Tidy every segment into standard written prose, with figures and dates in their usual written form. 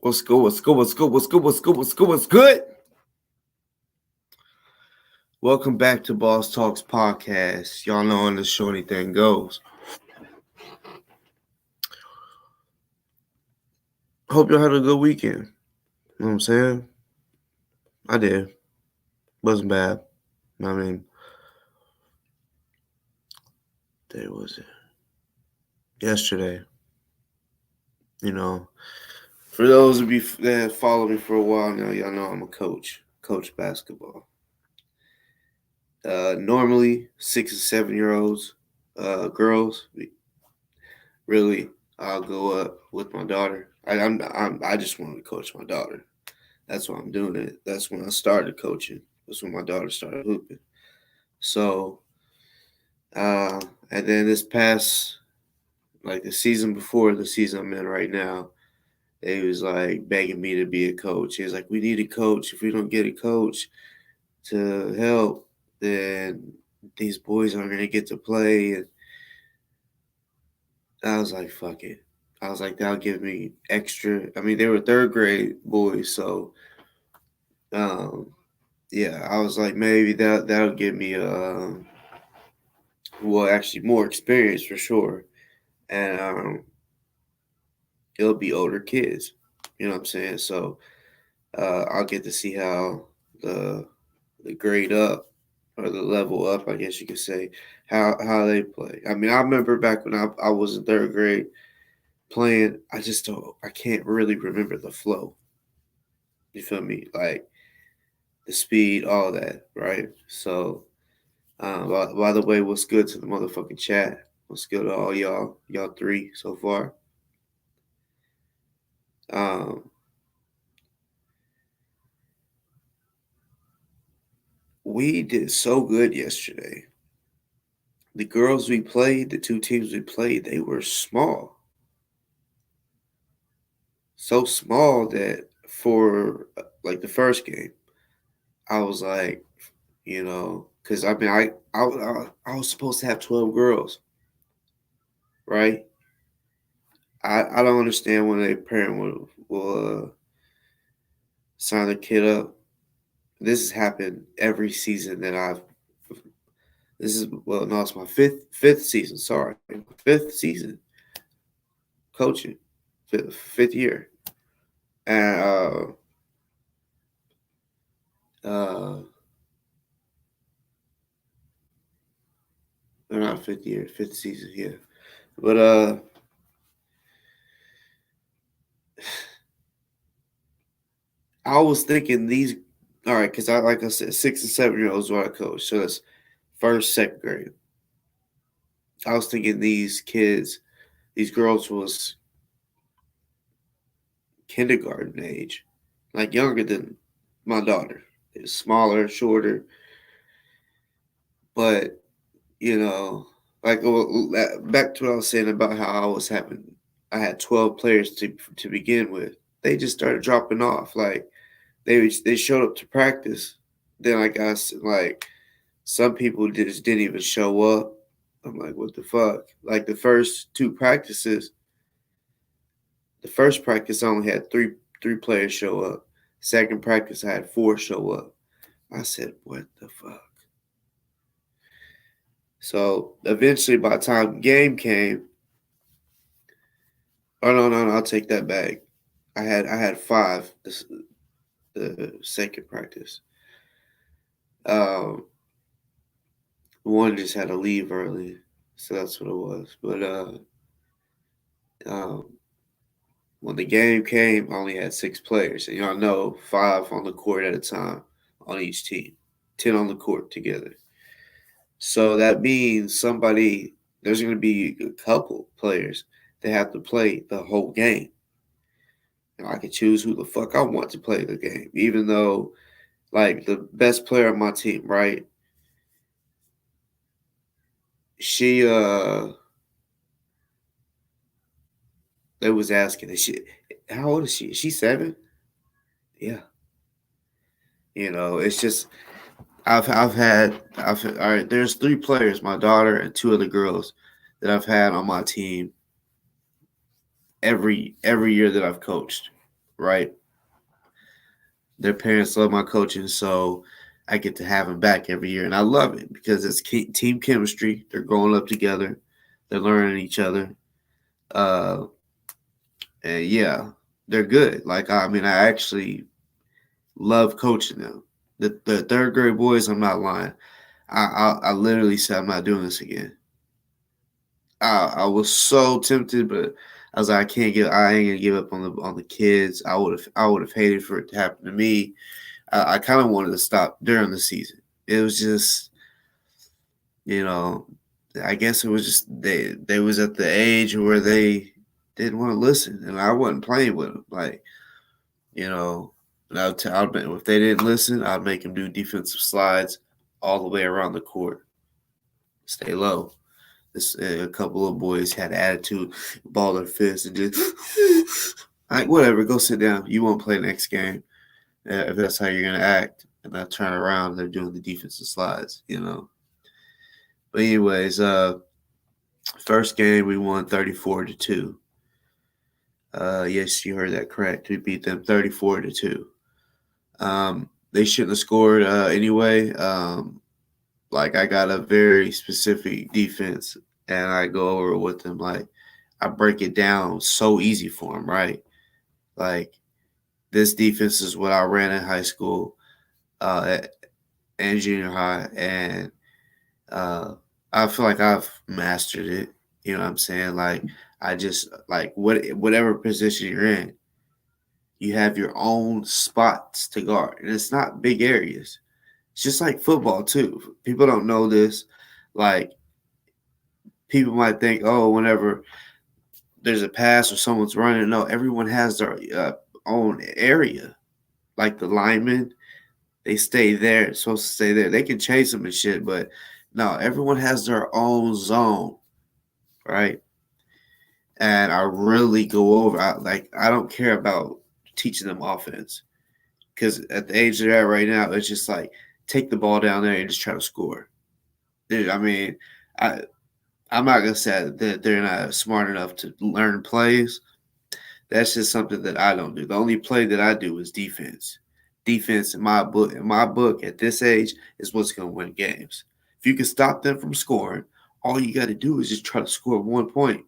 What's good? What's good? What's good? What's good? What's good? What's good? What's good? Welcome back to Boss Talks Podcast. Y'all know on this show anything goes. Hope y'all had a good weekend. You know what I'm saying? I did. Wasn't bad. I mean, day was it? Yesterday. You know, for those of you that follow me for a while now, y'all know I'm a coach. Coach basketball. Normally 6 and 7 year olds, girls. Really, I'll go up with my daughter. I just wanted to coach my daughter. That's why I'm doing it. That's when I started coaching. That's when my daughter started hooping. So, uh, and then this past, like the season before the season I'm in right now, they was like begging me to be a coach. He was like, "We need a coach. If we don't get a coach to help, then these boys aren't gonna get to play." And I was like, "Fuck it." I was like, "That'll give me extra." I mean, they were third grade boys, so um, yeah, I was like, maybe that'll give me well, actually more experience for sure, and it'll be older kids. You know what I'm saying? So I'll get to see how the the grade up or the level up, I guess you could say, how they play. I mean, I remember back when I was in third grade playing. I can't really remember the flow. You feel me? Like the speed, all that, right? So, by the way, what's good to the motherfucking chat? What's good to all y'all three so far? Um, we did so good yesterday. The girls we played, the two teams we played, they were small. So small that for like the first game, I was like, because I mean, I was supposed to have 12 girls, right? I don't understand when a parent will sign a kid up. This has happened every season that I've. This is well, no, it's my fifth season. Sorry, fifth season coaching, fifth year, and uh, or not fifth year, fifth season, yeah. But I was thinking these. All right, because I like I said, 6 and 7 year olds what I coach, so that's first, second grade. I was thinking these kids, these girls was kindergarten age, like younger than my daughter. It's smaller, shorter, but like back to what I was saying about how I had 12 players to begin with. They just started dropping off. Like they showed up to practice, then I guess like some people just didn't even show up. I'm like, what the fuck? Like the first practice I only had three players show up. Second practice I had four show up. I said, what the fuck? So eventually, by the time game came, oh no, I'll take that back. I had five the second practice. Um, one just had to leave early, so that's what it was. But um, when the game came, I only had six players, and y'all know five on the court at a time on each team, 10 on the court together. So that means there's going to be a couple players that have to play the whole game. And I can choose who the fuck I want to play the game, even though like the best player on my team, right? She they was asking, how old is she? Is she 7? Yeah. It's just all right, there's three players, my daughter and two other girls that I've had on my team every year that I've coached. right? Their parents love my coaching, so I get to have them back every year, and I love it because it's team chemistry. They're growing up together, they're learning each other, uh, and yeah, they're good. Like I mean, I actually love coaching them. The third grade boys, I'm not lying. I literally said I'm not doing this again. I was so tempted, but I was like, I can't give. I ain't gonna give up on the kids. I would have hated for it to happen to me. I kind of wanted to stop during the season. It was just, you know, I guess it was just they was at the age where they didn't want to listen, and I wasn't playing with them. Like, you know, and if they didn't listen, I'd make them do defensive slides all the way around the court. Stay low. A couple of boys had attitude, ball their fists, and just like whatever. Go sit down. You won't play next game if that's how you're gonna act. And I turn around, and they're doing the defensive slides. But anyways, first game we won 34-2. Yes, you heard that correct. We beat them 34-2. They shouldn't have scored anyway. Like I got a very specific defense, and I go over it with them. Like I break it down so easy for them, right? Like this defense is what I ran in high school, and junior high, and I feel like I've mastered it. You know what I'm saying? Like I just like whatever position you're in, you have your own spots to guard, and it's not big areas. It's just like football too. People don't know this. Like people might think, oh, whenever there's a pass or someone's running, no, everyone has their own area. Like the linemen, they stay there. It's supposed to stay there. They can chase them and shit, but no, everyone has their own zone, right? And I really go over. I don't care about teaching them offense because at the age they're at right now, it's just like take the ball down there and just try to score. Dude, I mean, I I'm not gonna say that they're not smart enough to learn plays. That's just something that I don't do. The only play that I do is defense. Defense in my book at this age is what's gonna win games. If you can stop them from scoring, all you got to do is just try to score 1 point.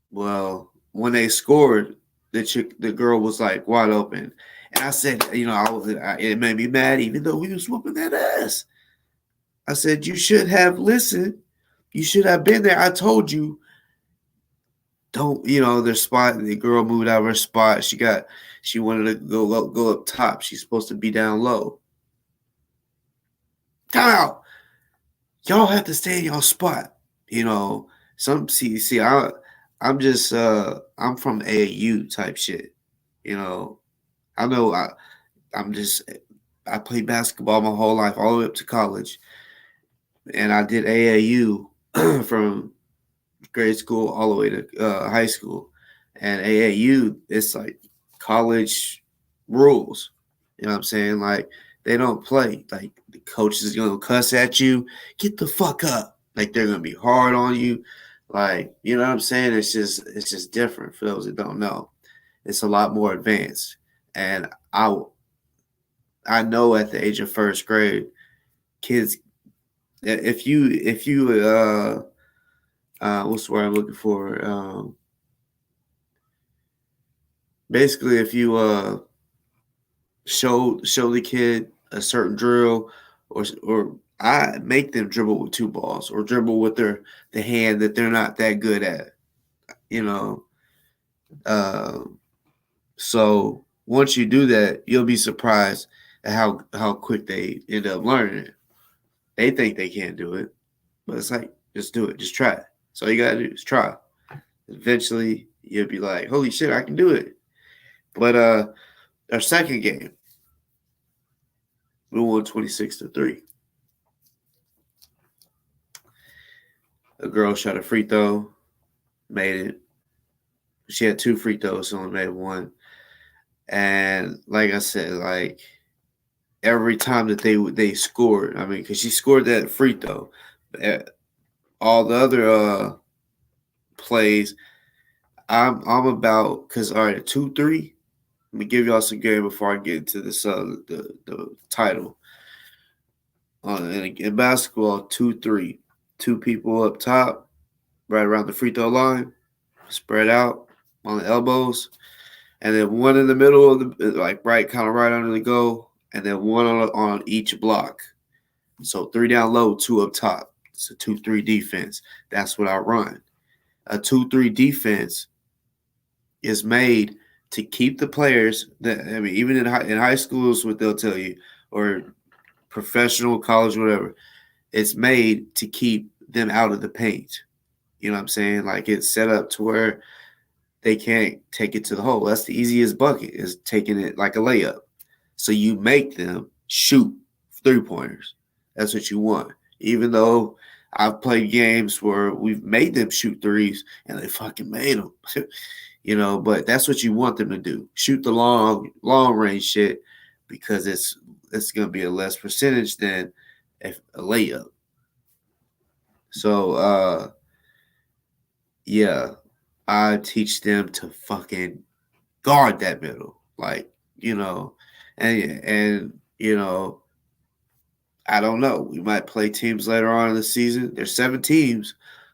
Well, when they scored, the girl was like wide open, and I said, it made me mad, even though we was whooping that ass. I said, you should have listened. You should have been there. I told you, don't, their spot. The girl moved out of her spot. She wanted to go up top. She's supposed to be down low. Time out. Y'all have to stay in your spot. I'm just I'm from AAU type shit. You know, I know I'm just I played basketball my whole life, all the way up to college, and I did AAU from grade school all the way to high school. And AAU, it's like college rules. You know what I'm saying? Like they don't play. Like the coach is gonna cuss at you, get the fuck up. Like they're gonna be hard on you. Like, you know what I'm saying? It's just different for those that don't know. It's a lot more advanced. And I know at the age of first grade, kids, if you what's the word I'm looking for? Basically, if you show the kid a certain drill, or I make them dribble with two balls or dribble with the hand that they're not that good at, you know. Uh, so once you do that, you'll be surprised at how quick they end up learning it. They think they can't do it, but it's like just do it, just try it. So all you gotta do is try. Eventually, you'll be like, "Holy shit, I can do it." But our second game, we won 26-3. A girl shot a free throw, made it. She had two free throws, so only made one. And like I said, like every time that they scored, I mean, because she scored that free throw, all the other plays, I'm about because all right, 2-3. Let me give y'all some game before I get into this the title. In basketball, 2-3, two people up top, right around the free throw line, spread out on the elbows, and then one in the middle of the like right, kind of right under the goal, and then one on each block. So three down low, two up top. It's a 2-3 defense. That's what I run. A 2-3 defense is made to keep the players that I mean, even in high schools, what they'll tell you, or professional, college, whatever, it's made to keep them out of the paint. You know what I'm saying? Like it's set up to where they can't take it to the hole. That's the easiest bucket is taking it like a layup. So you make them shoot 3-pointers. That's what you want. Even though I've played games where we've made them shoot threes and they fucking made them. But that's what you want them to do. Shoot the long range shit because it's gonna be a less percentage than a layup. So yeah, I teach them to fucking guard that middle. Like, and I don't know. We might play teams later on in the season. There's 7 teams.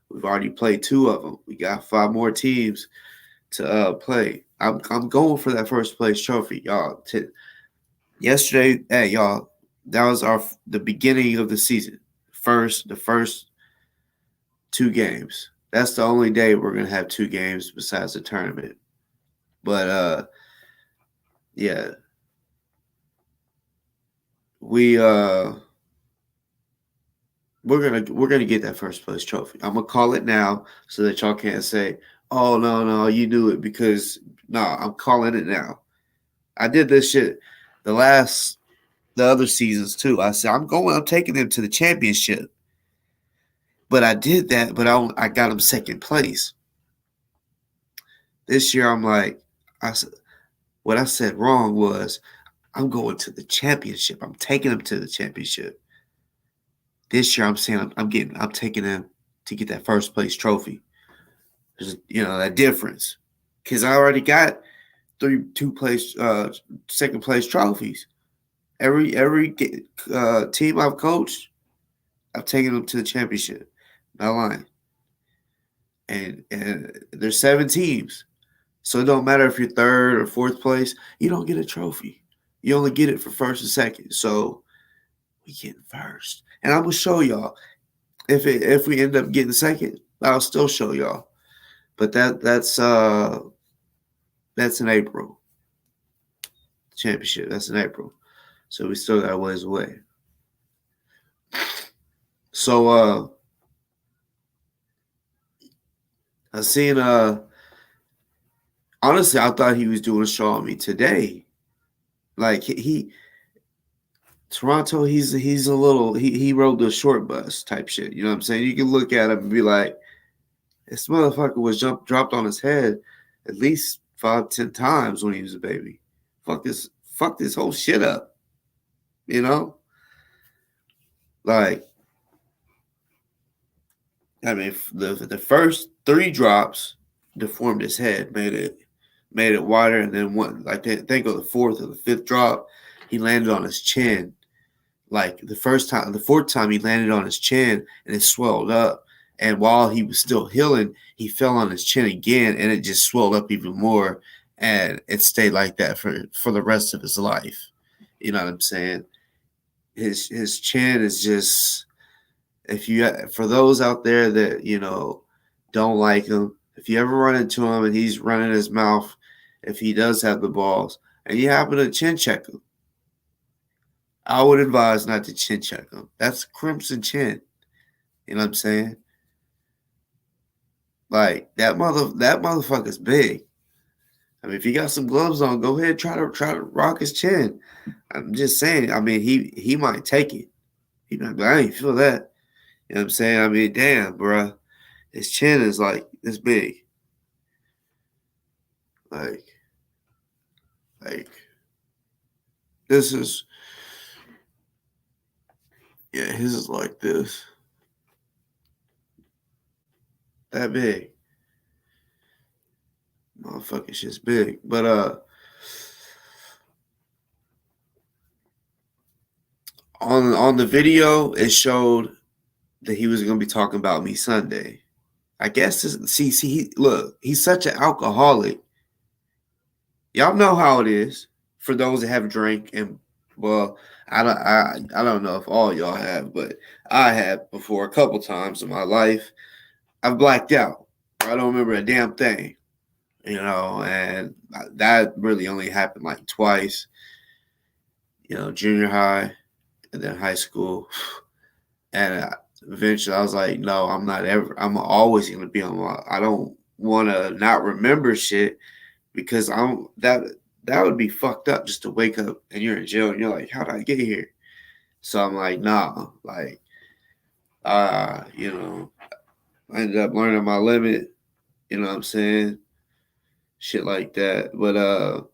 We've already played 2 of them. We got 5 more teams to play. I'm going for that first place trophy, y'all. Yesterday, hey y'all, that was the beginning of the season. The first 2 games. That's the only day we're gonna have 2 games besides the tournament. But yeah, we we're gonna get that first place trophy. I'm gonna call it now so that y'all can't say, "Oh no, you knew it," because no, I'm calling it now. I did this shit the other seasons too. I said I'm taking them to the championship, but I did that, but I got them second place. This year I'm like, I said what I said wrong was I'm going to the championship. I'm taking them to the championship. This year I'm saying I'm taking them to get that first place trophy. There's that difference because I already got second place trophies. Every team I've coached, I've taken them to the championship. Not lying. And there's 7 teams, so it don't matter if you're third or fourth place. You don't get a trophy. You only get it for first and second. So we get first, and I'm gonna show y'all if we end up getting second. I'll still show y'all. But that's in April. Championship. That's in April. So we still got a ways away. So I seen honestly I thought he was doing a show on me today. Like he Toronto, he's a little he rode the short bus type shit. You know what I'm saying? You can look at him and be like, this motherfucker was dropped on his head at least 5-10 times when he was a baby. Fuck this whole shit up. You know? Like, I mean, the first 3 drops deformed his head, made it wider, and then one like think of the 4th or the 5th drop, he landed on his chin. Like the 4th time he landed on his chin and it swelled up. And while he was still healing, he fell on his chin again and it just swelled up even more. And it stayed like that for the rest of his life. You know what I'm saying? His chin is just for those out there that don't like him, if you ever run into him and he's running his mouth, if he does have the balls and you happen to chin check him, I would advise not to chin check him. That's crimson chin. You know what I'm saying? Like that motherfucker's big. I mean, if you got some gloves on, go ahead try to rock his chin. I'm just saying. I mean, he might take it. He might be like, I ain't feel that. You know what I'm saying? I mean, damn, bro, his chin is like this big. Like, like this is his is like this, that big. Motherfucking shit's big. But on the video, it showed that he was gonna be talking about me Sunday. I guess look, he's such an alcoholic. Y'all know how it is for those that have drank and well, I don't know if all y'all have, but I have before a couple times in my life. I've blacked out. I don't remember a damn thing, and that really only happened like twice. Junior high and then high school, and eventually I was like, no, I'm not ever. I'm always gonna be on my. I don't want to not remember shit because I'm that would be fucked up just to wake up and you're in jail and you're like, how did I get here? So I'm like, nah, like, uh, you know, I ended up learning my limit. You know what I'm saying? Shit like that. But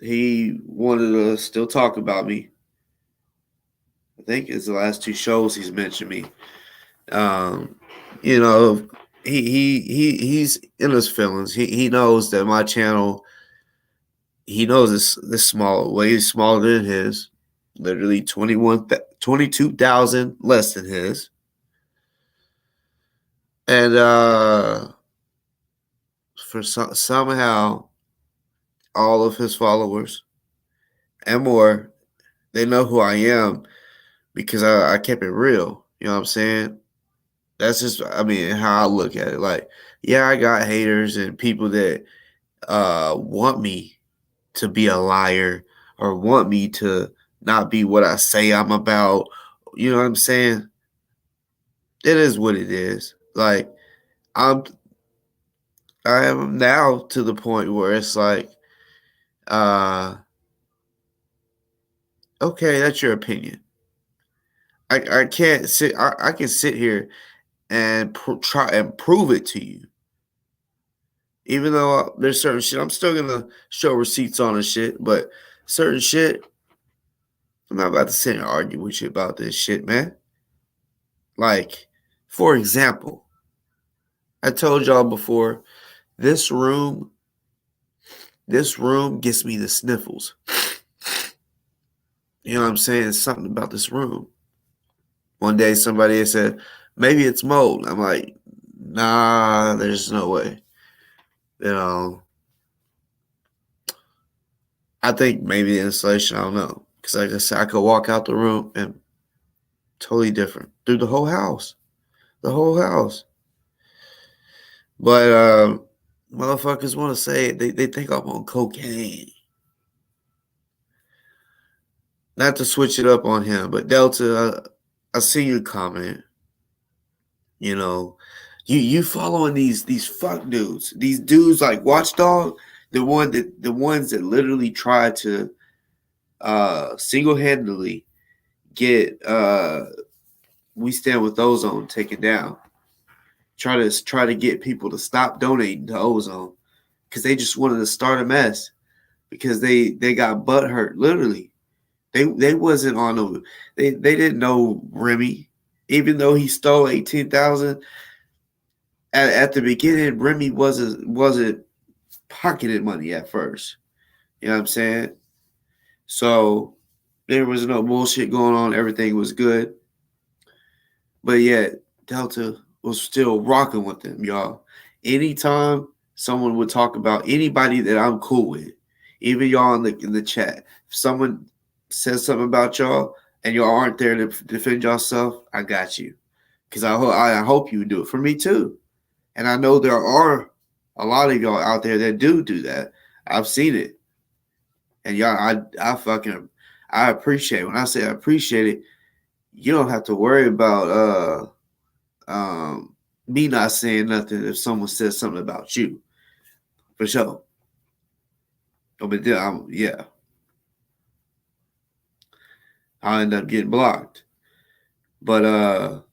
he wanted to still talk about me. I think it's the last two shows he's mentioned me. Um, you know, he's in his feelings. He knows that my channel. He knows this small, way smaller than his. Literally 22,000 less than his. And somehow all of his followers and more, they know who I am because I kept it real. You know what I'm saying? That's just, I mean, how I look at it. Like, yeah, I got haters and people that want me to be a liar or want me to not be what I say I'm about. You know what I'm saying? It is what it is. Like, I'm I am now to the point where it's like, uh, okay, that's your opinion. I can't sit. I can sit here and try and prove it to you. Even though there's certain shit, I'm still gonna show receipts on the shit. But certain shit, I'm not about to sit and argue with you about this shit, man. Like, for example, I told y'all before, this room, this room gets me the sniffles. You know what I'm saying? It's something about this room. One day somebody said, maybe it's mold. I'm like, nah, there's no way. You know, I think maybe the insulation, I don't know. Because like I said, I could walk out the room and totally different through the whole house. The whole house. But motherfuckers want to say it. They think I'm on cocaine. Not to switch it up on him, but Delta, I see your comment. You know, you following these fuck dudes, these dudes like Watchdog, the ones that literally try to single handedly get we stand with ozone taken down. Try to get people to stop donating to ozone because they just wanted to start a mess because they got butt hurt literally. They wasn't on the they didn't know Remy, even though he stole 18,000 at the beginning. Remy wasn't pocketed money at first. You know what I'm saying? So there was no bullshit going on. Everything was good. But yet Delta was still rocking with them, y'all. Anytime someone would talk about anybody that I'm cool with, even y'all in the chat, if someone says something about y'all and y'all aren't there to defend yourself, I got you. Because I hope you do it for me too. And I know there are a lot of y'all out there that do that. I've seen it. And y'all, I appreciate it. When I say I appreciate it, you don't have to worry about me not saying nothing if someone says something about you. For sure. But then yeah, I'll end up getting blocked. But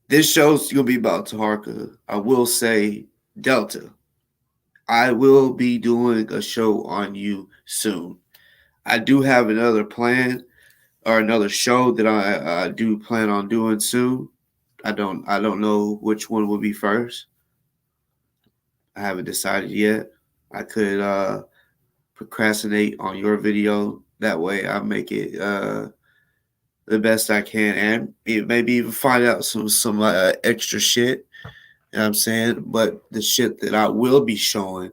this show's gonna be about Taharka. I will say, Delta, I will be doing a show on you soon. I do have another plan, or another show that I do plan on doing soon. I don't know which one will be first. I haven't decided yet. I could procrastinate on your video. That way I make it the best I can, and maybe even find out some extra shit. You know what I'm saying? But the shit that I will be showing,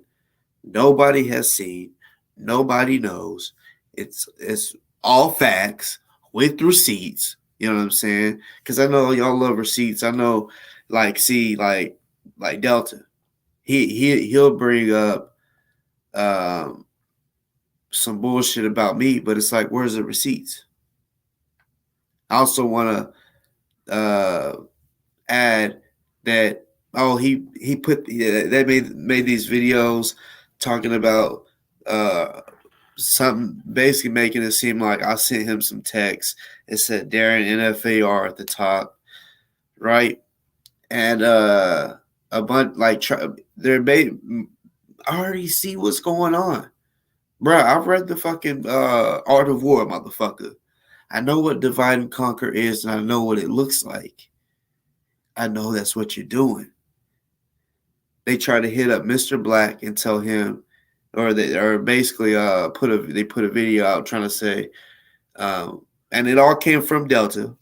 nobody has seen, nobody knows. It's all facts with receipts. You know what I'm saying? Because I know y'all love receipts. I know, like, see, like Delta, he'll bring up um, some bullshit about me, but it's like, where's the receipts? I also want to add that, oh, he put they made these videos talking about something, basically making it seem like I sent him some text. It said Darren NFAR at the top, right? And a bunch like they're made. I already see what's going on, bro. I've read the fucking Art of War, motherfucker. I know what divide and conquer is, and I know what it looks like. I know that's what you're doing. They try to hit up Mr. Black and tell him, or basically they put a video out trying to say, and it all came from Delta,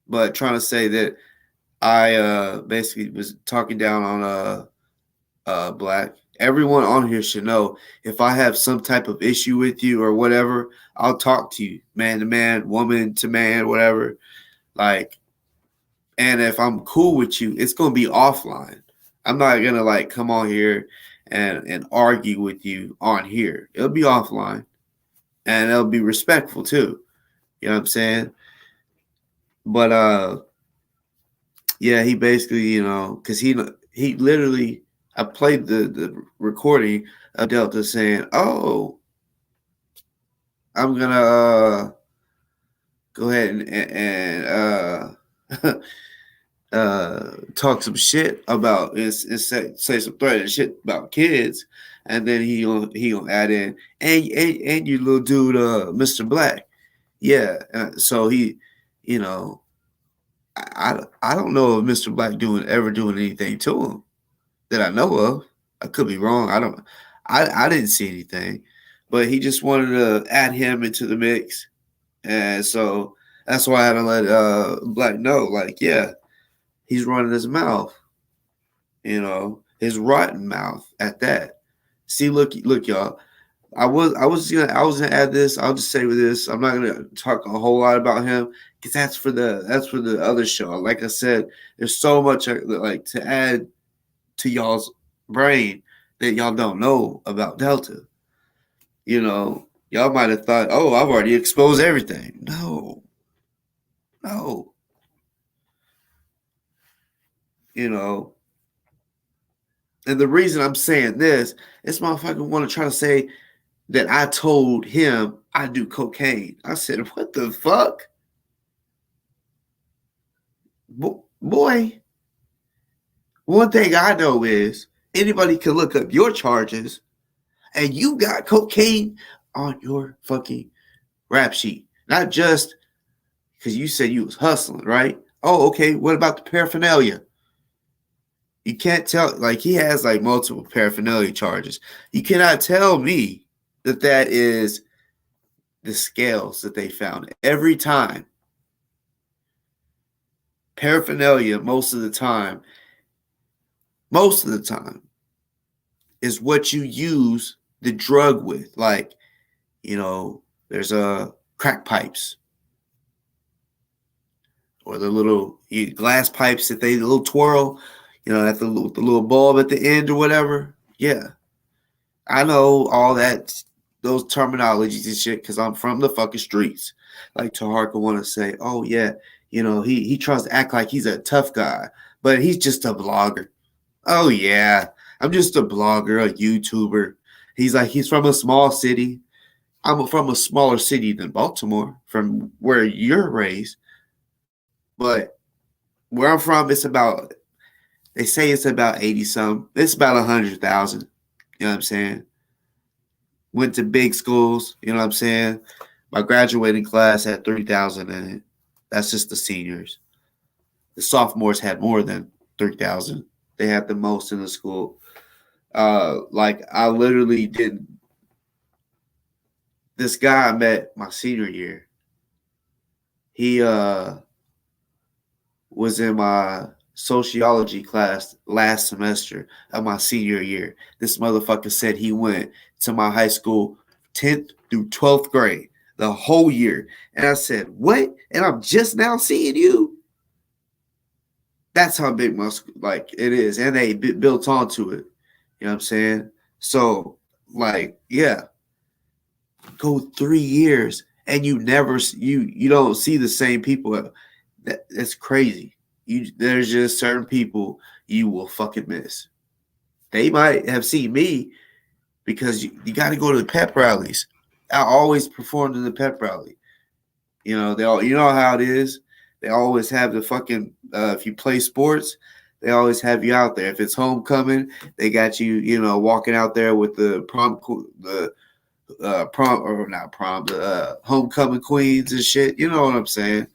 but trying to say that I basically was talking down on Black. Everyone on here should know, if I have some type of issue with you or whatever, I'll talk to you, man to man, woman to man, whatever. Like, and if I'm cool with you, it's gonna be offline. I'm not gonna like come on here and argue with you on here. It'll be offline, and it'll be respectful too. You know what I'm saying? But yeah, he basically, because he literally, I played the recording of Delta saying, "Oh, I'm gonna go ahead and talk some shit about and say some threatening shit about kids," and then he gonna add in, and you little dude, Mr. Black, yeah. So he, you know, I don't know if Mr. Black ever doing anything to him that I know of. I could be wrong. I didn't see anything, but he just wanted to add him into the mix, and so that's why I had to let Black know, like, yeah, he's running his mouth, his rotten mouth at that. See, look, y'all. I was gonna add this. I'll just say with this, I'm not gonna talk a whole lot about him because that's for the other show. Like I said, there's so much like to add to y'all's brain that y'all don't know about Delta. Y'all might have thought, oh, I've already exposed everything. No, no, you know. And the reason I'm saying this motherfucker want to try to say that I told him I do cocaine. I said, what the fuck? Boy, one thing I know is anybody can look up your charges and you got cocaine on your fucking rap sheet. Not just because you said you was hustling, right? Oh, okay. What about the paraphernalia? You can't tell, like, he has like multiple paraphernalia charges. You cannot tell me that is the scales that they found every time. Paraphernalia, most of the time, is what you use the drug with. Like, there's crack pipes or the little glass pipes that they little twirl, at the little bulb at the end or whatever. Yeah, I know all that, those terminologies and shit, because I'm from the fucking streets. Like Taharka want to say, oh yeah, he tries to act like he's a tough guy, but he's just a blogger. Oh yeah, I'm just a blogger, a YouTuber. He's from a small city. I'm from a smaller city than Baltimore, from where you're raised. But where I'm from, they say it's about 80 some. It's about 100,000. You know what I'm saying? Went to big schools, you know what I'm saying? My graduating class had 3,000 in it. That's just the seniors. The sophomores had more than 3,000. They had the most in the school. Like I literally did. This guy I met my senior year. He was in my sociology class last semester of my senior year. This motherfucker said he went to my high school 10th through 12th grade, the whole year. And I said, what? And I'm just now seeing you? That's how big my like it is. And they built onto it. You know what I'm saying? So, like, yeah, go 3 years and you don't see the same people. That's crazy. There's just certain people you will fucking miss. They might have seen me because you got to go to the pep rallies. I always performed in the pep rally. You know they all. You know how it is. They always have the fucking. If you play sports, they always have you out there. If it's homecoming, they got you. You know, walking out there with the prom or not prom, the homecoming queens and shit. You know what I'm saying?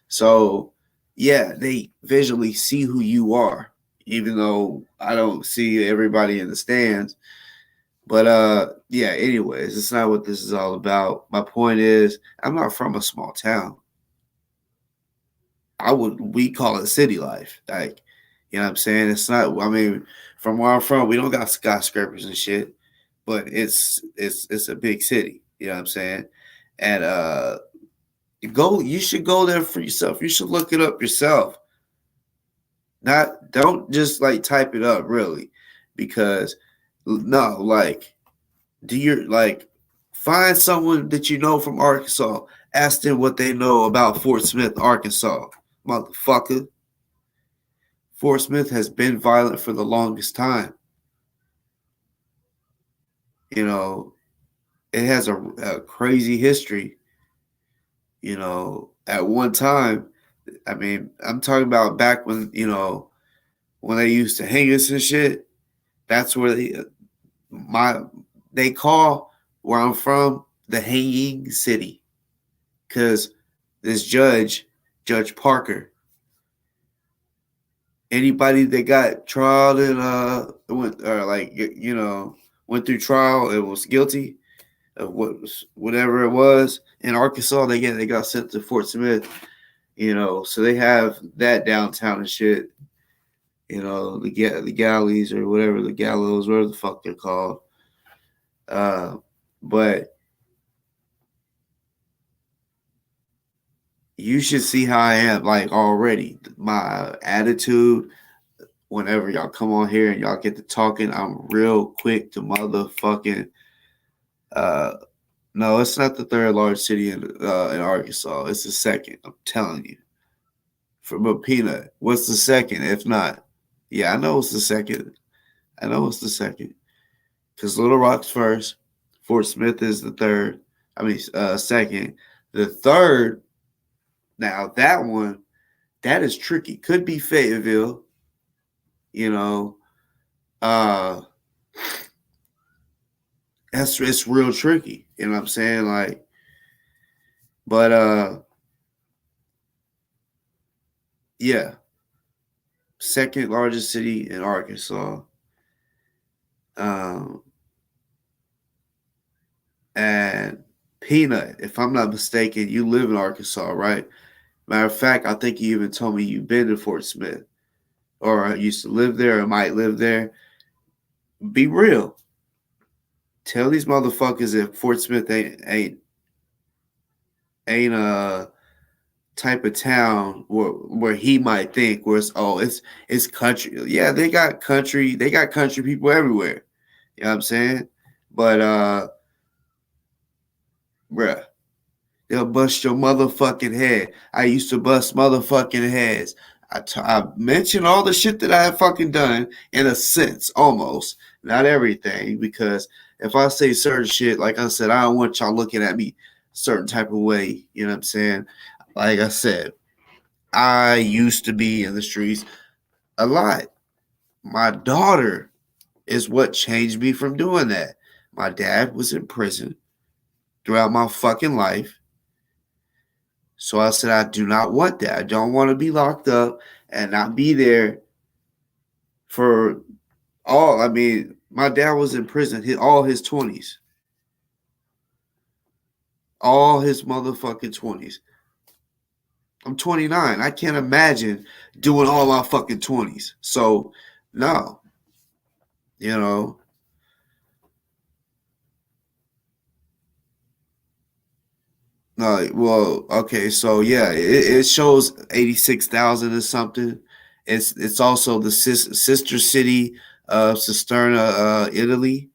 So yeah, they visually see who you are, even though I don't see everybody in the stands. But yeah, anyways, it's not what this is all about. My point is, I'm not from a small town. We call it city life. Like, you know what I'm saying? It's not, I mean, from where I'm from, we don't got skyscrapers and shit, but it's a big city. You know what I'm saying? And you should go there for yourself. You should look it up yourself. Not don't just like type it up really, because no, like do your like find someone that you know from Arkansas. Ask them what they know about Fort Smith, Arkansas. Motherfucker. Fort Smith has been violent for the longest time. You know, it has a crazy history. You know, at one time, I mean, I'm talking about back when they used to hang us and shit. That's where my they call where I'm from the hanging city, because this Judge Parker, anybody that got trial and went or like went through trial and was guilty of whatever it was in Arkansas, they got sent to Fort Smith. You know, so they have that downtown and shit. You know, the galleys or whatever, the gallows, whatever the fuck they're called. Uh, but you should see how I am, like already. My attitude, whenever y'all come on here and y'all get to talking, I'm real quick to motherfucking. Uh, no, it's not the third largest city in Arkansas. It's the second. I'm telling you. From a peanut, what's the second? If not, yeah, I know it's the second. I know it's the second because Little Rock's first. Fort Smith is the third. I mean, second. The third. Now that one, that is tricky. Could be Fayetteville. You know, uh, that's it's real tricky. You know what I'm saying? Like, but yeah, second largest city in Arkansas. Um, and Peanut, if I'm not mistaken, you live in Arkansas, right? Matter of fact, I think you even told me you've been to Fort Smith or used to live there or might live there. Be real. Tell these motherfuckers that Fort Smith ain't a type of town where he might think where it's country. Yeah, they got country people everywhere. You know what I'm saying? But bruh, they'll bust your motherfucking head. I used to bust motherfucking heads. I mentioned all the shit that I have fucking done in a sense, almost. Not everything, because if I say certain shit, like I said, I don't want y'all looking at me a certain type of way. You know what I'm saying? Like I said, I used to be in the streets a lot. My daughter is what changed me from doing that. My dad was in prison throughout my fucking life. So I said, I do not want that. I don't want to be locked up and not be there for all. I mean, my dad was in prison all his 20s, all his motherfucking 20s. I'm 29. I can't imagine doing all my fucking 20s. So, no, you know, no. Well, okay. So yeah, it shows 86,000 or something. It's also the sister city of Cisterna, Italy.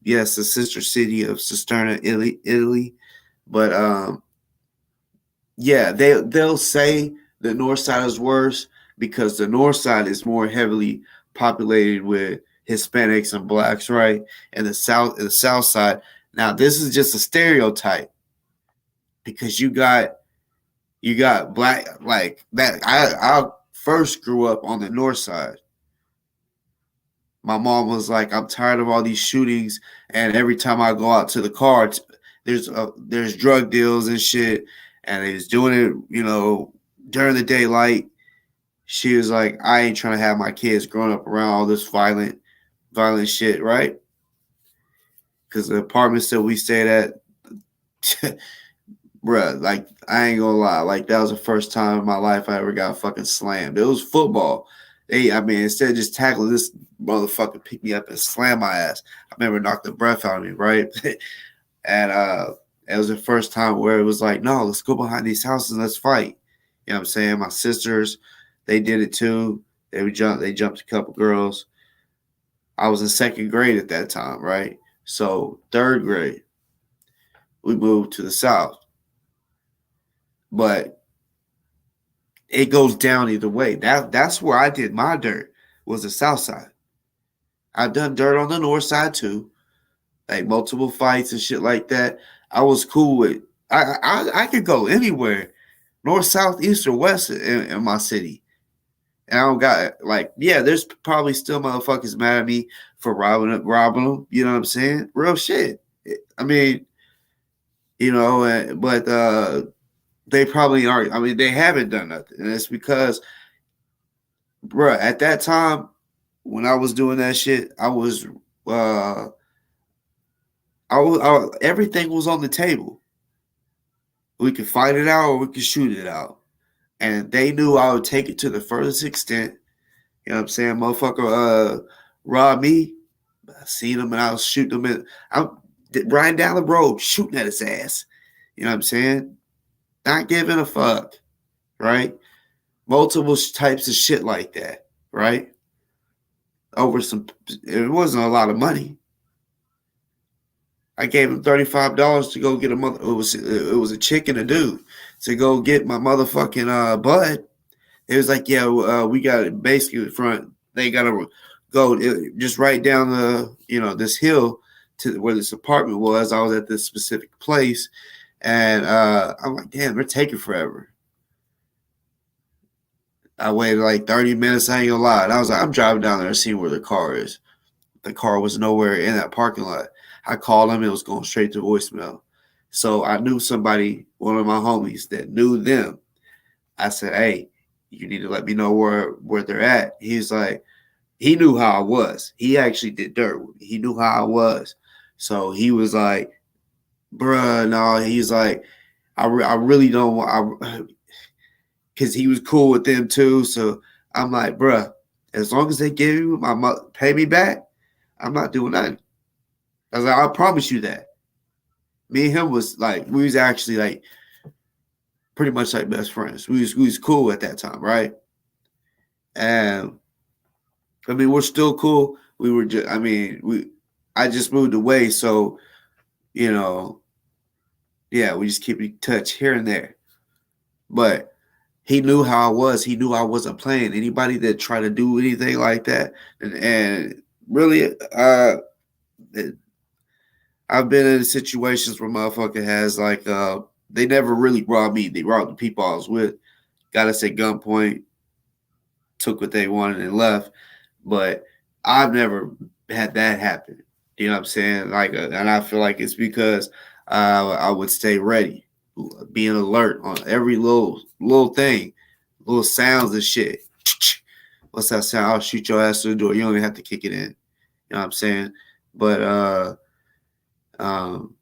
Yes, the sister city of Cisterna, Italy. But yeah, they'll say the north side is worse because the north side is more heavily populated with Hispanics and blacks, right? And the south side. Now, this is just a stereotype because you got black like that. I first grew up on the north side. My mom was like, "I'm tired of all these shootings, and every time I go out to the car, there's drug deals and shit, and they was doing it, during the daylight." She was like, "I ain't trying to have my kids growing up around all this violent shit, right?" Because the apartments that we stayed at, bruh, like I ain't gonna lie, like that was the first time in my life I ever got fucking slammed. It was football. I mean, instead of just tackling this motherfucker, pick me up and slam my ass. I remember knocked the breath out of me, right? And it was the first time where it was like, no, let's go behind these houses and let's fight. You know what I'm saying? My sisters, they did it too. They jumped a couple girls. I was in second grade at that time, right? So third grade, we moved to the south. But it goes down either way. That's where I did my dirt, was the south side. I've done dirt on the north side too, like multiple fights and shit like that. I was cool with. I could go anywhere, north, south, east, or west in my city, and I don't got like, yeah. There's probably still motherfuckers mad at me for robbing them. You know what I'm saying? Real shit. I mean, but they probably aren't. I mean, they haven't done nothing, and it's because, bruh, at that time when I was doing that shit, uh, everything was on the table. We could fight it out or we could shoot it out, and they knew I would take it to the furthest extent. You know what I'm saying? Motherfucker, robbed me. I seen him and I was shooting him. I'm riding down the road, shooting at his ass. You know what I'm saying? Not giving a fuck, right? Multiple types of shit like that, right? Over some, it wasn't a lot of money. I gave him $35 to go get a mother. It was a chick and a dude to go get my motherfucking bud. It was like, yeah, we got it basically in front. They got to go just right down this hill to where this apartment was. I was at this specific place, and I'm like, damn, they're taking forever. I waited like 30 minutes. I ain't gonna lie. And I was like, I'm driving down there and seeing where the car is. The car was nowhere in that parking lot. I called him. It was going straight to voicemail. So I knew somebody, one of my homies that knew them. I said, hey, you need to let me know where they're at. He's like, he knew how I was. He actually did dirt with me. He knew how I was. So he was like, bruh, no. He's like, I really don't want, because he was cool with them too. So I'm like, bruh, as long as they give me pay me back, I'm not doing nothing. I was like, I promise you that. Me and him was like, we was actually like pretty much like best friends. We was cool at that time, right? And I mean, we're still cool. We were just, I mean, I just moved away, so you know, yeah, we just keep in touch here and there. But he knew how I was. He knew I wasn't playing. Anybody that tried to do anything like that, and really, I've been in situations where motherfucker has like they never really robbed me. They robbed the people I was with. Got us at gunpoint, took what they wanted and left. But I've never had that happen. You know what I'm saying? Like, and I feel like it's because I would stay ready. being alert on every little thing, little sounds and shit. What's that sound? I'll shoot your ass to the door. You don't even have to kick it in. You know what I'm saying? But um,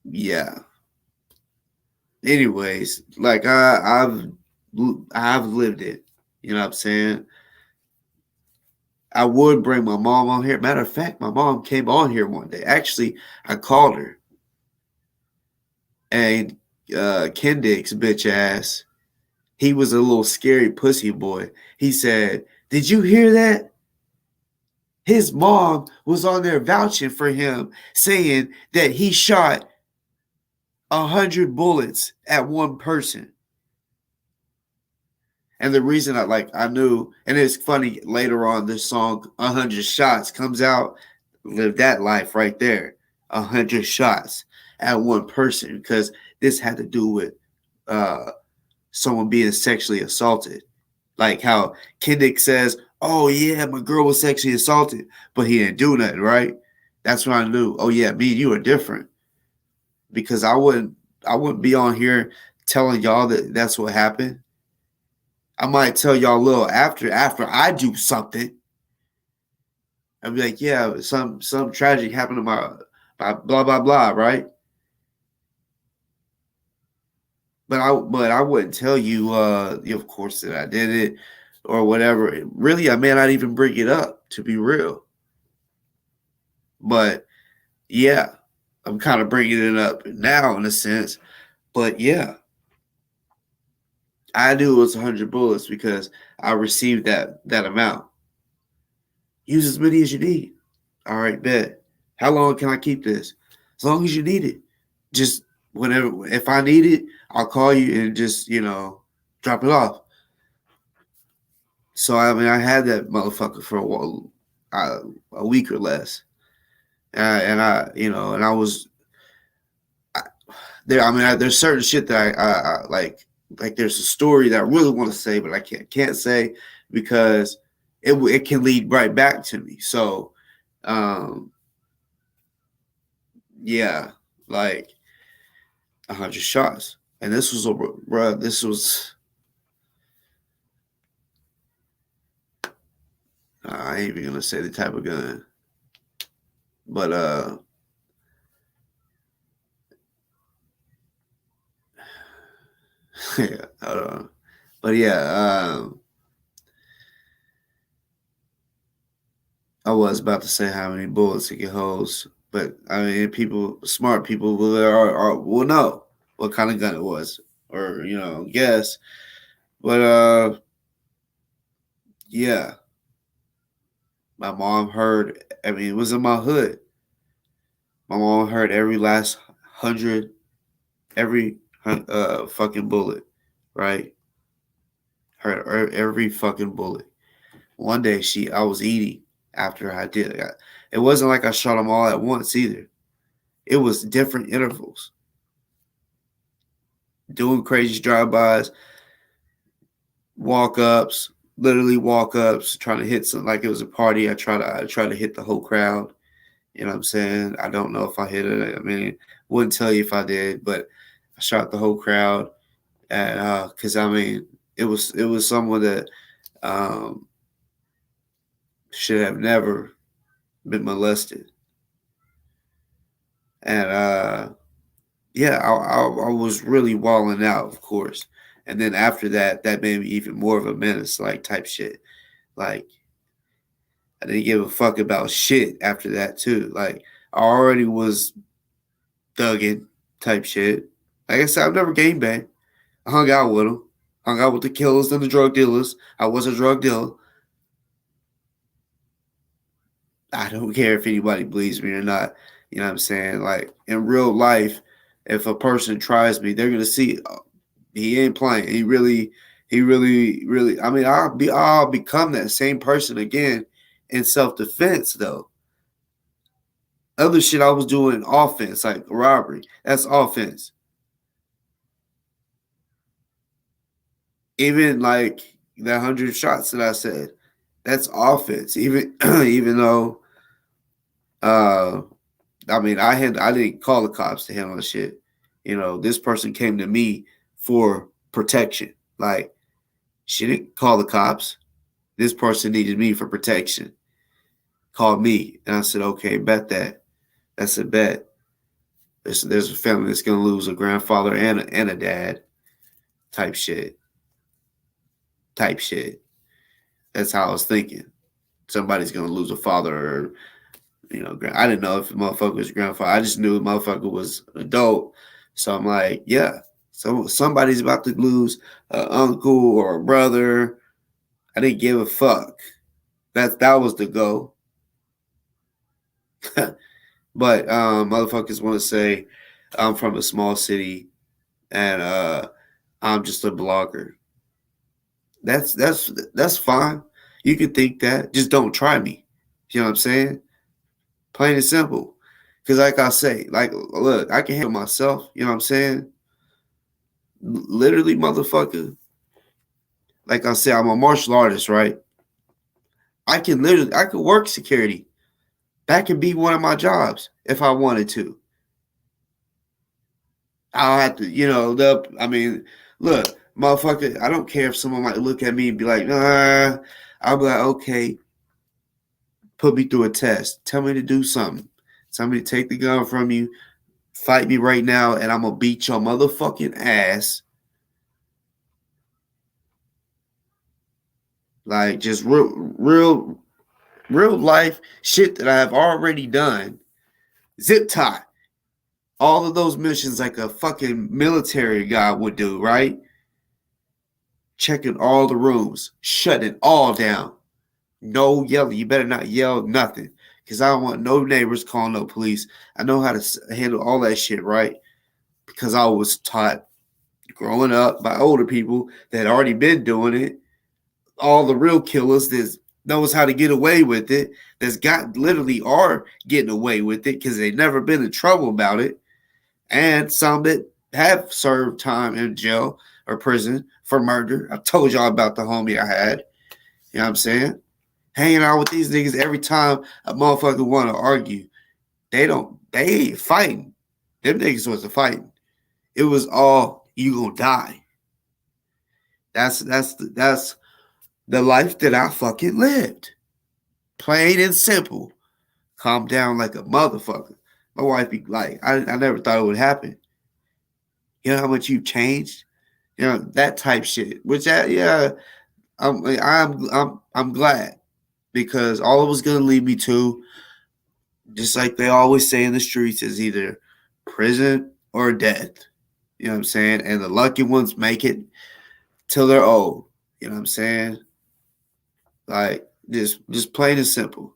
yeah. Anyways, like I've lived it. You know what I'm saying? I would bring my mom on here. Matter of fact, my mom came on here one day. Actually, I called her, and Kendrick's bitch ass, he was a little scary pussy boy. He said, "Did you hear that? His mom was on there vouching for him, saying that he shot 100 bullets at one person." And the reason I knew, and it's funny, later on this song 100 Shots comes out, live that life right there. 100 shots at one person, because this had to do with uh someone being sexually assaulted. Like how Kendrick says, "Oh yeah, my girl was sexually assaulted," but he didn't do nothing, right? That's when I knew, oh yeah, me and you are different. Because I wouldn't be on here telling y'all that that's what happened. I might tell y'all a little after I do something. I'd be like, yeah, some tragic happened to my blah blah blah, right? But I wouldn't tell you, of course, that I did it or whatever. Really, I may not even bring it up, to be real. But yeah, I'm kind of bringing it up now in a sense. But yeah, I knew it was 100 bullets because I received that amount. Use as many as you need. All right, bet. How long can I keep this? As long as you need it. Just whenever, if I need it, I'll call you and just, drop it off. So, I mean, I had that motherfucker for a week or less. And I was I, there. I mean, there's certain shit that I like there's a story that I really want to say, but I can't say because it can lead right back to me. So, um, yeah, like 100 shots. And this was this was I ain't even gonna say the type of gun, but yeah, hold on. But yeah, I was about to say how many bullets it can hold, but I mean, smart people will know what kind of gun it was, or guess. But yeah, my mom heard. I mean, it was in my hood. My mom heard every last hundred, every fucking bullet, right? Heard every fucking bullet. One day I was eating after I did it. It wasn't like I shot them all at once either. It was different intervals. Doing crazy drive-bys, walk-ups, literally walk-ups, trying to hit something like it was a party. I try to hit the whole crowd. You know what I'm saying? I don't know if I hit it. I mean, wouldn't tell you if I did, but I shot the whole crowd. And because I mean, it was someone that um, should have never been molested. And yeah, I was really walling out, of course. And then after that, that made me even more of a menace, like type shit. Like I didn't give a fuck about shit after that too. Like I already was thugging type shit. Like I said, I've never game banged. I hung out with them, hung out with the killers and the drug dealers. I was a drug dealer. I don't care if anybody believes me or not. You know what I'm saying? Like in real life, if a person tries me, they're gonna see he ain't playing. He really. I mean, I'll become that same person again in self defense though. Other shit I was doing offense, like robbery. That's offense. Even like the 100 shots that I said, that's offense. Even even though uh I mean I didn't call the cops to handle the shit. This person came to me for protection. Like, she didn't call the cops. This person needed me for protection. Called me. And I said, okay, bet that. That's a bet. There's a family that's going to lose a grandfather and a dad. Type shit. That's how I was thinking. Somebody's going to lose a father or, I didn't know if the motherfucker was a grandfather. I just knew the motherfucker was an adult. So I'm like, yeah. So somebody's about to lose an uncle or a brother. I didn't give a fuck. That was the goal. But motherfuckers want to say I'm from a small city and I'm just a blogger. That's fine. You can think that. Just don't try me. You know what I'm saying? Plain and simple. Because like I say, look, I can handle myself. You know what I'm saying? Literally, motherfucker. Like I said, I'm a martial artist, right? I can work security. That could be one of my jobs if I wanted to. I'll have to, look, motherfucker, I don't care if someone might look at me and be like, nah. I'll be like, okay, put me through a test. Tell me to do something. Tell me to take the gun from you. Fight me right now, and I'm going to beat your motherfucking ass. Like, just real life shit that I have already done. Zip tie. All of those missions like a fucking military guy would do, right? Checking all the rooms, shutting it all down. No yelling. You better not yell nothing. Because I don't want no neighbors calling no police. I know how to handle all that shit, right? Because I was taught growing up by older people that had already been doing it. All the real killers that knows how to get away with it, that's literally are getting away with it because they've never been in trouble about it. And some that have served time in jail or prison for murder. I told y'all about the homie I had. You know what I'm saying? Hanging out with these niggas every time a motherfucker want to argue. They ain't fighting. Them niggas wasn't fighting. It was all, you gonna die. That's the life that I fucking lived. Plain and simple. Calm down like a motherfucker. My wife be like, I never thought it would happen. You know how much you've changed? That type shit. I'm glad because all it was gonna lead me to, just like they always say in the streets, is either prison or death. You know what I'm saying? And the lucky ones make it till they're old. You know what I'm saying? Like just plain and simple.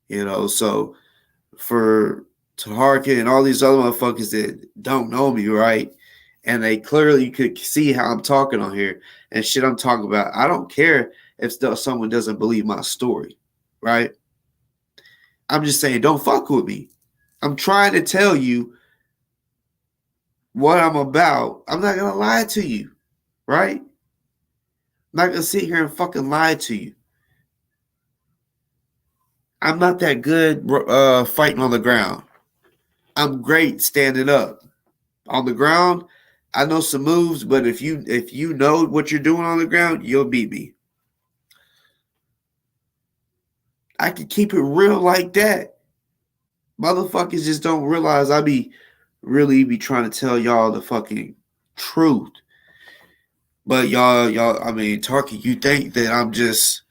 So for Taharka and all these other motherfuckers that don't know me, right? And they clearly could see how I'm talking on here and shit I'm talking about. I don't care if someone doesn't believe my story, right? I'm just saying, don't fuck with me. I'm trying to tell you what I'm about. I'm not going to lie to you, right? I'm not going to sit here and fucking lie to you. I'm not that good fighting on the ground. I'm great standing up. On the ground, I know some moves, but if you know what you're doing on the ground, you'll beat me. I can keep it real like that. Motherfuckers just don't realize I really be trying to tell y'all the fucking truth. But y'all, Tarky, you think that I'm just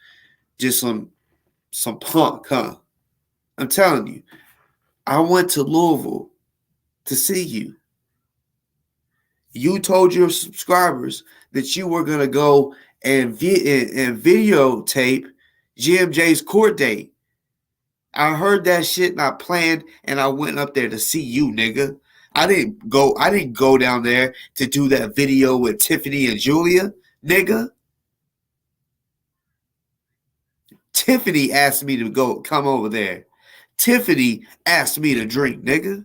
some punk, huh? I'm telling you, I went to Louisville to see you. You told your subscribers that you were gonna go and videotape GMJ's court date. I heard that shit and I planned and I went up there to see you, nigga. I didn't go down there to do that video with Tiffany and Julia, nigga. Tiffany asked me to come over there. Tiffany asked me to drink, nigga.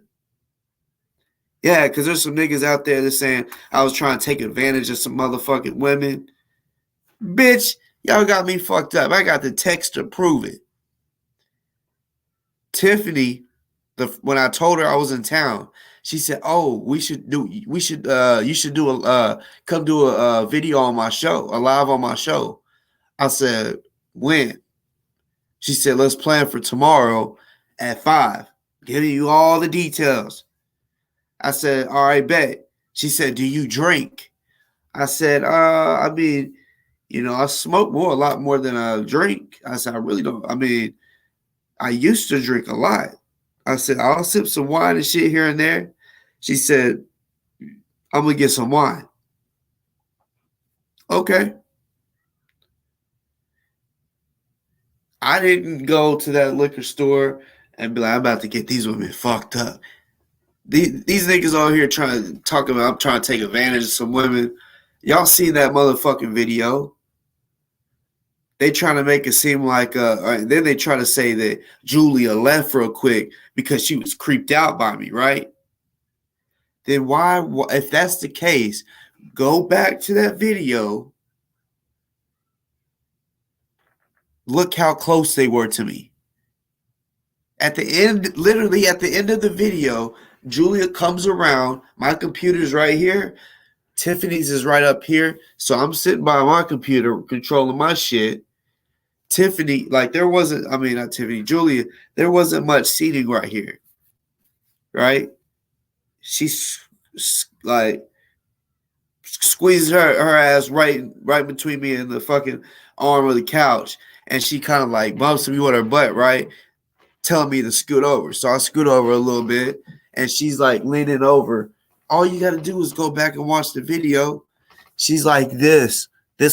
Yeah, because there's some niggas out there that saying I was trying to take advantage of some motherfucking women. Bitch, y'all got me fucked up. I got the text to prove it. Tiffany, when I told her I was in town, She said, "Oh, you should do come do a video on my show, a live on my show." I said, "When?" She said, "Let's plan for tomorrow at 5. Giving you all the details." I said, "All right, bet." She said, "Do you drink?" I said, I mean, I smoke a lot more than I drink." I said, "I really don't. I mean, I used to drink a lot." I said, "I'll sip some wine and shit here and there." She said, "I'm gonna get some wine." Okay. I didn't go to that liquor store and be like, "I'm about to get these women fucked up." These niggas on here trying to talk about I'm trying to take advantage of some women. Y'all seen that motherfucking video? They trying to make it seem like then they try to say that Julia left real quick because she was creeped out by me, right? Then why, if that's the case, go back to that video. Look how close they were to me. At the end, literally at the end of the video, Julia comes around. My computer's right here. Tiffany's is right up here. So I'm sitting by my computer controlling my shit. Tiffany, like there wasn't, I mean, not Tiffany, Julia, there wasn't much seating right here. Right? She's like squeezes her ass right between me and the fucking arm of the couch. And she kind of like bumps me with her butt, right? Telling me to scoot over. So I scoot over a little bit and she's like leaning over. All you got to do is go back and watch the video. She's like this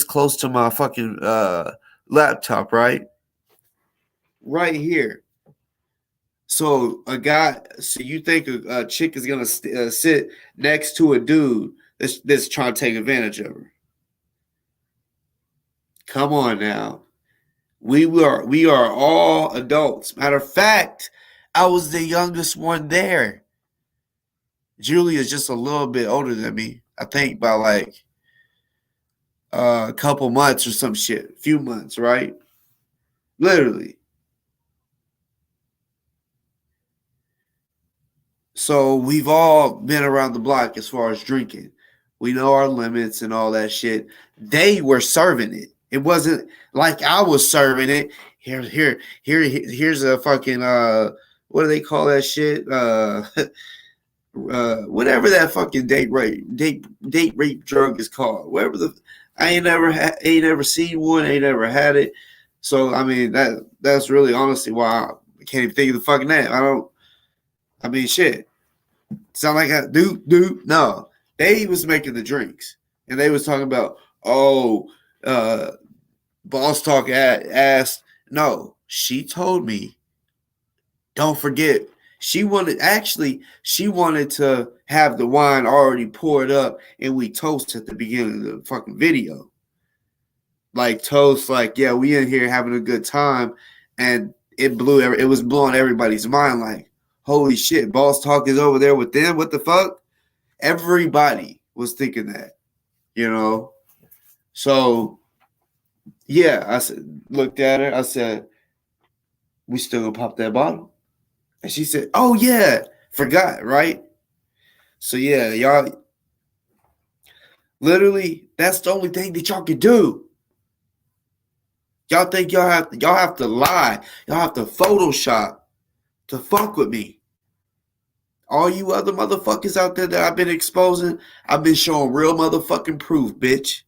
close to my fucking laptop, right? Right here. So so you think a chick is gonna sit next to a dude that's trying to take advantage of her? Come on now. We are all adults. Matter of fact, I was the youngest one there. Julie is just a little bit older than me. I think by like a couple months or some shit, few months, right? Literally. So we've all been around the block as far as drinking. We know our limits and all that shit. They were serving it. It wasn't like I was serving it. Here's a fucking what do they call that shit? Whatever that fucking date rape drug is called. Whatever the I ain't never seen one, ain't never had it. So I mean that's really honestly why I can't even think of the fucking name. I mean shit. Sound like a dude. No. They was making the drinks. And they was talking about, oh, Boss Talk asked. No, she told me, don't forget, she wanted to have the wine already poured up and we toast at the beginning of the fucking video. Like toast, like, yeah, we in here having a good time. And it was blowing everybody's mind like, holy shit, Boss Talk is over there with them. What the fuck? Everybody was thinking that, you know? So, yeah, looked at her. I said, we still gonna pop that bottle? And she said, oh, yeah, forgot, right? So, yeah, y'all, literally, that's the only thing that y'all can do. Y'all think y'all have to lie. Y'all have to Photoshop to fuck with me. All you other motherfuckers out there that I've been exposing, I've been showing real motherfucking proof, bitch.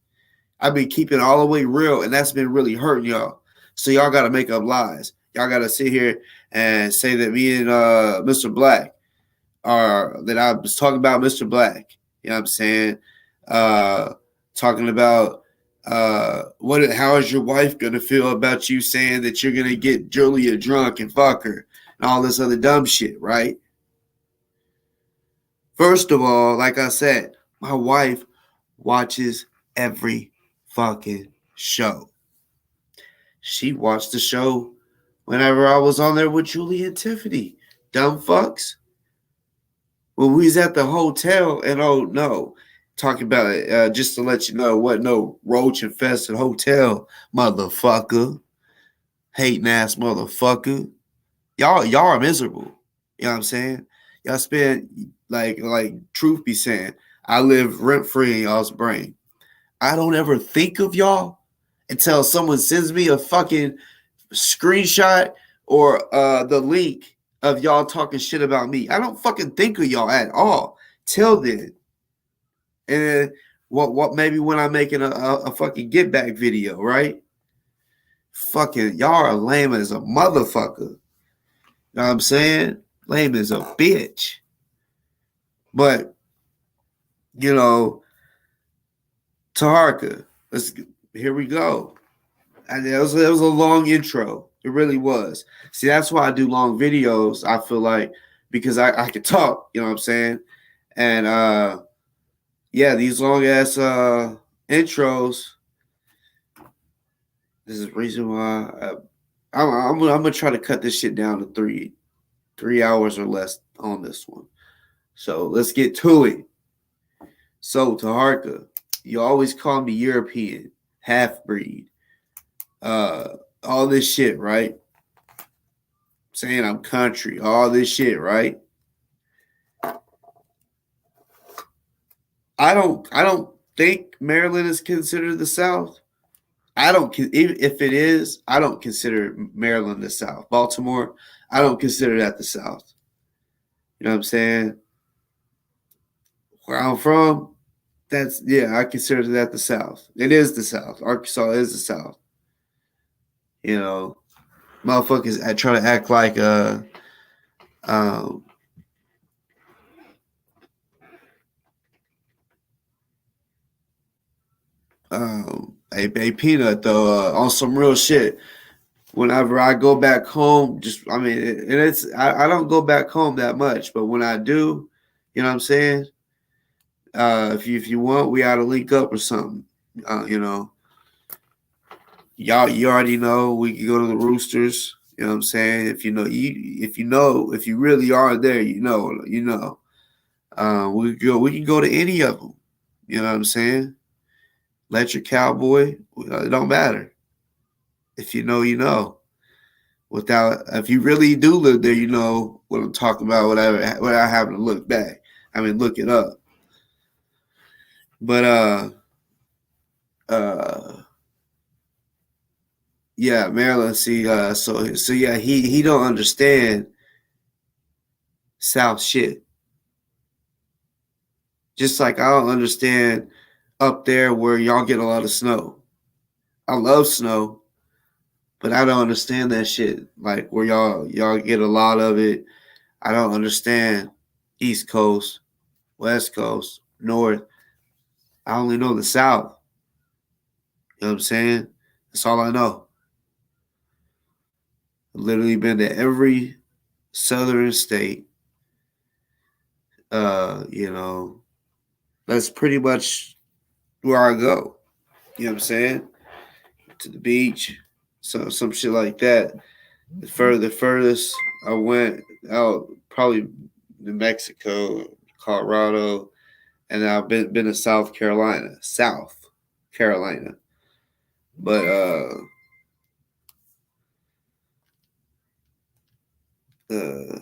I've been keeping it all the way real, and that's been really hurting y'all. So y'all got to make up lies. Y'all got to sit here and say that me and Mr. Black that I was talking about Mr. Black. You know what I'm saying? Talking about how is your wife going to feel about you saying that you're going to get Julia drunk and fuck her and all this other dumb shit, right? First of all, like I said, my wife watches every fucking show. She watched the show whenever I was on there with Julie and Tiffany. Dumb fucks. When we was at the hotel, and oh no, talking about it, just to let you know, what no roach infested hotel, motherfucker. Hating ass motherfucker. Y'all are miserable. You know what I'm saying? Y'all spend like truth be saying, I live rent free in y'all's brain. I don't ever think of y'all until someone sends me a fucking screenshot or the link of y'all talking shit about me. I don't fucking think of y'all at all till then. And what maybe when I'm making a fucking get back video, right? Fucking y'all are lame as a motherfucker. You know what I'm saying? Lame as a bitch. But you know, Taharka, here we go. And it was a long intro. It really was. See, that's why I do long videos. I feel like because I can talk. You know what I'm saying? And yeah, these long ass intros. This is the reason why I'm gonna try to cut this shit down to 3 hours or less on this one. So let's get to it. So Taharka, you always call me European, half breed, uh, all this shit, right? Saying I'm country, all this shit, right? I don't think Maryland is considered the South. I don't if it is, I don't consider Maryland the South. Baltimore, I don't consider that the South. You know what I'm saying? Where I'm from, that's I consider that the South. It is the South. Arkansas is the South. You know, motherfuckers try to act like um a peanut though on some real shit. Whenever I go back home, just I mean, and I don't go back home that much, but when I do, you know what I'm saying. If you want, we ought to link up or something. You know, you already know we can go to the Roosters. You know what I'm saying? If you really are there, you know. We can go to any of them. You know what I'm saying? Let your cowboy. It don't matter. If you know, you know. Without, if you really do live there, you know what I'm talking about. Without having to look back. I mean, look it up. But uh, yeah, Maryland. See, so yeah, he don't understand South shit. Just like I don't understand up there where y'all get a lot of snow. I love snow, but I don't understand that shit. Like where y'all get a lot of it. I don't understand East Coast, West Coast, North. I only know the South. You know what I'm saying? That's all I know. I've literally been to every southern state. You know, that's pretty much where I go. You know what I'm saying? To the beach, so some shit like that. The furthest I went out probably New Mexico, Colorado, and I've been to South Carolina, but uh, uh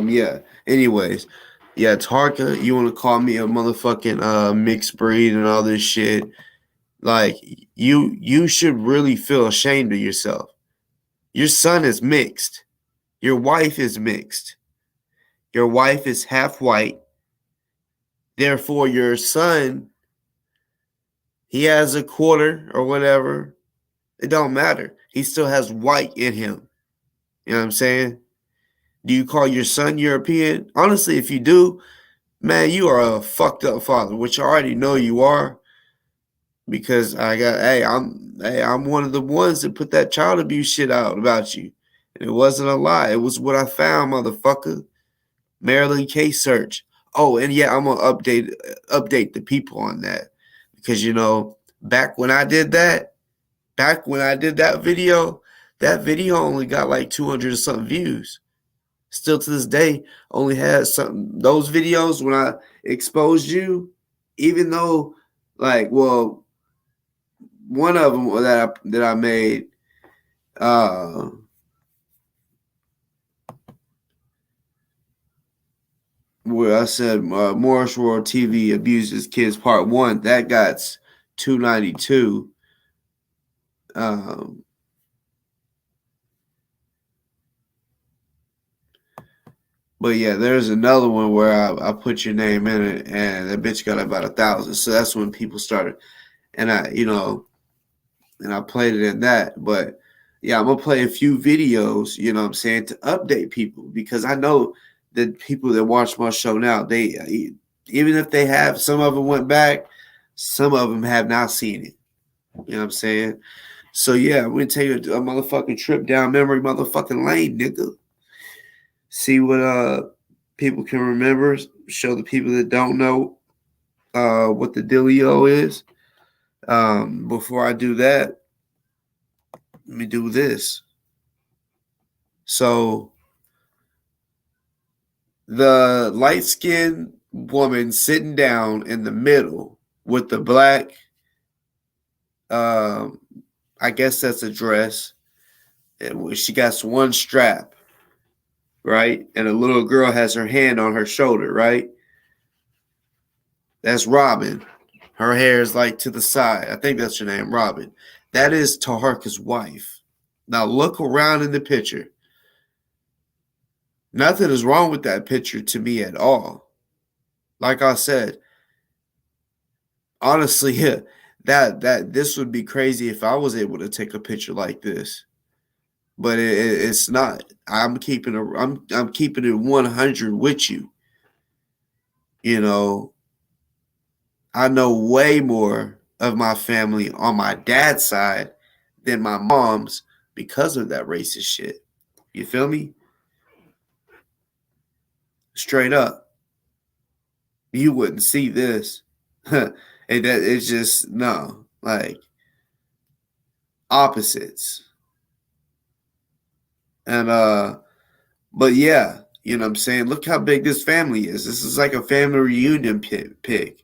yeah. Anyways, yeah, Tarka, you want to call me a motherfucking mixed breed and all this shit? Like you should really feel ashamed of yourself. Your son is mixed. Your wife is mixed. Your wife is half white. Therefore, your son, he has a quarter or whatever. It don't matter. He still has white in him. You know what I'm saying? Do you call your son European? Honestly, if you do, man, you are a fucked up father, which I already know you are, because I'm one of the ones that put that child abuse shit out about you. And it wasn't a lie. It was what I found, motherfucker. Maryland case search. Oh, and yeah, I'm gonna update the people on that because back when I did that video only got like 200 or something views. Still to this day, only has something. Those videos when I exposed you, even though, like, well, one of them that I made, uh, where I said Morris Roar TV abuses kids part one, that got 292. Um, but yeah, there's another one where I put your name in it, and that bitch got about 1,000. So that's when people started, and I played it in that. But yeah, I'm gonna play a few videos, what I'm saying, to update people because I know that people that watch my show now, they even if they have, some of them went back, some of them have not seen it. You know what I'm saying? So yeah, we're gonna take a motherfucking trip down memory motherfucking lane, nigga. See what people can remember. Show the people that don't know what the dealio is. Before I do that, let me do this. So the light skinned woman sitting down in the middle with the black, um, I guess that's a dress. And she got one strap, right? And a little girl has her hand on her shoulder, right? That's Robin. Her hair is like to the side. I think that's her name, Robin. That is Taharka's wife. Now look around in the picture. Nothing is wrong with that picture to me at all. Like I said, honestly, that this would be crazy if I was able to take a picture like this. But it's not. I'm keeping it 100 with you. You know, I know way more of my family on my dad's side than my mom's because of that racist shit. You feel me? Straight up. You wouldn't see this. And that it's just no, like opposites. And but yeah, you know what I'm saying? Look how big this family is. This is like a family reunion pic.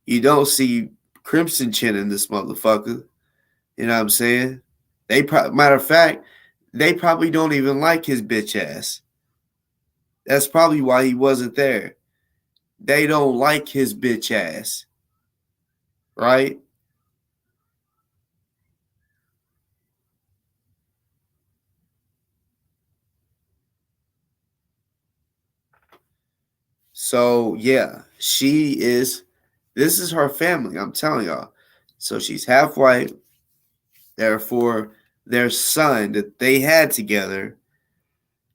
You don't see Crimson Chin in this motherfucker. You know what I'm saying? Matter of fact, they probably don't even like his bitch ass. That's probably why he wasn't there. They don't like his bitch ass, right? So yeah, this is her family, I'm telling y'all. So she's half white, therefore their son that they had together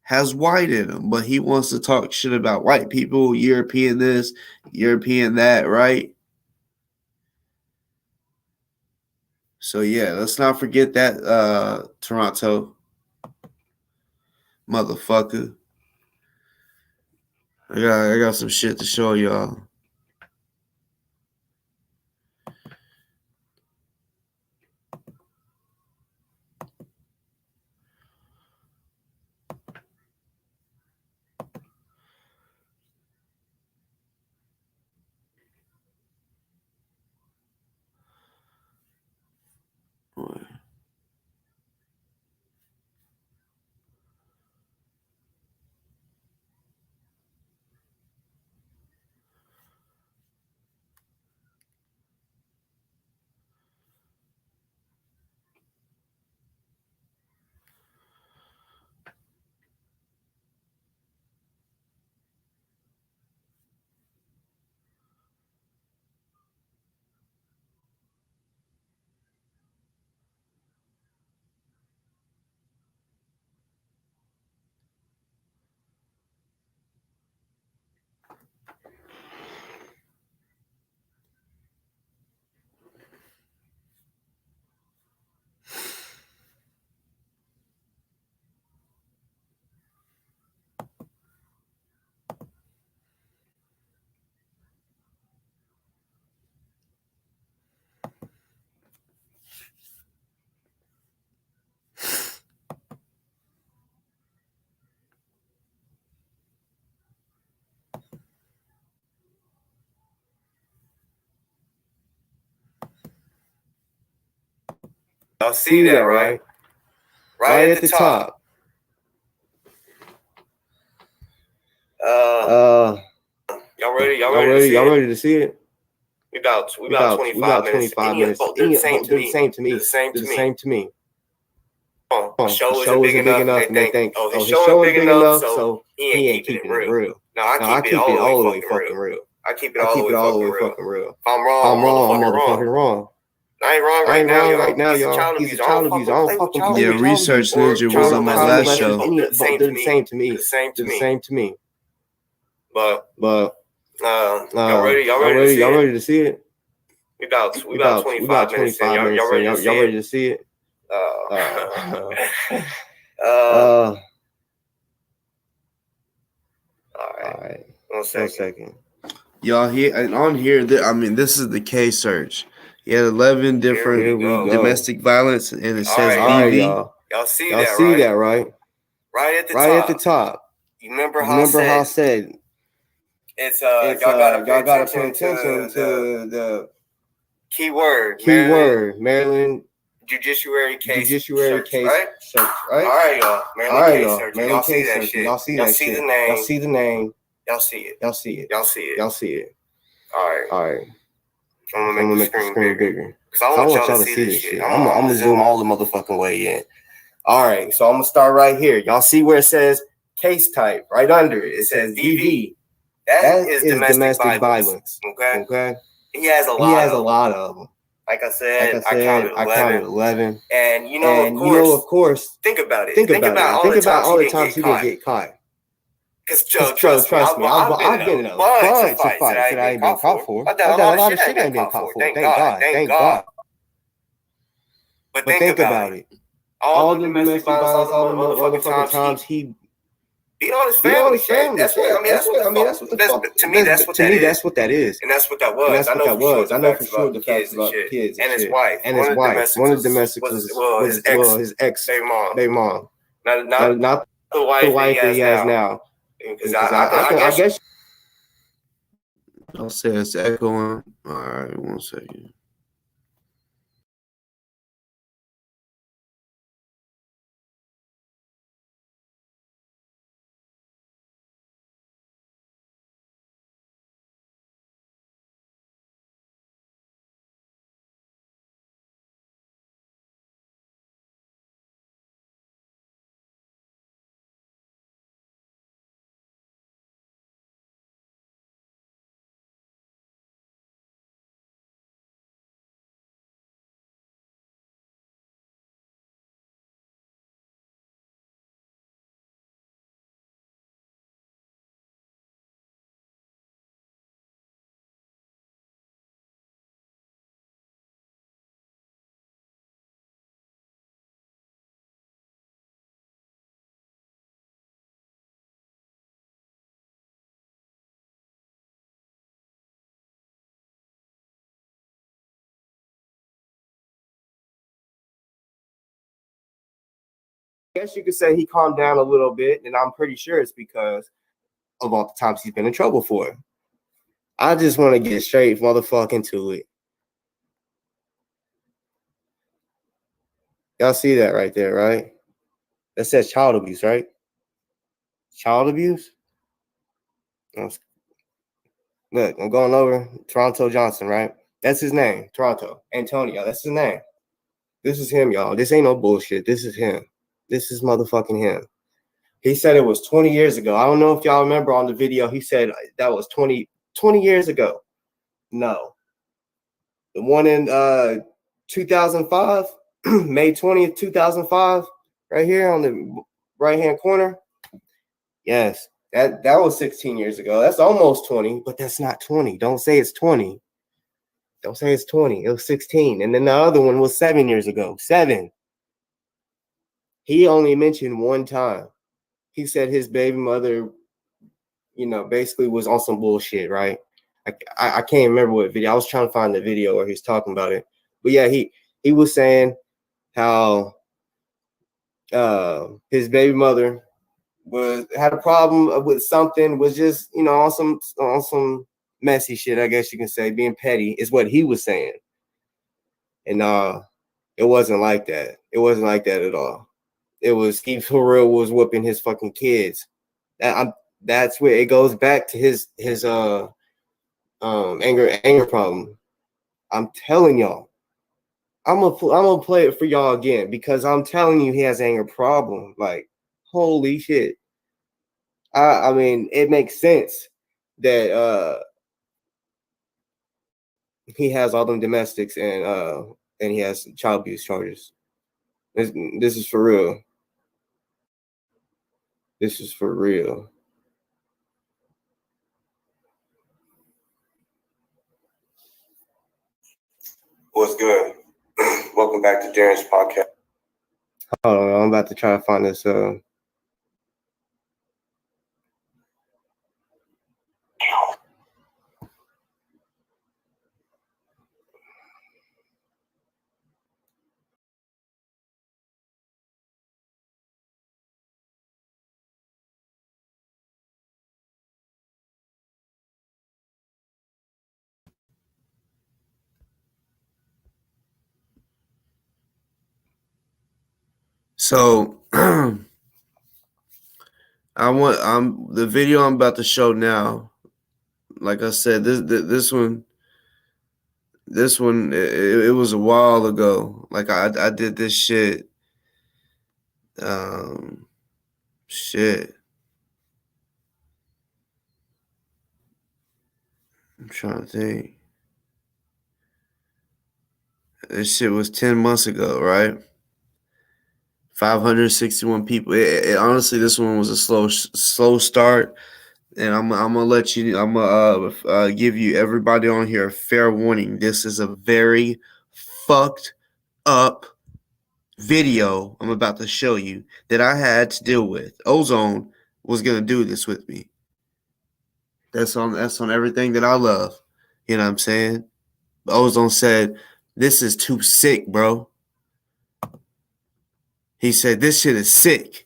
has white in him, but he wants to talk shit about white people, European this, European that, right? So yeah, let's not forget that Toronto motherfucker. I got some shit to show y'all. Y'all see that, right? Right at the top. Y'all ready? Y'all ready to see it? We about 25 minutes. They're the same to me. They're the same to me. The show isn't big enough, and they think, oh, his show ain't big enough, so he ain't keeping it real. No, I keep it all the way fucking real. I keep it all the way fucking real. If I'm wrong, I'm motherfucking wrong. I ain't wrong right now, y'all. He's a child abuser. I don't fucking play with Yeah, Research Ninja was on my last show. They're the same to me. They're the same to me. But y'all ready? Y'all ready to see it? We about 25 minutes in. Y'all ready to see it? All right. One second. Y'all here and on here. I mean, this is the K search. He had 11 different domestic violence, and it says BV. Y'all see that, right? Right at the top. You remember how I said it's y'all gotta pay attention to the keyword Maryland judiciary case search, right? All right, y'all. Maryland case search. Y'all see that shit. Y'all see the name. Y'all see it. All right. I'm gonna make the screen bigger. Cause I want y'all to see this shit. I'm gonna zoom all the motherfucking way in. All right, so I'm gonna start right here. Y'all see where it says case type right under it? It says DV. That is domestic violence. Okay. He has a lot of them. Like I said, I counted 11. And you know, of course, think about it. Think about all the times he didn't get caught. Because trust me, I've been in a bunch of fights that I ain't been caught for. I've done a lot of shit I ain't been caught for. Thank God. But think about it. All the domestic violence, all the motherfucking times he beat on his family. That's what that is. And that's what that was. I know for sure the facts about the kids and his wife. One of the domestics was his ex baby mom. Not the wife that he has now. Because I guess. I'll say it's echoing. All right, 1 second. I guess you could say he calmed down a little bit, and I'm pretty sure it's because of all the times he's been in trouble for. I just want to get straight motherfucking to it. Y'all see that right there, right? That says child abuse, right? Child abuse? Look, I'm going over Toronto Johnson, right? That's his name, Toronto. Antonio, that's his name. This is him, y'all. This ain't no bullshit. This is him. This is motherfucking him. He said it was 20 years ago. I don't know if y'all remember on the video, he said that was 20 years ago. No. The one in 2005, May 20th, 2005, right here on the right-hand corner. Yes, that was 16 years ago. That's almost 20, but that's not 20. Don't say it's 20. Don't say it's 20. It was 16. And then the other one was 7 years ago. 7. He only mentioned one time. He said his baby mother, basically was on some bullshit, right? I can't remember what video. I was trying to find the video where he's talking about it. But yeah, he was saying how his baby mother had a problem with something, was just, on some messy shit, I guess you can say, being petty is what he was saying. And It wasn't like that. It wasn't like that at all. It was he for real was whooping his fucking kids. That's where it goes back to his anger problem. I'm telling y'all. I'm gonna play it for y'all again because I'm telling you he has anger problem. Like, holy shit. I mean, it makes sense that he has all them domestics and he has child abuse charges. This is for real. This is for real. What's good? Welcome back to Darren's podcast. Hold on, I'm about to try to find this. So the video I'm about to show now. Like I said, this one it was a while ago. Like I did this shit. Shit. I'm trying to think. This shit was 10 months ago, right? 561 people. Honestly, this one was a slow start, and I'm gonna let you. I'm gonna give you everybody on here a fair warning. This is a very fucked up video I'm about to show you that I had to deal with. Ozone was gonna do this with me. That's on everything that I love. You know what I'm saying? Ozone said, "This is too sick, bro." He said, "This shit is sick."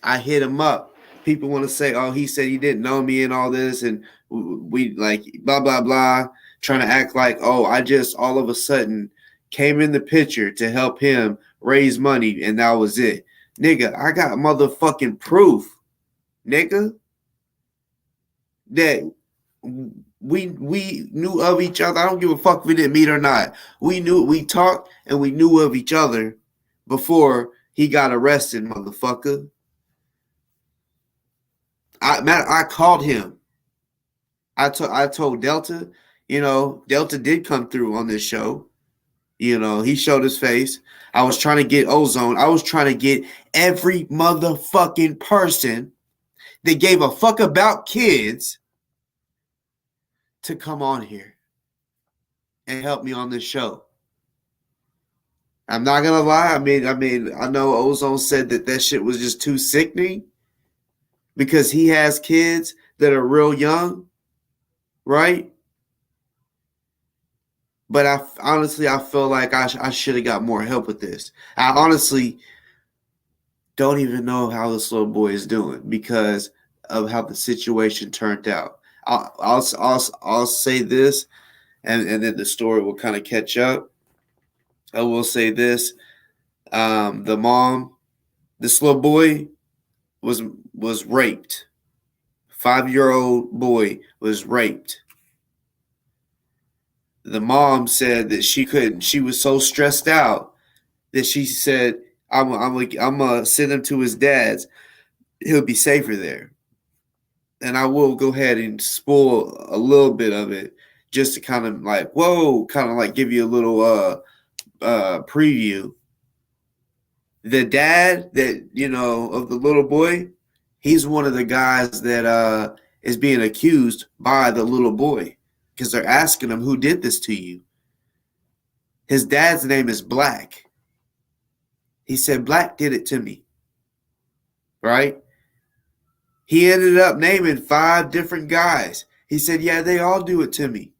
I hit him up. People want to say, "Oh, he said he didn't know me and all this," and we like blah blah blah, trying to act like, "Oh, I just all of a sudden came in the picture to help him raise money and that was it." Nigga, I got motherfucking proof, nigga, that we knew of each other. I don't give a fuck if we didn't meet or not. We talked and we knew of each other before he got arrested, motherfucker. I called him. I told Delta, Delta did come through on this show. He showed his face. I was trying to get Ozone. I was trying to get every motherfucking person that gave a fuck about kids to come on here and help me on this show. I'm not gonna lie. I know Ozone said that shit was just too sickening because he has kids that are real young, right? But I feel like I should have got more help with this. I honestly don't even know how this little boy is doing because of how the situation turned out. I'll say this, and then the story will kind of catch up. I will say this: the mom, this little boy, was raped. 5-year-old boy was raped. The mom said that she couldn't. She was so stressed out that she said, I'm gonna send him to his dad's. He'll be safer there." And I will go ahead and spoil a little bit of it just to kind of like, whoa, kind of like give you a little preview. The dad that, of the little boy, he's one of the guys that is being accused by the little boy because they're asking him, who did this to you? His dad's name is Black. He said, Black did it to me. Right? He ended up naming 5 different guys. He said, yeah, they all do it to me.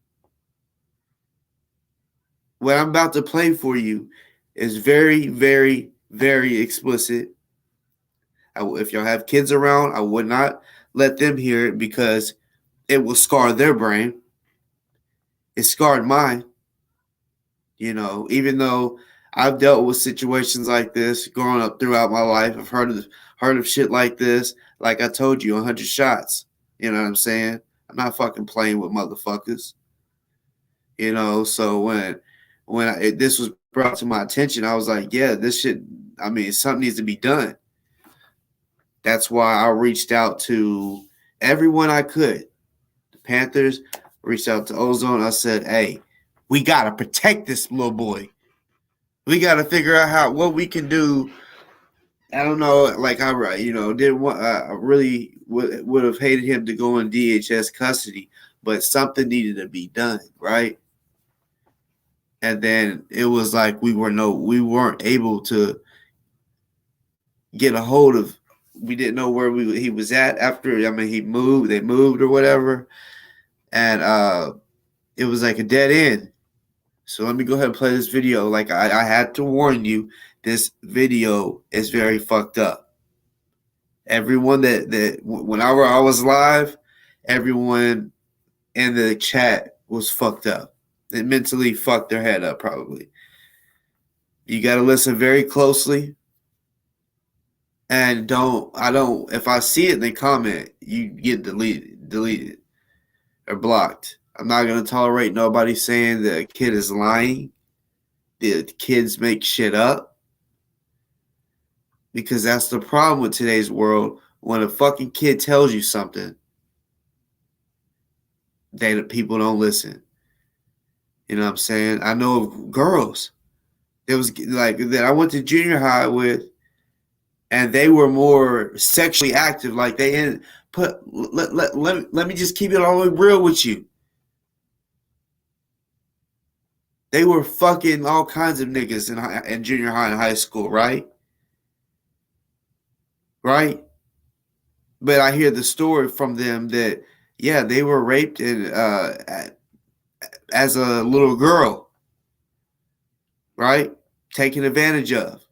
What I'm about to play for you is very, very, very explicit. If y'all have kids around, I would not let them hear it because it will scar their brain. It scarred mine. Even though I've dealt with situations like this growing up throughout my life. I've heard of shit like this. Like I told you, 100 shots. You know what I'm saying? I'm not fucking playing with motherfuckers. You know, so when this was brought to my attention, I was like, yeah, this shit. I mean, something needs to be done. That's why I reached out to everyone I could. The Panthers reached out to Ozone. I said, hey, we gotta protect this little boy. We gotta figure out what we can do. I don't know, like I, didn't want. I really would have hated him to go in DHS custody, but something needed to be done, right? And then it was like we weren't able to get a hold of. We didn't know where he was at after. I mean, they moved or whatever, and it was like a dead end. So let me go ahead and play this video. Like I had to warn you, this video is very fucked up. Everyone that whenever I was live, everyone in the chat was fucked up. It mentally fucked their head up probably. You got to listen very closely. And if I see it in the comment, you get deleted or blocked. I'm not going to tolerate nobody saying that a kid is lying. The kids make shit up. Because that's the problem with today's world. When a fucking kid tells you something, people don't listen. You know what I'm saying? I know of girls. It was like that I went to junior high with, and they were more sexually active. Like let me just keep it all the way real with you. They were fucking all kinds of niggas in junior high and high school, right? Right? But I hear the story from them that, yeah, they were raped as a little girl, right? Taken advantage of.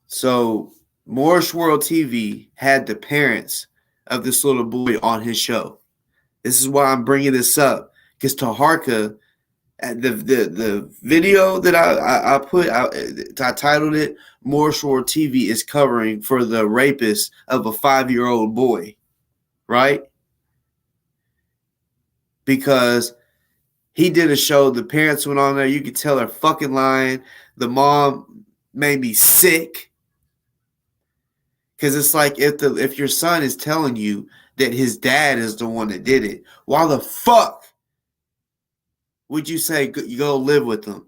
So Morris World TV had the parents of this little boy on his show. This is why I'm bringing this up, because Taharka, the video that I titled it, Morris World TV is covering for the rapist of a 5-year-old boy, right? Because he did a show, the parents went on there, you could tell they're fucking lying. The mom made me sick. Because it's like if your son is telling you that his dad is the one that did it, why the fuck would you say you go live with them?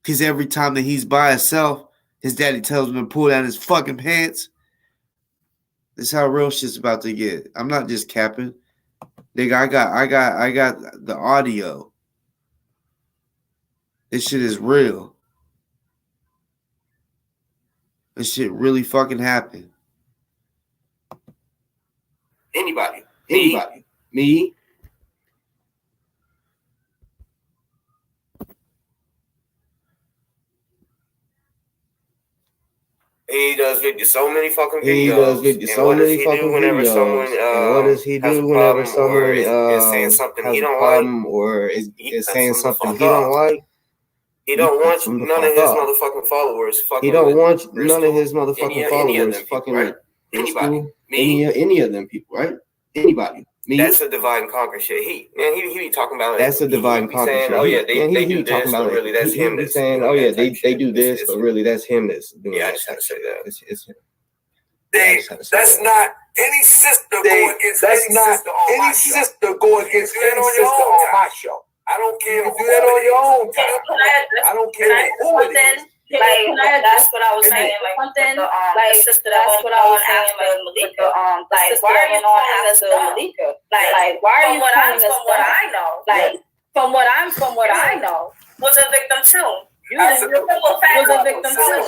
Because every time that he's by himself, his daddy tells him to pull down his fucking pants. This is how real shit's about to get. I'm not just capping. Nigga, I got the audio. This shit is real. This shit really fucking happened. Anybody. Me. He does so many fucking videos. And what does he do whenever someone has a problem or is saying something he don't like? Or is saying something he don't like? He don't want none of his motherfucking followers fucking. He don't want none of his motherfucking followers fucking with anybody. Any of them people, right? Anybody. Me. That's a divide and conquer shit. He be talking about. That's a divide and conquer shit. Oh yeah, they do this, but really that's him. He's saying, oh yeah, they do this, but really that's him that's doing. Yeah, I just had to say that. It's him. That's not any sister go against any sister on my show. I don't care. You do that on your own time. I don't care who it is. Like that's what I was saying. Like something like sister. That's what I was saying. Like Malika. Like why are you calling us Malika? Like why are you calling us? From what I know. Like from what I know, was a victim too. You was a victim too.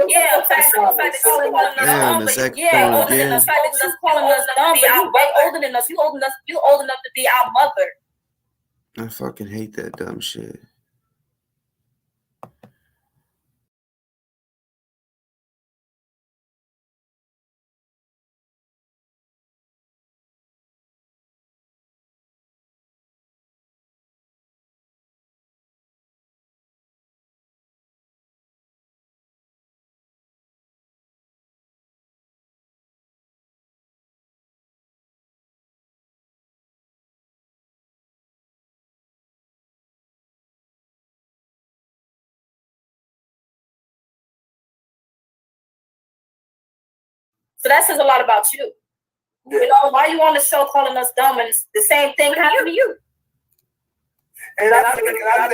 Yeah, the fact that you calling us dumb, but yeah, older than us. The fact that you calling us dumb, but you way older than us. You old enough to be our mother. I fucking hate that dumb shit. So that says a lot about you. Yeah. You know, why you on the show calling us dumb and the same thing happened to you? And I think, right.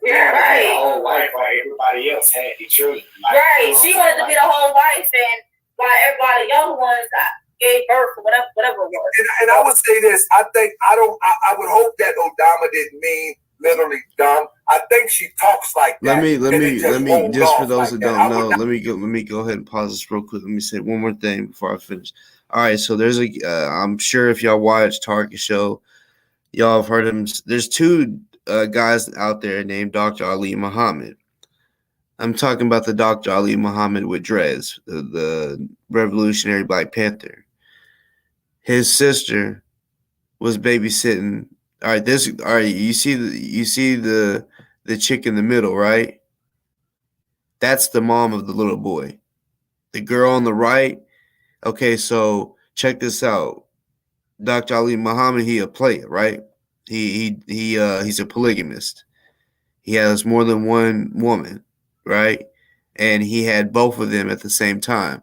The whole wife, while everybody else had the children. Like, right. She wanted to be the whole wife, and while everybody, the young ones, gave birth or whatever it was. And I would say this. I would hope that Odama didn't mean literally dumb. I think she talks like that. Let me just for those who don't know, let me go ahead and pause this real quick. Let me say one more thing before I finish. All right, so there's I'm sure if y'all watch Taharka show, y'all have heard him. There's two guys out there named Dr. Ali Muhammad. I'm talking about the Dr. Ali Muhammad with dreads, the revolutionary Black Panther. His sister was babysitting. All right, you see the chick in the middle, right? That's the mom of the little boy. The girl on the right. Okay, so check this out. Dr. Ali Muhammad, he a player, right? He's a polygamist. He has more than one woman, right? And he had both of them at the same time,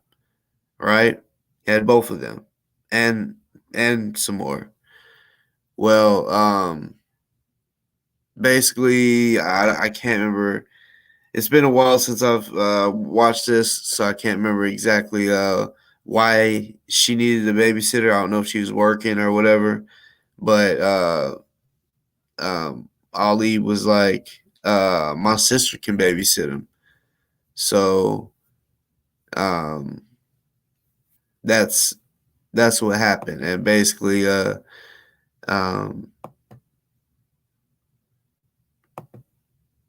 right? He had both of them, and some more. Well, basically, I can't remember. It's been a while since I've watched this, so I can't remember exactly why she needed a babysitter. I don't know if she was working or whatever, but Ali was like, my sister can babysit him. So that's what happened. And basically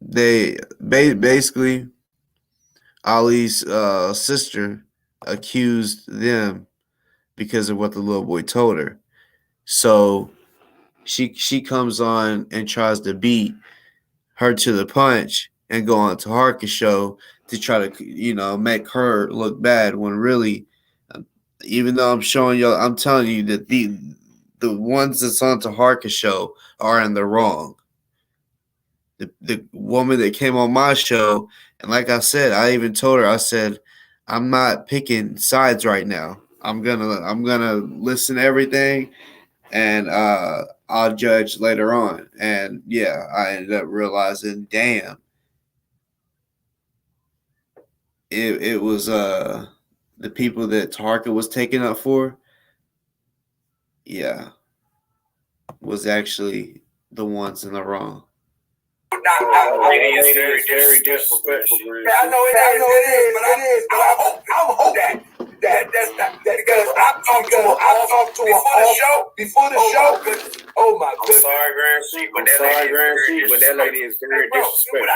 they basically Ali's sister accused them because of what the little boy told her. So she comes on and tries to beat her to the punch and go on Taharka's show to try to, make her look bad when really, even though I'm telling you that the ones that's on Taharka's show are in the wrong. The woman that came on my show, and like I said, I even told her, I said, I'm not picking sides right now. I'm gonna listen to everything, and I'll judge later on. And yeah, I ended up realizing, damn, it was the people that Taharka was taking up for, yeah, was actually the ones in the wrong. It is very disrespectful. Yeah, I know it is, but I hope that's not because I talked to her before the show. Oh my goodness! I'm sorry, Grand Chief, but that lady is very disrespectful.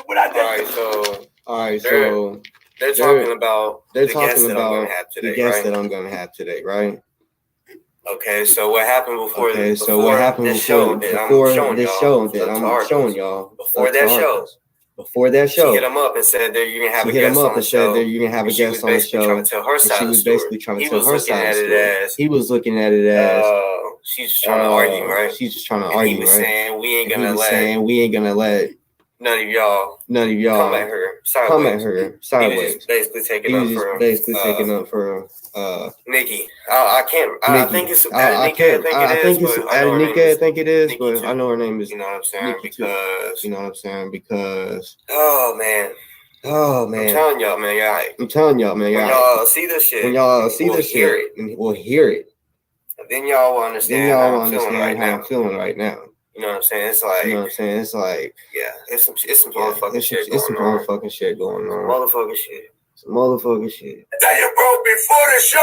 What I did. All right, so they're talking about the guest that I'm going to have today, right? Okay, so what happened before this show that I'm showing y'all? Before that show, she hit him up and said that you're gonna have a guest on the show. She was basically trying to tell her side of the story. He was looking at it as she's just trying to argue, right? She's just trying to argue, He was saying we ain't gonna let none of y'all come at her sideways. He was basically taking up for Nikki. I think it's Adenike. I think it is, but I know her name is. You know what I'm saying? Because oh man. I'm telling y'all, man. When y'all see this shit, we'll hear it. And then y'all will understand how I'm feeling right now. You know what I'm saying? It's like, yeah, it's some motherfucking shit going on. Some motherfucking shit going on. Motherfucking shit. Before the show,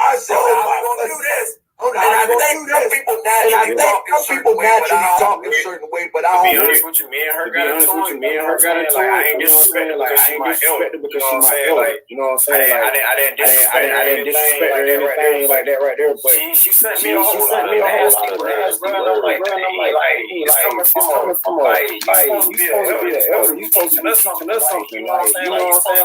I said, I'm gonna do this. And I think some people naturally talk a certain way, but I be honest with you, me and her got into it. Like, I ain't disrespected because she's my elder. You know what I'm saying? Like, I didn't disrespect her or anything like that right there. But she sent me a whole lot of nasty words, bro. I'm like, it's coming from like, you supposed to be the elder. You supposed to know something. You know what I'm saying?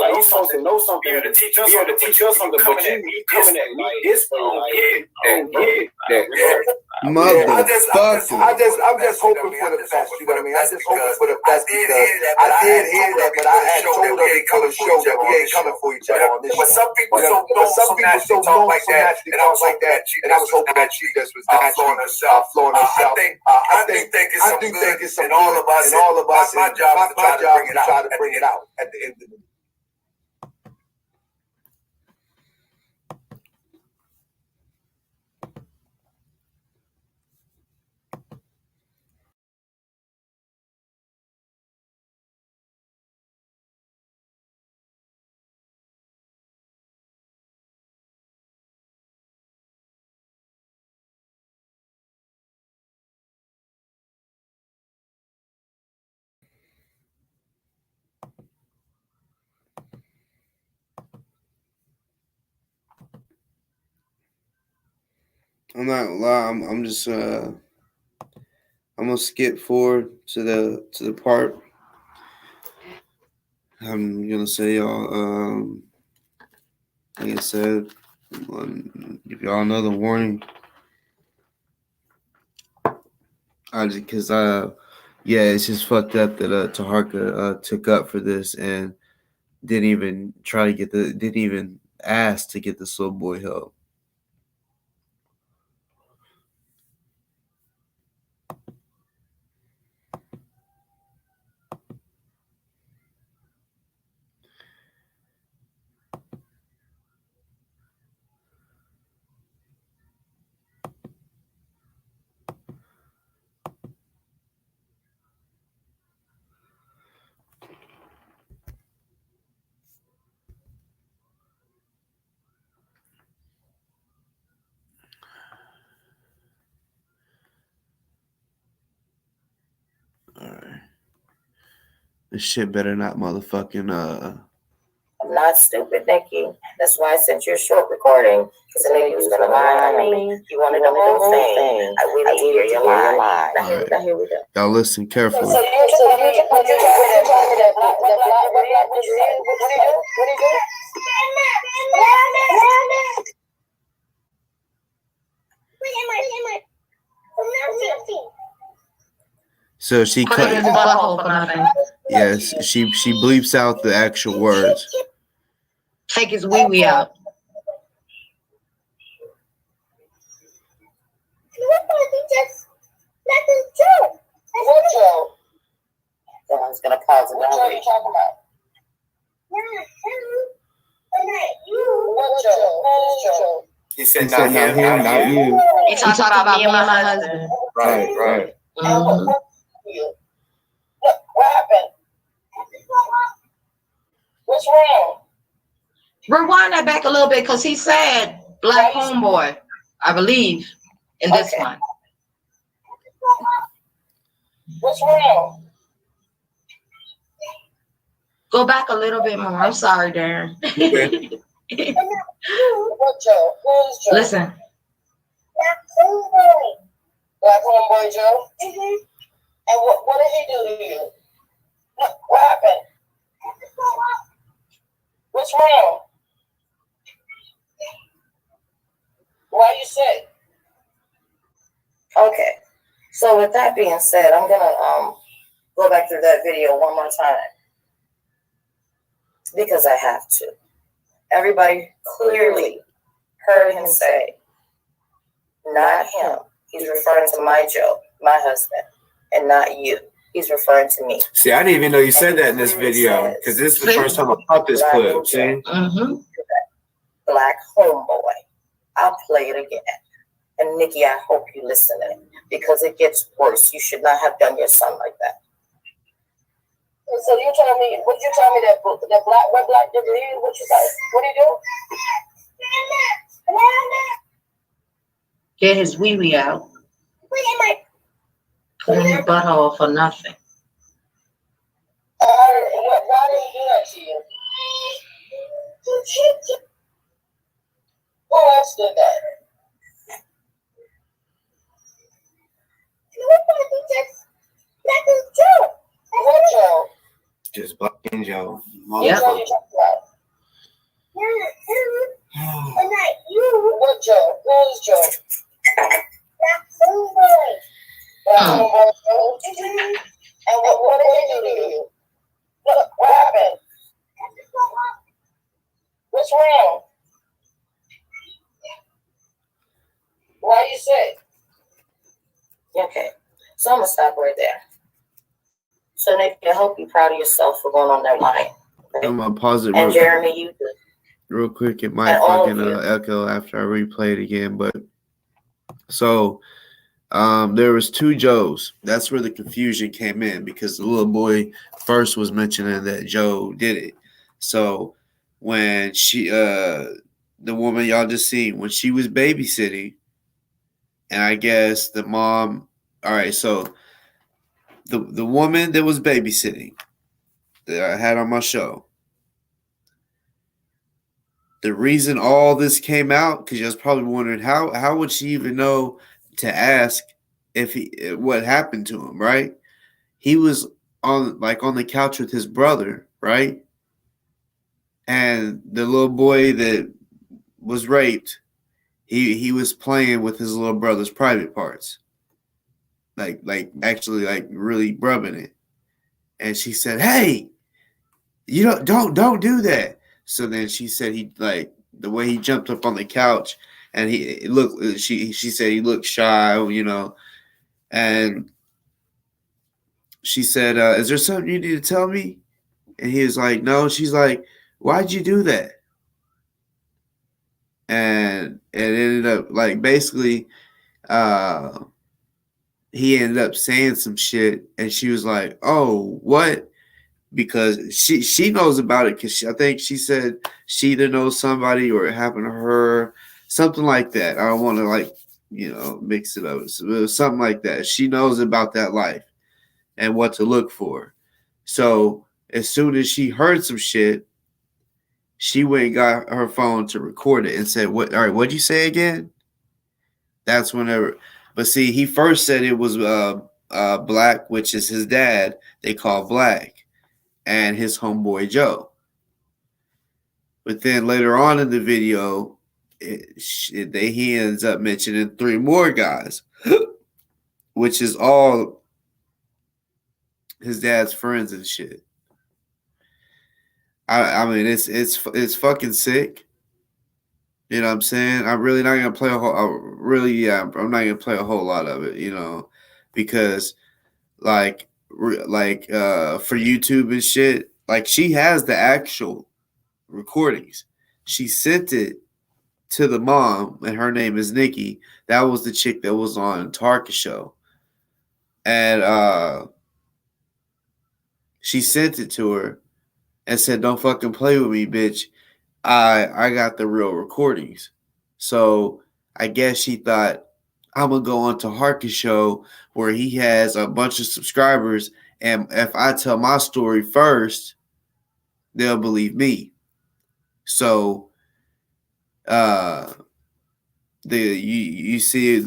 Like, you supposed to know something. To teach us something. But you coming at me this way. Motherfucker. I'm just hoping for the best. You know what I mean? I'm just hoping for the best because I did hear that, but I had told them before the show that we ain't coming for each other on this show. But some people so known like that, and I was like that, and I was hoping that she just was flowing herself. I do think it's some good in all of us. My job is to try to bring it out at the end of the day. I'm not gonna lie. I'm just I'm gonna skip forward to the part. I'm gonna say y'all. Like I said, give y'all another warning. Because yeah, it's just fucked up that Taharka took up for this and didn't even ask to get this little boy help. Alright. This shit better not motherfucking I'm not stupid, Nikki. That's why I sent you a short recording. Because the lady was going to lie on me. You wanted the whole thing. I waited to hear your lie. Now here we go. Y'all listen carefully. So you told me that black, what did you do? So she cut his butthole for nothing. Yes, she bleeps out the actual words. Take his wee wee out. What Joe? I was gonna pause it. What Joe are you talking about? What Joe? He said not him, not you. He talking about me and my husband. Right. Mm-hmm. What happened? What's wrong? Rewind that back a little bit because he said black homeboy, I believe, in this one. What's wrong? Go back a little bit more. I'm sorry, Darren. What Joe? Who's Joe? Listen. Black homeboy. Black homeboy Joe? Mm-hmm. And what did he do to you? What happened? What's wrong? Why are you sick? Okay. So with that being said, I'm gonna go back through that video one more time. Because I have to. Everybody clearly heard him say, not him. He's referring to my Joe, my husband, and not you. He's referring to me. See, I didn't even know you said that in this video because this is the first time I caught this clip. See? Mm-hmm. Black homeboy. I'll play it again. And Nikki, I hope you listening because it gets worse. You should not have done your son like that. So you telling me? What did you tell me that black did to you? What you say? What did you do? Get his wee wee out. Put in your butthole for nothing. Why did he do that to you? Who else did that? What Joe? Just Black and Joe. Yep. What Joe? Who is Joe? And what did they do to you? Look, what happened? What's wrong? Why are you sick? Okay, so I'm gonna stop right there. So Nick, I hope you're proud of yourself for going on that line. Okay? I'm gonna pause it and Jeremy, you too. real quick. It might fucking echo after I replay it again, but so there was two Joes. That's where the confusion came in because the little boy first was mentioning that Joe did it. So when she, the woman y'all just seen, when she was babysitting, and I guess the mom. All right, so the woman that was babysitting that I had on my show. The reason all this came out, because you was probably wondering how would she even know to ask if what happened to him, right? He was on the couch with his brother, right? And the little boy that was raped, he was playing with his little brother's private parts. Like actually really rubbing it. And she said, "Hey, you don't do that." So then she said the way he jumped up on the couch and she said he looked shy, and she said, "Is there something you need to tell me?" And he was like, "No." She's like, "Why'd you do that?" And it ended up basically he ended up saying some shit, and she was like, "Oh, what?" Because she knows about it because I think she said she either knows somebody or it happened to her, something like that. I don't want to mix it up. So it was something like that. She knows about that life and what to look for. So as soon as she heard some shit, she went and got her phone to record it and said, "What? All right, what'd you say again?" That's whenever. But see, he first said it was Black, which is his dad. They call Black. And his homeboy Joe. But then later on in the video, he ends up mentioning three more guys, which is all his dad's friends and shit. I mean, it's fucking sick. You know what I'm saying? I'm really not gonna play a whole. I'm not gonna play a whole lot of it, because for YouTube and shit. Like she has the actual recordings. She sent it to the mom, and her name is Nikki. That was the chick that was on Taharka show. And she sent it to her and said, "Don't fucking play with me, bitch. I got the real recordings." So I guess she thought, I'm gonna go on Taharka show where he has a bunch of subscribers, and if I tell my story first, they'll believe me. So you see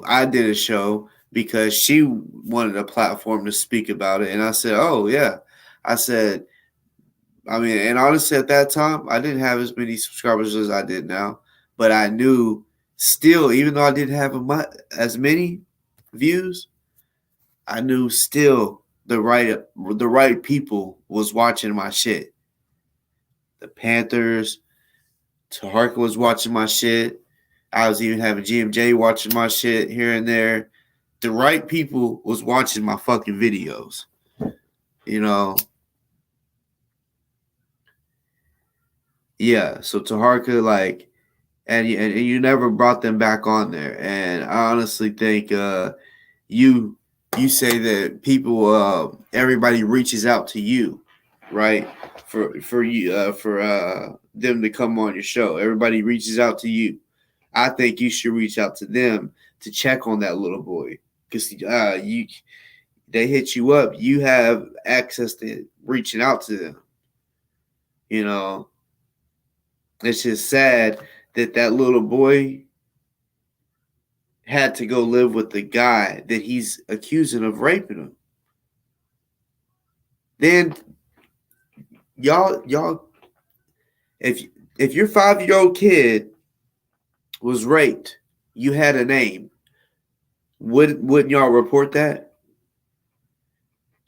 I did a show because she wanted a platform to speak about it, and I said, "Oh yeah." I said, I mean, and honestly at that time I didn't have as many subscribers as I did now, but I knew still, even though I didn't have as many views, I knew still the right people was watching my shit. The Panthers, Taharka was watching my shit. I was even having GMJ watching my shit here and there. The right people was watching my fucking videos. Yeah, so Taharka, and you never brought them back on there. And I honestly think you say that people everybody reaches out to you, right? For you for them to come on your show. Everybody reaches out to you. I think you should reach out to them to check on that little boy because they hit you up. You have access to reaching out to them. It's just sad that little boy had to go live with the guy that he's accusing of raping him. Then y'all, if your 5-year-old kid was raped, you had a name. Wouldn't y'all report that?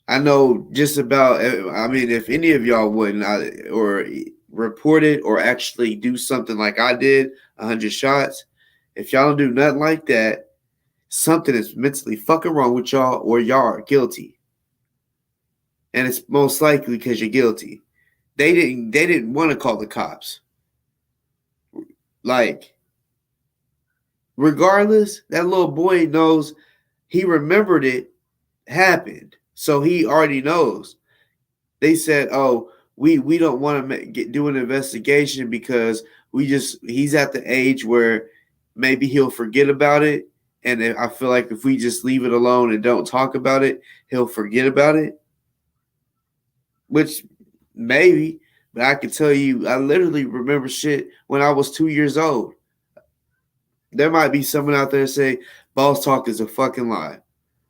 I know just about. I mean, if any of y'all wouldn't, or report it, or actually do something like I did, 100 shots. If y'all don't do nothing like that, something is mentally fucking wrong with y'all, or y'all are guilty, and it's most likely because you're guilty. They didn't want to call the cops. Like, regardless, that little boy knows. He remembered it happened, so he already knows. They said, "Oh, we don't want to do an investigation because he's at the age where maybe he'll forget about it, and I feel like if we just leave it alone and don't talk about it, he'll forget about it." Which maybe, but I can tell you, I literally remember shit when I was 2 years old. There might be someone out there say, "Boss talk is a fucking lie."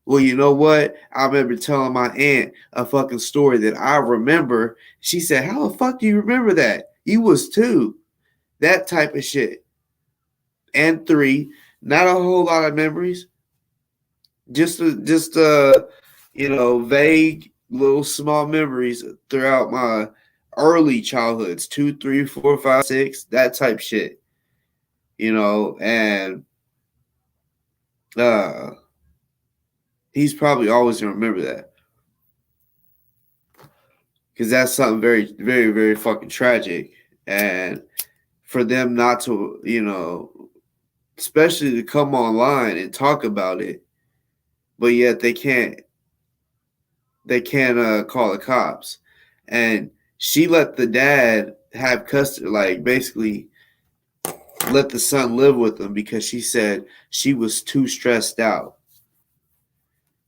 Well, you know what? I remember telling my aunt a fucking story that I remember. She said, "How the fuck do you remember that? You was 2." That type of shit. And 3, not a whole lot of memories. Just vague little small memories throughout my early childhoods, 2, 3, 4, 5, 6, that type shit. And he's probably always gonna remember that. Because that's something very, very, very fucking tragic. And for them not to, especially to come online and talk about it, but yet they can't call the cops. And she let the dad have custody, like basically let the son live with them because she said she was too stressed out.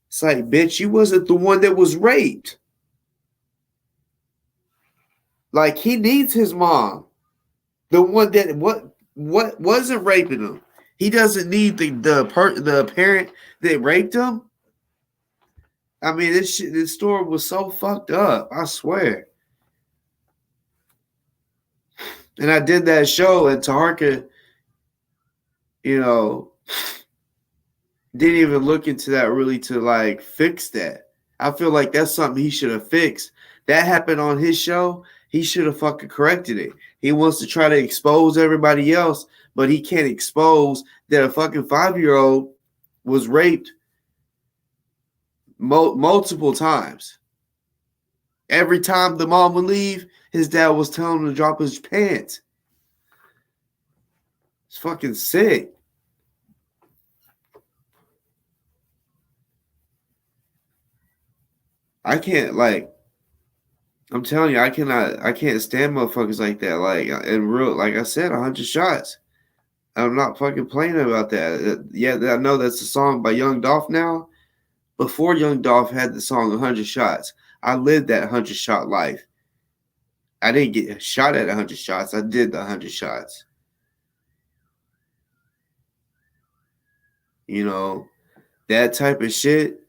It's like, bitch, you wasn't the one that was raped. Like, he needs his mom. The one that what wasn't raping him. He doesn't need the parent that raped him. I mean, this story was so fucked up. I swear. And I did that show, and Taharka, didn't even look into that really to like fix that. I feel like that's something he should have fixed. That happened on his show. He should have fucking corrected it. He wants to try to expose everybody else, but he can't expose that a fucking 5-year-old was raped multiple times. Every time the mom would leave, his dad was telling him to drop his pants. It's fucking sick. I can't, I'm telling you, I can't stand motherfuckers like that. Like, in real, like I said, 100 shots. I'm not fucking playing about that. Yeah, I know that's a song by Young Dolph now. Before Young Dolph had the song 100 Shots, I lived that 100 shot life. I didn't get shot at 100 shots. I did the 100 shots. That type of shit,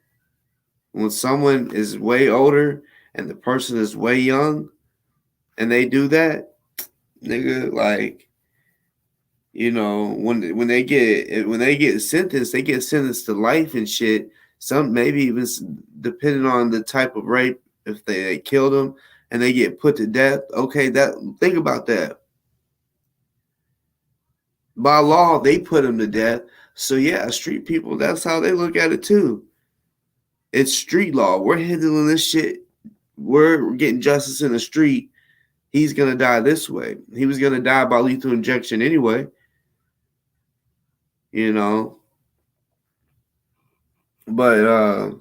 when someone is way older and the person is way young and they do that, nigga, like, when they get sentenced, they get sentenced to life and shit. Some maybe even depending on the type of rape, if they killed them and they get put to death. Okay, think about that. By law, they put them to death. So yeah, street people, that's how they look at it too. It's street law. We're handling this shit. We're getting justice in the street. He's gonna die this way. He was gonna die by lethal injection anyway. But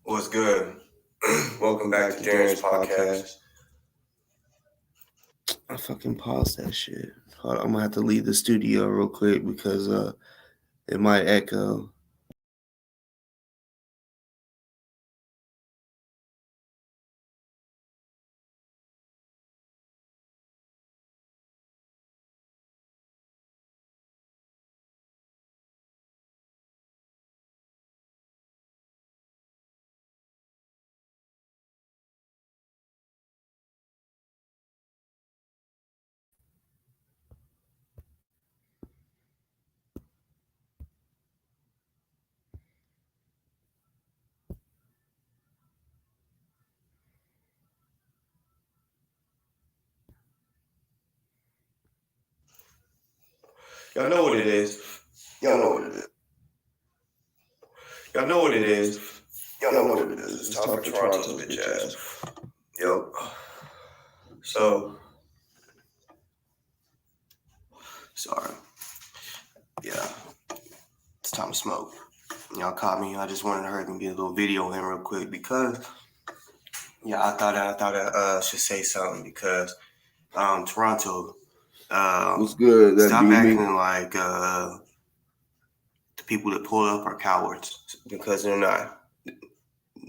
What's good? Welcome back to Darren's podcast. I fucking paused that shit. Hold on, I'm gonna have to leave the studio real quick because it might echo. Y'all know what it is. Y'all know what it is. Y'all know what it is. Y'all know what it is. It's time for Toronto's bitch ass. Yo. So, sorry. Yeah. It's time to smoke. Y'all caught me. I just wanted to hurry and get a little video in real quick because, yeah, I thought I should say something because Toronto. What's good? That stop acting like the people that pull up are cowards because they're not.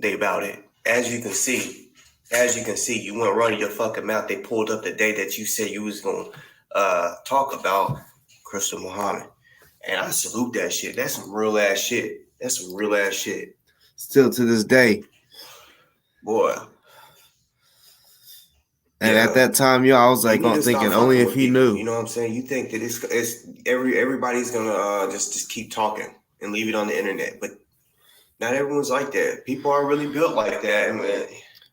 They about it. As you can see, you went running your fucking mouth. They pulled up the day that you said you was gonna talk about Crystal Muhammad, and I salute that shit. That's some real ass shit. Still to this day, boy. And at that time, yo, I was like, thinking only if he knew. You know what I'm saying? You think that it's everybody's gonna just keep talking and leave it on the internet, but not everyone's like that. People aren't really built like that.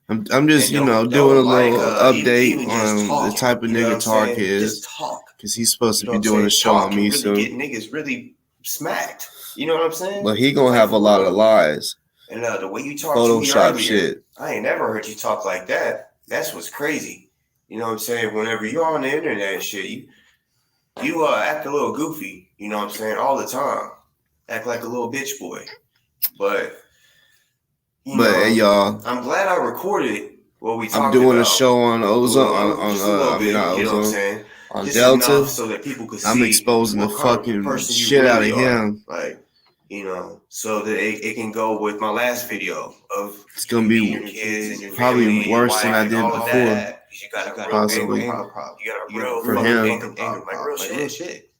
I'm just doing a little update on the type of nigga Tark is, because he's supposed to be doing a show on me soon. Get niggas really smacked. You know what I'm saying? But he gonna have a lot of lies. And the way you talk Photoshop to me earlier, shit. I ain't never heard you talk like that. That's what's crazy. You know what I'm saying? Whenever you're on the internet and shit, you act a little goofy. You know what I'm saying? All the time, act like a little bitch boy. But hey, y'all, I'm glad I recorded what we talked about. I'm doing a show on Ozone, on Delta, so that people could see. I'm exposing the fucking shit out of him. Like, so that it can go with my last video of it's gonna be your kids and your probably worse than I did before. You got a possibly you got a real for him, like real shit.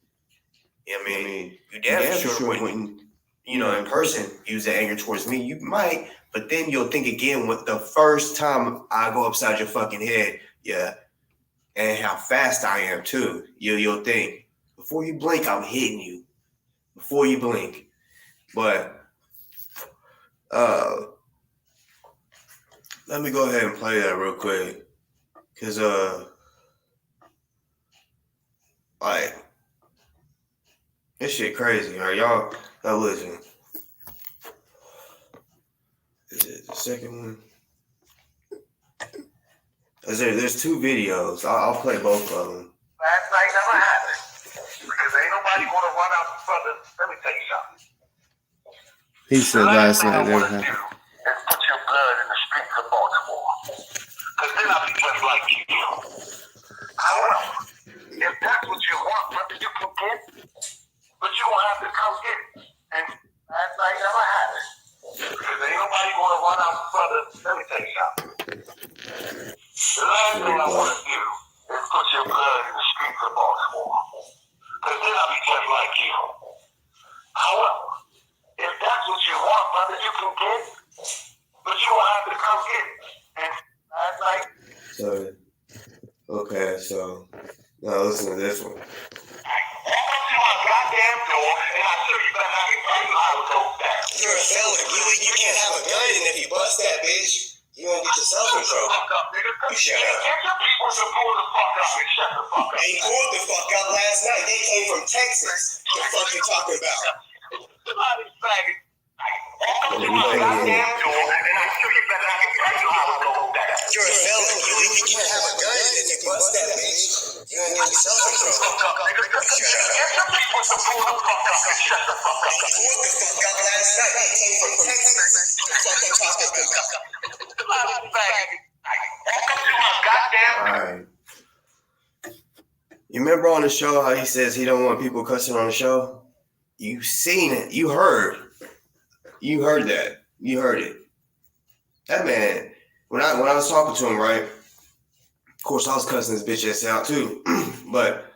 Yeah, I mean, you damn sure wouldn't, in person use that anger towards me. You might, but then you'll think again with the first time I go upside your fucking head, yeah, and how fast I am too. You'll think before you blink, I'm hitting you. Before you blink. But let me go ahead and play that real quick. Cause like this shit crazy. All right, y'all listen. Is it the second one? There's two videos. I'll play both of them. Last night never happened. Because ain't nobody gonna run out in front of. Let me tell you something. He said last night never happened. And put your blood in the streets of Baltimore. Because then I'll be just like you. However, if that's what you want, brother, you can get it. But you won't have to come get it. And last night never happened. Because ain't nobody gonna run out in front of. Let me tell you something. The last thing I want to do is put your blood in the streets of Baltimore. Because then I'll be just like you. However, if that's what you want, brother, you can get it. But you won't have to come get it. And last night. So now listen to this one. Walk up to my goddamn door, and I sure you better not tell you how it goes down. You're a felon. You can't have a gun, and if you bust that bitch, you won't get yourself in trouble. Fuck up, nigga. You shut up. Get your people to pull the fuck up and shut the fuck up. They pulled the fuck up last night. They came from Texas. The fuck you talking about? Somebody's faggot. Walk up to my goddamn door, and I sure you better not tell you how it goes down. You're a felon. You can't have a gun, and if you bust that bitch, you won't get yourself in trouble. Fuck up, nigga. Get your people to pull the fuck up Shut the fuck up. What the fuck up last night? I came from text message. Fucking topic. All right. You remember on the show how he says he don't want people cussing on the show? You seen it. You heard. You heard that. You heard it. That man, when I was talking to him, right? Of course, I was cussing his bitch ass out too. But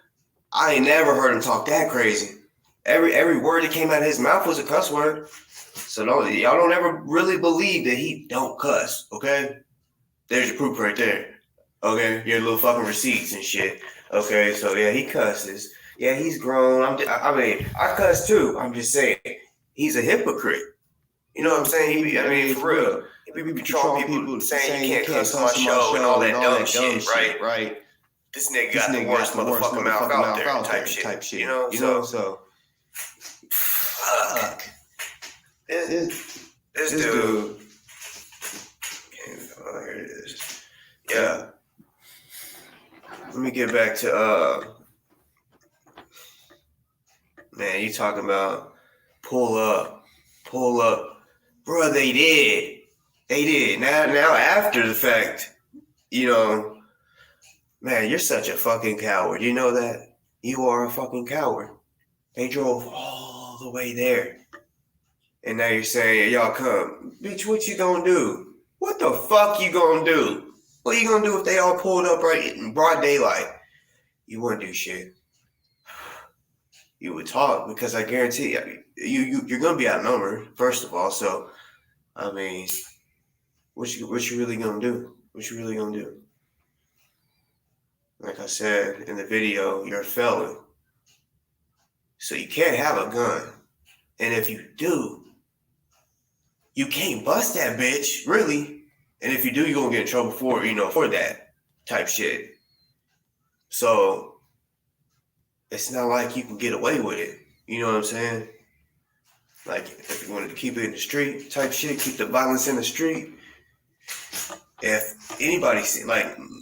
I ain't never heard him talk that crazy. Every word that came out of his mouth was a cuss word. So y'all don't ever really believe that he don't cuss, okay? There's your proof right there. Okay? Your little fucking receipts and shit. Okay, so yeah, he cusses. Yeah, he's grown. I cuss too. I'm just saying, he's a hypocrite. You know what I'm saying? For real. He be trolling people saying you can't cuss on my show and all that dumb shit, right? This nigga got the worst motherfucking mouth out there type shit. You know? So fuck. This dude. Oh, here it is. Yeah. Let me get back to man, you talking about pull up. Bro, they did. Now after the fact, you know, man, you're such a fucking coward. You know that? You are a fucking coward. They drove all the way there. And now you're saying, y'all come. Bitch, what you gonna do? What the fuck you gonna do? What you gonna do if they all pulled up right in broad daylight? You wouldn't do shit. You would talk because I guarantee you're gonna be outnumbered, first of all. So, I mean, what you really gonna do? What you really gonna do? Like I said in the video, you're a felon. So you can't have a gun. And if you do, you can't bust that bitch, really. And if you do, you're gonna get in trouble for that type shit. So it's not like you can get away with it. You know what I'm saying? Like, if you wanted to keep it in the street type shit, keep the violence in the street. If anybody,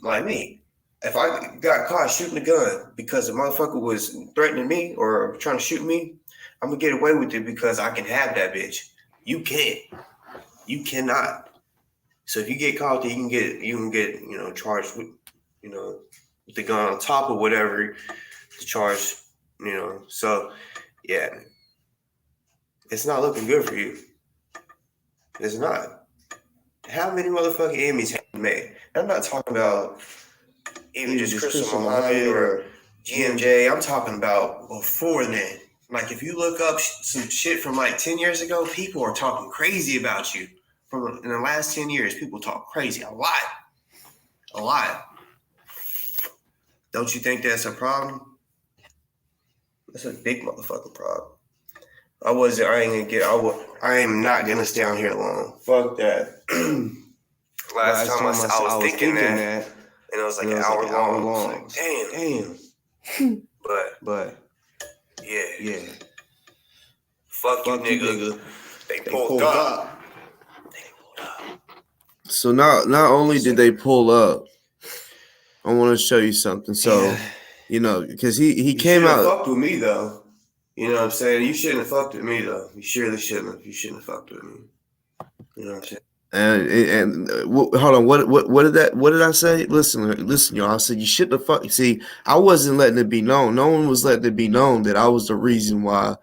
like me, if I got caught shooting a gun because a motherfucker was threatening me or trying to shoot me, I'm going to get away with it because I can have that bitch. You can't. You cannot. So if you get caught, you can get charged with, with the gun on top of whatever the charge, So, yeah. It's not looking good for you. It's not. How many motherfucking enemies have you made? I'm not talking about even just Crystal Muhammad or GMJ. I'm talking about before then. Like, if you look up some shit from like 10 years ago, people are talking crazy about you. In the last 10 years, people talk crazy. A lot. Don't you think that's a problem? That's a big motherfucking problem. I am not gonna stay on here long. Fuck that. Last time I was thinking that, and it was like an hour long. Like, damn. But yeah. Fuck you, nigga. They pulled up. So not only did they pull up, I want to show you something. So, because he came out. Fucked with me though. You know what I'm saying? You shouldn't have fucked with me though. You surely shouldn't have. You shouldn't have fucked with me. You know what I'm saying? And hold on. What did I say? Listen, y'all. I said you shouldn't have fucked. See, I wasn't letting it be known. No one was letting it be known that I was the reason why.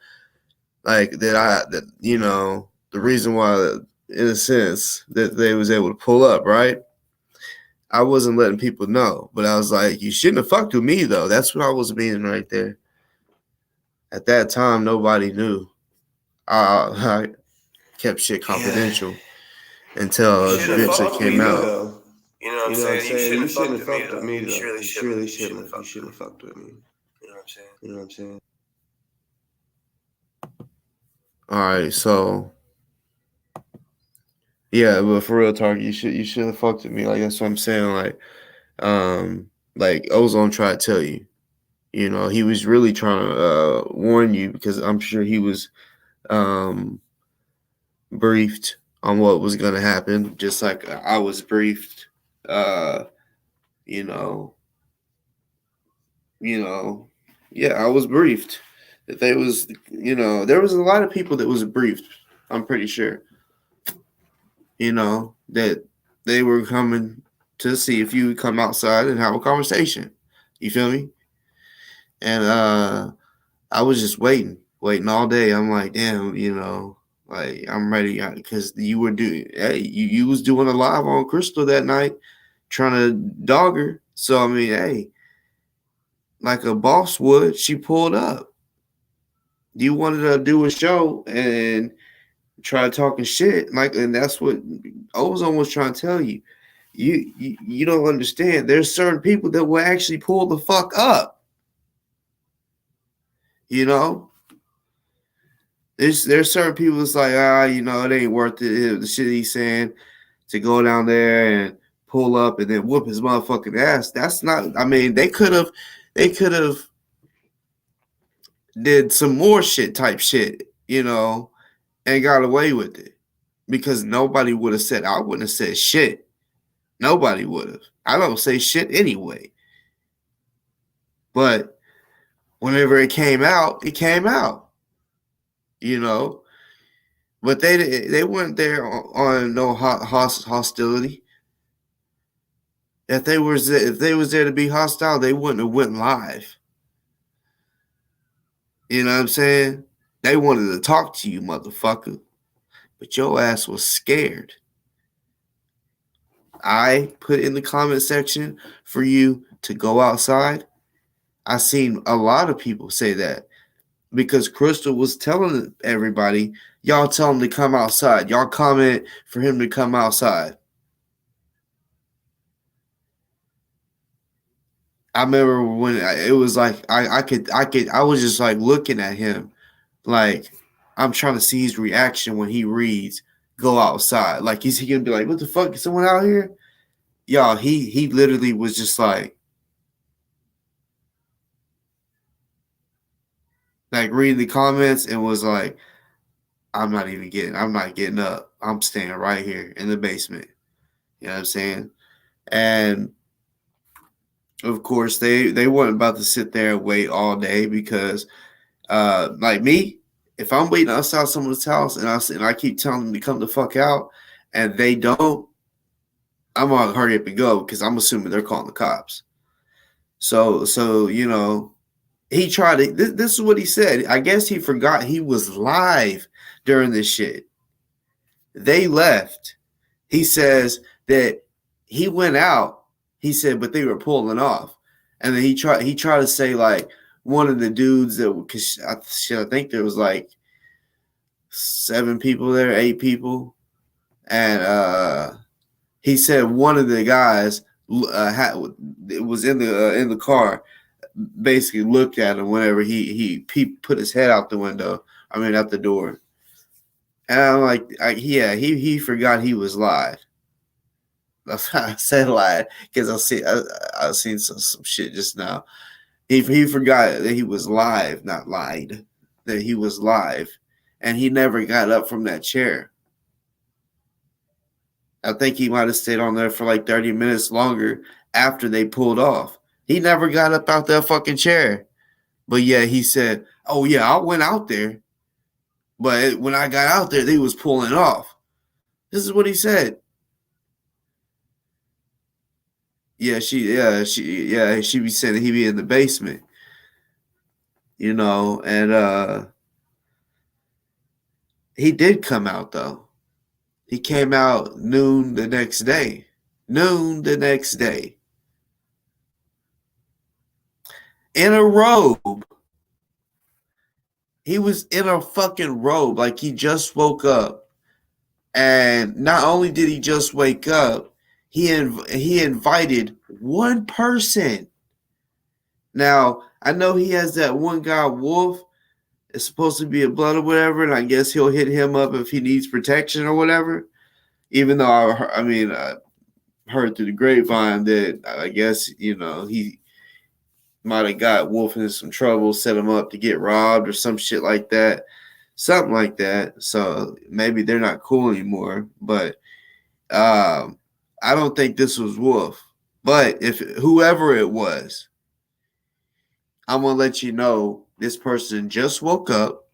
The reason why, in a sense, that they was able to pull up, right? I wasn't letting people know, but I was like, you shouldn't have fucked with me though. That's what I was meaning right there. At that time, nobody knew. I kept shit confidential until it eventually came out. Though. You know what I'm saying? You shouldn't have fucked with me though. You surely shouldn't have. You shouldn't have fucked with me. You know what I'm saying? All right, so yeah, but for real talk, you should have fucked with me. Like, that's what I'm saying. Like Ozone tried to tell you. He was really trying to warn you because I'm sure he was briefed on what was going to happen, just like I was briefed. I was briefed. If they was, there was a lot of people that was briefed. I'm pretty sure, that they were coming to see if you would come outside and have a conversation. You feel me? And I was just waiting all day. I'm like, damn, like I'm ready because you were doing, hey, you was doing a live on Crystal that night, trying to dog her. So I mean, hey, like a boss would, she pulled up. You wanted to do a show and try talking shit, and that's what Ozone was trying to tell you. You don't understand. There's certain people that will actually pull the fuck up. There's certain people that's like, it ain't worth it. The shit he's saying to go down there and pull up and then whoop his motherfucking ass. That's not. I mean, they could have did some more shit type shit, and got away with it because nobody would have said. I wouldn't have said shit. Nobody would have. I don't say shit anyway. But whenever it came out, it came out. But they weren't there on no hostility. If they was there to be hostile, they wouldn't have went live. You know what I'm saying? They wanted to talk to you, motherfucker. But your ass was scared. I put in the comment section for you to go outside. I seen a lot of people say that because Crystal was telling everybody, y'all tell him to come outside. Y'all comment for him to come outside. I remember when it was like I was just like looking at him like I'm trying to see his reaction when he reads go outside. Like is he gonna be like, what the fuck, is someone out here? Y'all, he literally was just like reading the comments and was like, I'm not getting up. I'm staying right here in the basement. You know what I'm saying? And of course they weren't about to sit there and wait all day because like me, if I'm waiting outside someone's house and I keep telling them to come the fuck out and they don't, I'm gonna hurry up and go because I'm assuming they're calling the cops. So he tried to. This is what he said. I guess he forgot he was live during this shit. They left. He says that he went out. He said, but they were pulling off, and then he tried to say like one of the dudes that because I think there was like 7 people there, 8 people, and he said one of the guys was in the car, basically looked at him whenever he put his head out the window. I mean, out the door. And I'm like, he forgot he was live. That's why I said live because I seen some shit just now. He forgot that he was live, not lied. That he was live, and he never got up from that chair. I think he might have stayed on there for like 30 minutes longer after they pulled off. He never got up out that fucking chair. But yeah, he said, oh yeah, I went out there. But when I got out there, they was pulling off. This is what he said. She be saying he be in the basement. And he did come out though. He came out noon the next day. In a robe. He was in a fucking robe. Like he just woke up. And not only did he just wake up, he invited one person. Now, I know he has that one guy, Wolf. It's supposed to be a blood or whatever, and I guess he'll hit him up if he needs protection or whatever. Even though I heard through the grapevine that I guess, he might have got Wolf in some trouble, set him up to get robbed or some shit like that. Something like that. So maybe they're not cool anymore. But I don't think this was Wolf. But if whoever it was, I'm going to let you know this person just woke up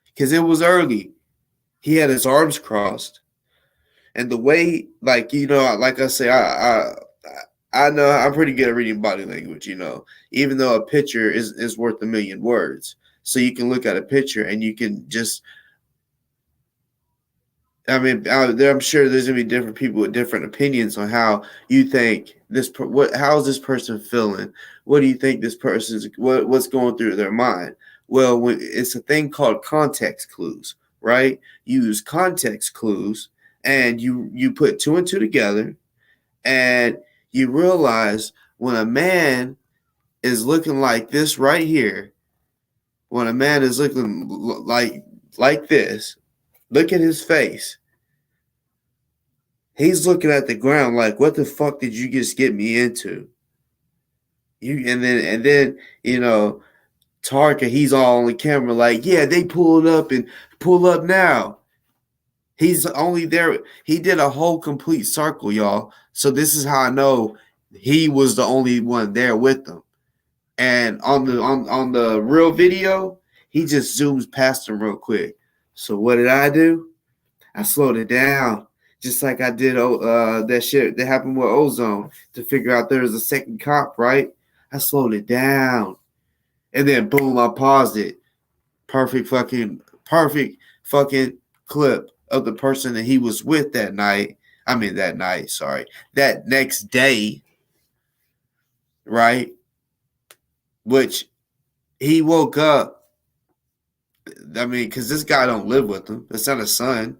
because it was early. He had his arms crossed, and the way, like like I say, I know I'm pretty good at reading body language. Even though a picture is worth a million words, so you can look at a picture and you can just. I mean, I'm sure there's gonna be different people with different opinions on how you think how is this person feeling? What do you think this person's what's going through their mind? Well, it's a thing called context clues, right? You use context clues, and you put two and two together, and you realize when a man is looking like this right here, when a man is looking like this, look at his face. He's looking at the ground like, what the fuck did you just get me into? And then Taharka, he's all on the camera like, yeah, they pulled up and pull up now. He's only there. He did a whole complete circle, y'all. So this is how I know he was the only one there with them. And on the real video, he just zooms past them real quick. So what did I do? I slowed it down. Just like I did that shit that happened with Ozone to figure out there was a second cop, right? I slowed it down. And then boom, I paused it. Perfect fucking clip of the person that he was with that night. That next day, right? Which he woke up. I mean, because this guy don't live with him. It's not his son.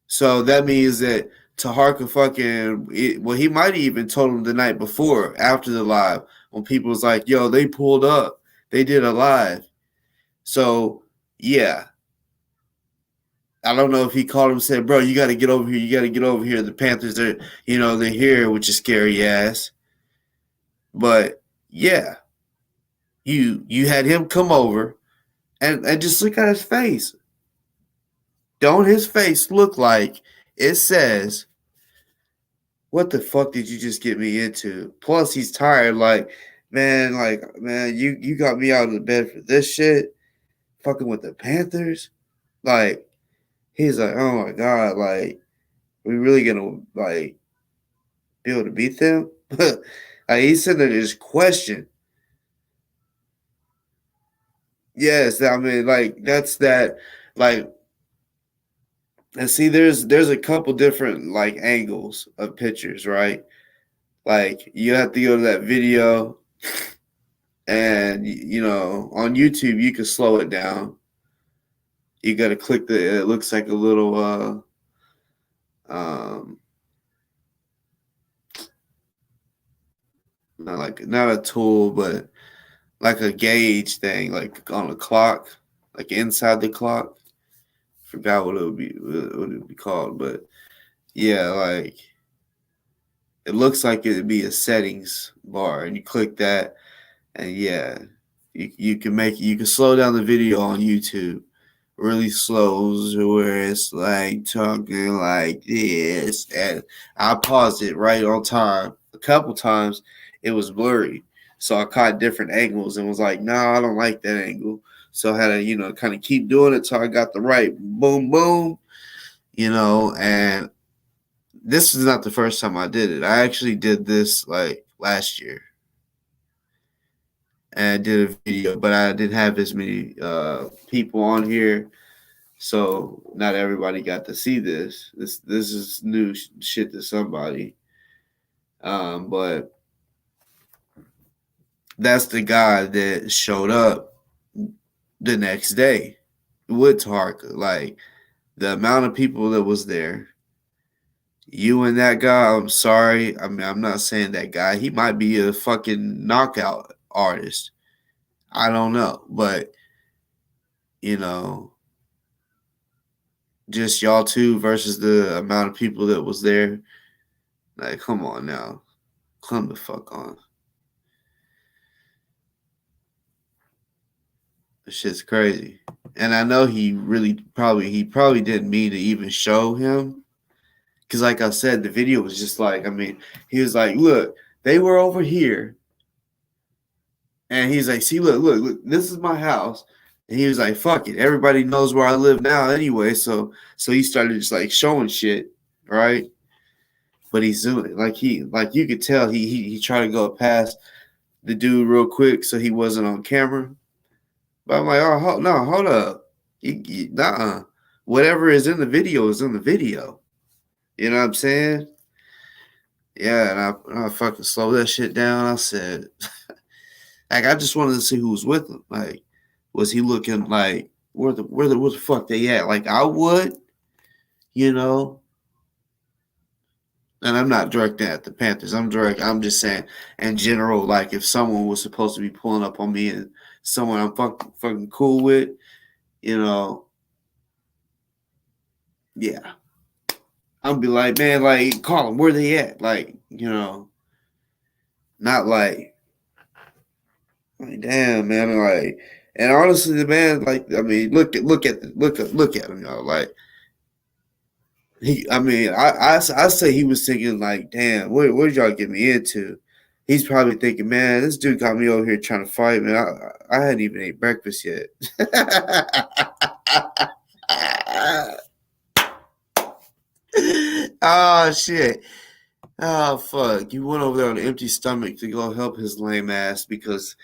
So that means that Taharka he might have even told him the night before, after the live, when people was like, yo, they pulled up. They did a live. So, yeah. I don't know if he called him and said, bro, you got to get over here. You got to get over here. The Panthers are, they're here, which is scary ass. But, yeah. You had him come over and just look at his face. Don't his face look like it says, what the fuck did you just get me into? Plus, he's tired. Man, you got me out of the bed for this shit. Fucking with the Panthers. He's like, oh my God, we really gonna, be able to beat them? He's sitting there just question. Yes, I mean, that's that, and see, there's a couple different angles of pictures, right? You have to go to that video, and on YouTube you can slow it down. You got to click it looks like a little not a tool, but like a gauge thing, like on a clock, like inside the clock. Forgot what it would be called, but yeah, it looks like it'd be a settings bar, and you click that, and yeah, you can slow down the video on YouTube really slow, where it's talking like this, and I paused it right on time. A couple times it was blurry, so I caught different angles and was like, no, I don't like that angle. So I had to kind of keep doing it till I got the right boom boom, and this is not the first time I did it. I actually did this last year. And I did a video, but I didn't have as many people on here, so not everybody got to see this. This is new shit to somebody. But that's the guy that showed up the next day with Taharka. The amount of people that was there. You and that guy, I'm sorry. I mean, I'm not saying that guy. He might be a fucking knockout artist. I don't know. But, just y'all two versus the amount of people that was there. Come on now. Come the fuck on. This shit's crazy. And I know he probably didn't mean to even show him. Because like I said, the video was just he was like, look, they were over here. And he's like, see, look, this is my house. And he was like, fuck it. Everybody knows where I live now anyway. So he started just like showing shit, right? But he's doing it. Like you could tell he tried to go past the dude real quick so he wasn't on camera. But I'm like, oh, no, hold up. Nuh-uh. Whatever is in the video is in the video. You know what I'm saying? Yeah, and I fucking slowed that shit down. I said, like, I just wanted to see who was with him. Like, was he looking like where the fuck they at? Like I would, you know. And I'm not directing at the Panthers. I'm just saying in general, like if someone was supposed to be pulling up on me and someone I'm fucking cool with, you know, yeah. I'll be like, man, like, call them. Where they at? Like, you know, not like damn, man. Like, and honestly, the man, like, I mean, look at him, y'all. Like, I say he was thinking, like, damn, what did y'all get me into? He's probably thinking, man, this dude got me over here trying to fight, man. I hadn't even ate breakfast yet. Oh shit. Oh fuck. You went over there on an empty stomach to go help his lame ass because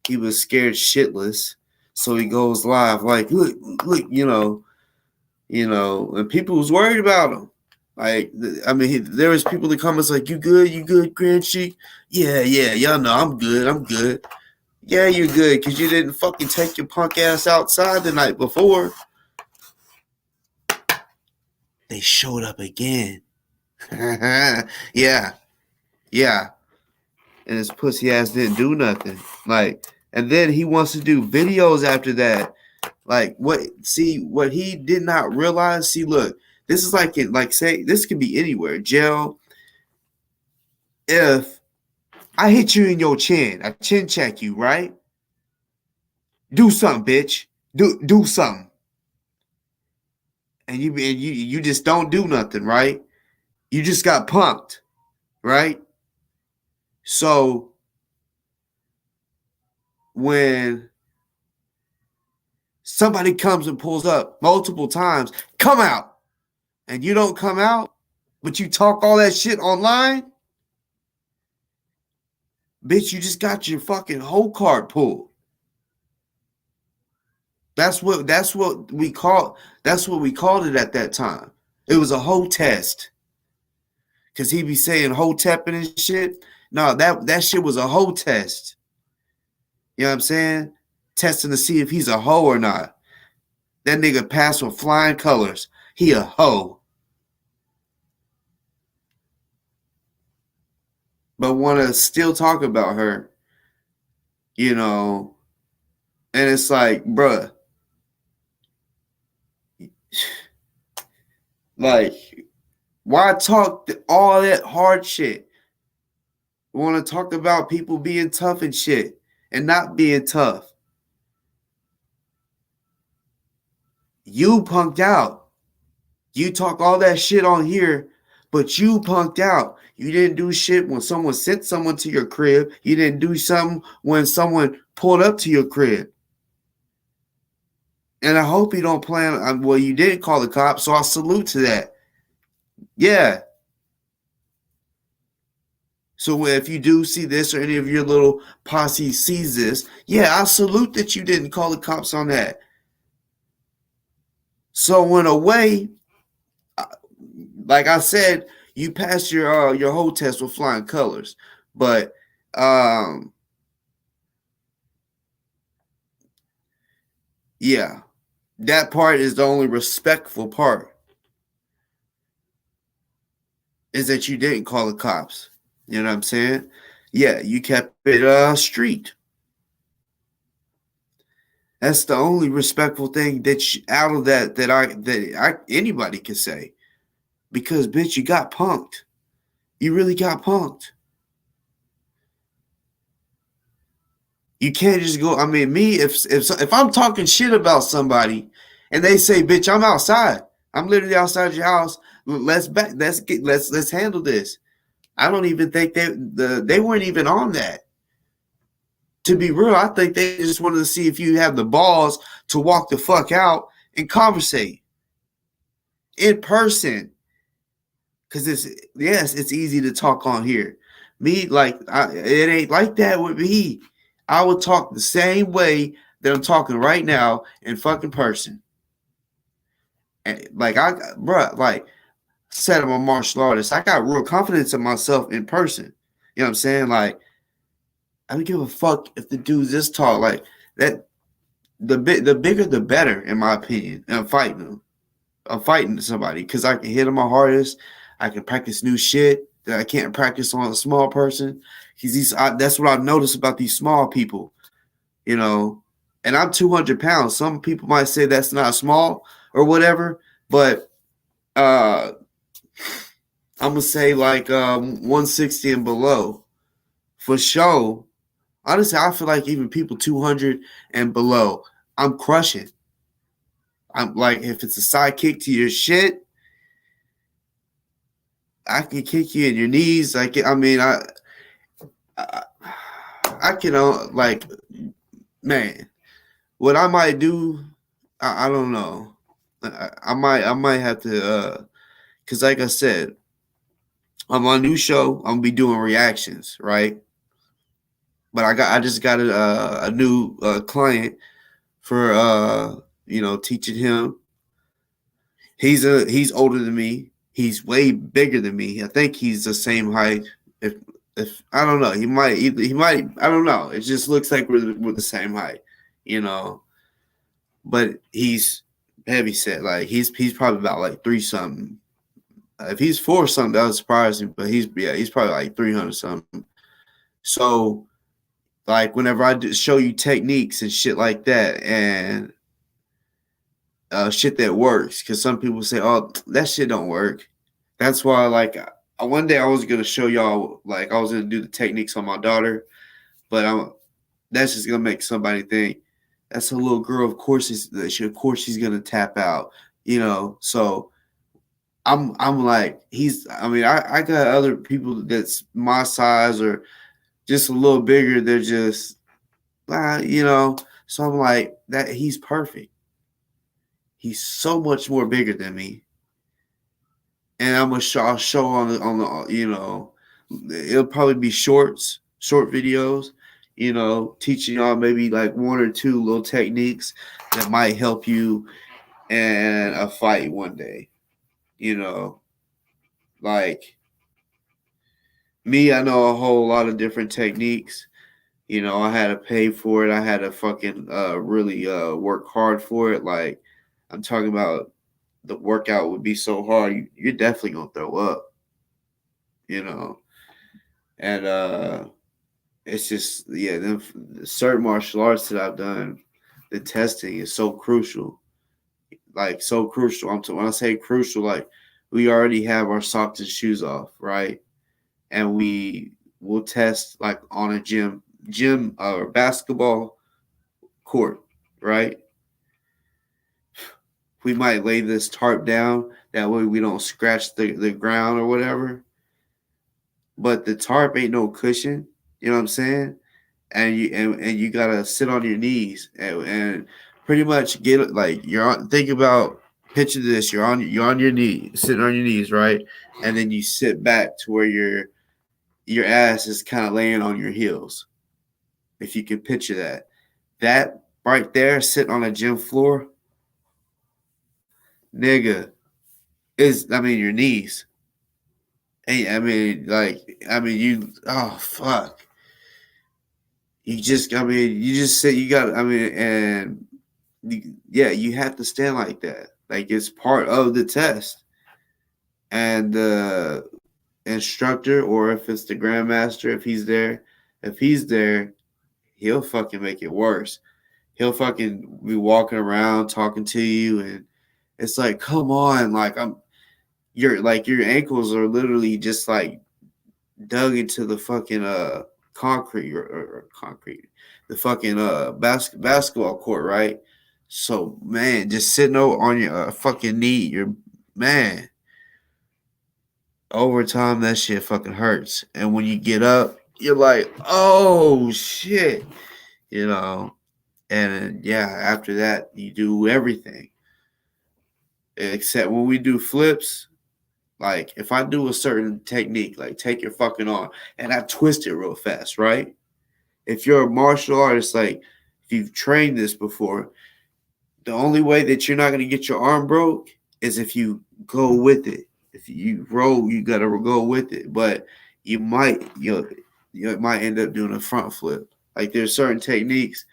he was scared shitless. So he goes live like, look, you know, and people was worried about him. Like, I mean, there was people that comments like, you good, Grand Sheik? Yeah, y'all know I'm good. Yeah, you're good because you didn't fucking take your punk ass outside the night before. They showed up again. Yeah. And his pussy ass didn't do nothing. Like, and then he wants to do videos after that. Like, what he did not realize. See, look, this is say this could be anywhere. Jail. If I hit you in your chin, I chin check you, right? Do something, bitch. Do something. And you just don't do nothing, right? You just got punked, right? So when somebody comes and pulls up multiple times, come out, and you don't come out, but you talk all that shit online, bitch, you just got your fucking whole card pulled. That's what we called it at that time. It was a whole test. Cause he be saying whole tepping and shit. No, that shit was a whole test. You know what I'm saying? Testing to see if he's a hoe or not. That nigga passed with flying colors. He a hoe. But want to still talk about her. You know. And it's like, bruh. Like, why talk all that hard shit? Want to talk about people being tough and shit and not being tough. You punked out. You talk all that shit on here, but you punked out. You didn't do shit when someone sent someone to your crib. You didn't do something when someone pulled up to your crib. And I hope you don't plan. Well, you didn't call the cops, so I salute to that. Yeah. So if you do see this or any of your little posse sees this, yeah, I salute that you didn't call the cops on that. So in a way, like I said, you passed your whole test with flying colors. But yeah, that part is the only respectful part. Is that you didn't call the cops. You know what I'm saying? Yeah, you kept it street. That's the only respectful thing that out of that anybody can say. Because bitch, you got punked. You really got punked. You can't just go. I mean, me if I'm talking shit about somebody and they say, "Bitch, I'm outside. I'm literally outside your house. Let's handle this." I don't even think they weren't even on that. To be real, I think they just wanted to see if you have the balls to walk the fuck out and conversate in person. Because it's easy to talk on here. Me, it ain't like that with me. I would talk the same way that I'm talking right now in fucking person. And said I'm a martial artist. I got real confidence in myself in person. You know what I'm saying? Like, I don't give a fuck if the dude's this tall. Like that, the bigger the better, in my opinion. And I'm fighting somebody because I can hit him my hardest. I can practice new shit that I can't practice on a small person. That's what I've noticed about these small people, you know. And I'm 200 pounds. Some people might say that's not small or whatever, but I'm gonna say 160 and below for sure. Honestly, I feel like even people 200 and below, I'm crushing. I'm like, if it's a sidekick to your shit, I can kick you in your knees. I can man. What I might do, I don't know. I might have to, cause like I said, on my new show, I'm gonna be doing reactions, right? But I just got a new client for teaching him. He's older than me. He's way bigger than me. I think he's the same height. If I don't know, he might I don't know. It just looks like we're the same height, you know. But he's heavy set. Like he's probably about like 3 something. If he's 4 something, that would surprise me. But he's probably like 300 something. So like whenever I show you techniques and shit like that, and shit that works, because some people say, "Oh, that shit don't work." That's why, one day I was gonna show y'all, I was gonna do the techniques on my daughter, but that's just gonna make somebody think that's a little girl. Of course, she's gonna tap out, you know. So I'm like, I got other people that's my size or just a little bigger. They're just, you know. So I'm like, that he's perfect. He's so much more bigger than me, and I'll show on the it'll probably be short videos, teaching y'all maybe like 1 or 2 little techniques that might help you in a fight one day. Like me, I know a whole lot of different techniques. I had to pay for it. I had to fucking really work hard for it. Like, I'm talking about, the workout would be so hard, you're definitely gonna throw up. And it's just, them certain martial arts that I've done, the testing is so crucial. Like, so crucial. When I say crucial, like, we already have our socks and shoes off, right? And we will test like on a gym or basketball court, right? We might lay this tarp down, that way we don't scratch the ground or whatever. But the tarp ain't no cushion, you know what I'm saying? And you gotta sit on your knees and pretty much get it, like, you're on. Think about, picture this: you're on your knees, sitting on your knees, right? And then you sit back to where your ass is kind of laying on your heels. If you can picture that right there, sitting on a gym floor, nigga, your knees. Hey, you, oh fuck. You just say you got, and you have to stand like that. Like, it's part of the test. And the instructor, or if it's the grandmaster, if he's there, he'll fucking make it worse. He'll fucking be walking around talking to you, and it's like, come on, like, your ankles are literally just like dug into the fucking concrete or concrete, the fucking basketball court, right? So, man, just sitting on your fucking knee, man, over time that shit fucking hurts. And when you get up, you're like, oh shit. you know, and yeah, after that you do everything. Except when we do flips, like if I do a certain technique, like take your fucking arm and I twist it real fast, right? If you're a martial artist, like if you've trained this before, the only way that you're not gonna get your arm broke is if you go with it. If you roll, you gotta go with it. But you might end up doing a front flip. Like there's certain techniques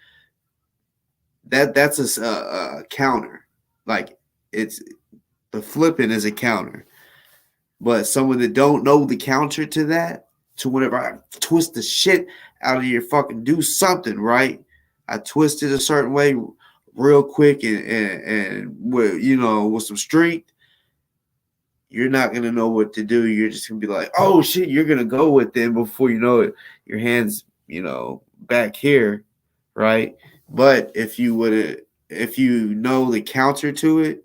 that's a counter. Like it's the flipping is a counter. But someone that don't know the counter to that, to whenever I twist the shit out of your fucking do something, right? I twist it a certain way real quick and with with some strength, you're not gonna know what to do. You're just gonna be like, oh shit, you're gonna go with it before you know it, your hands, back here, right? But if you know the counter to it,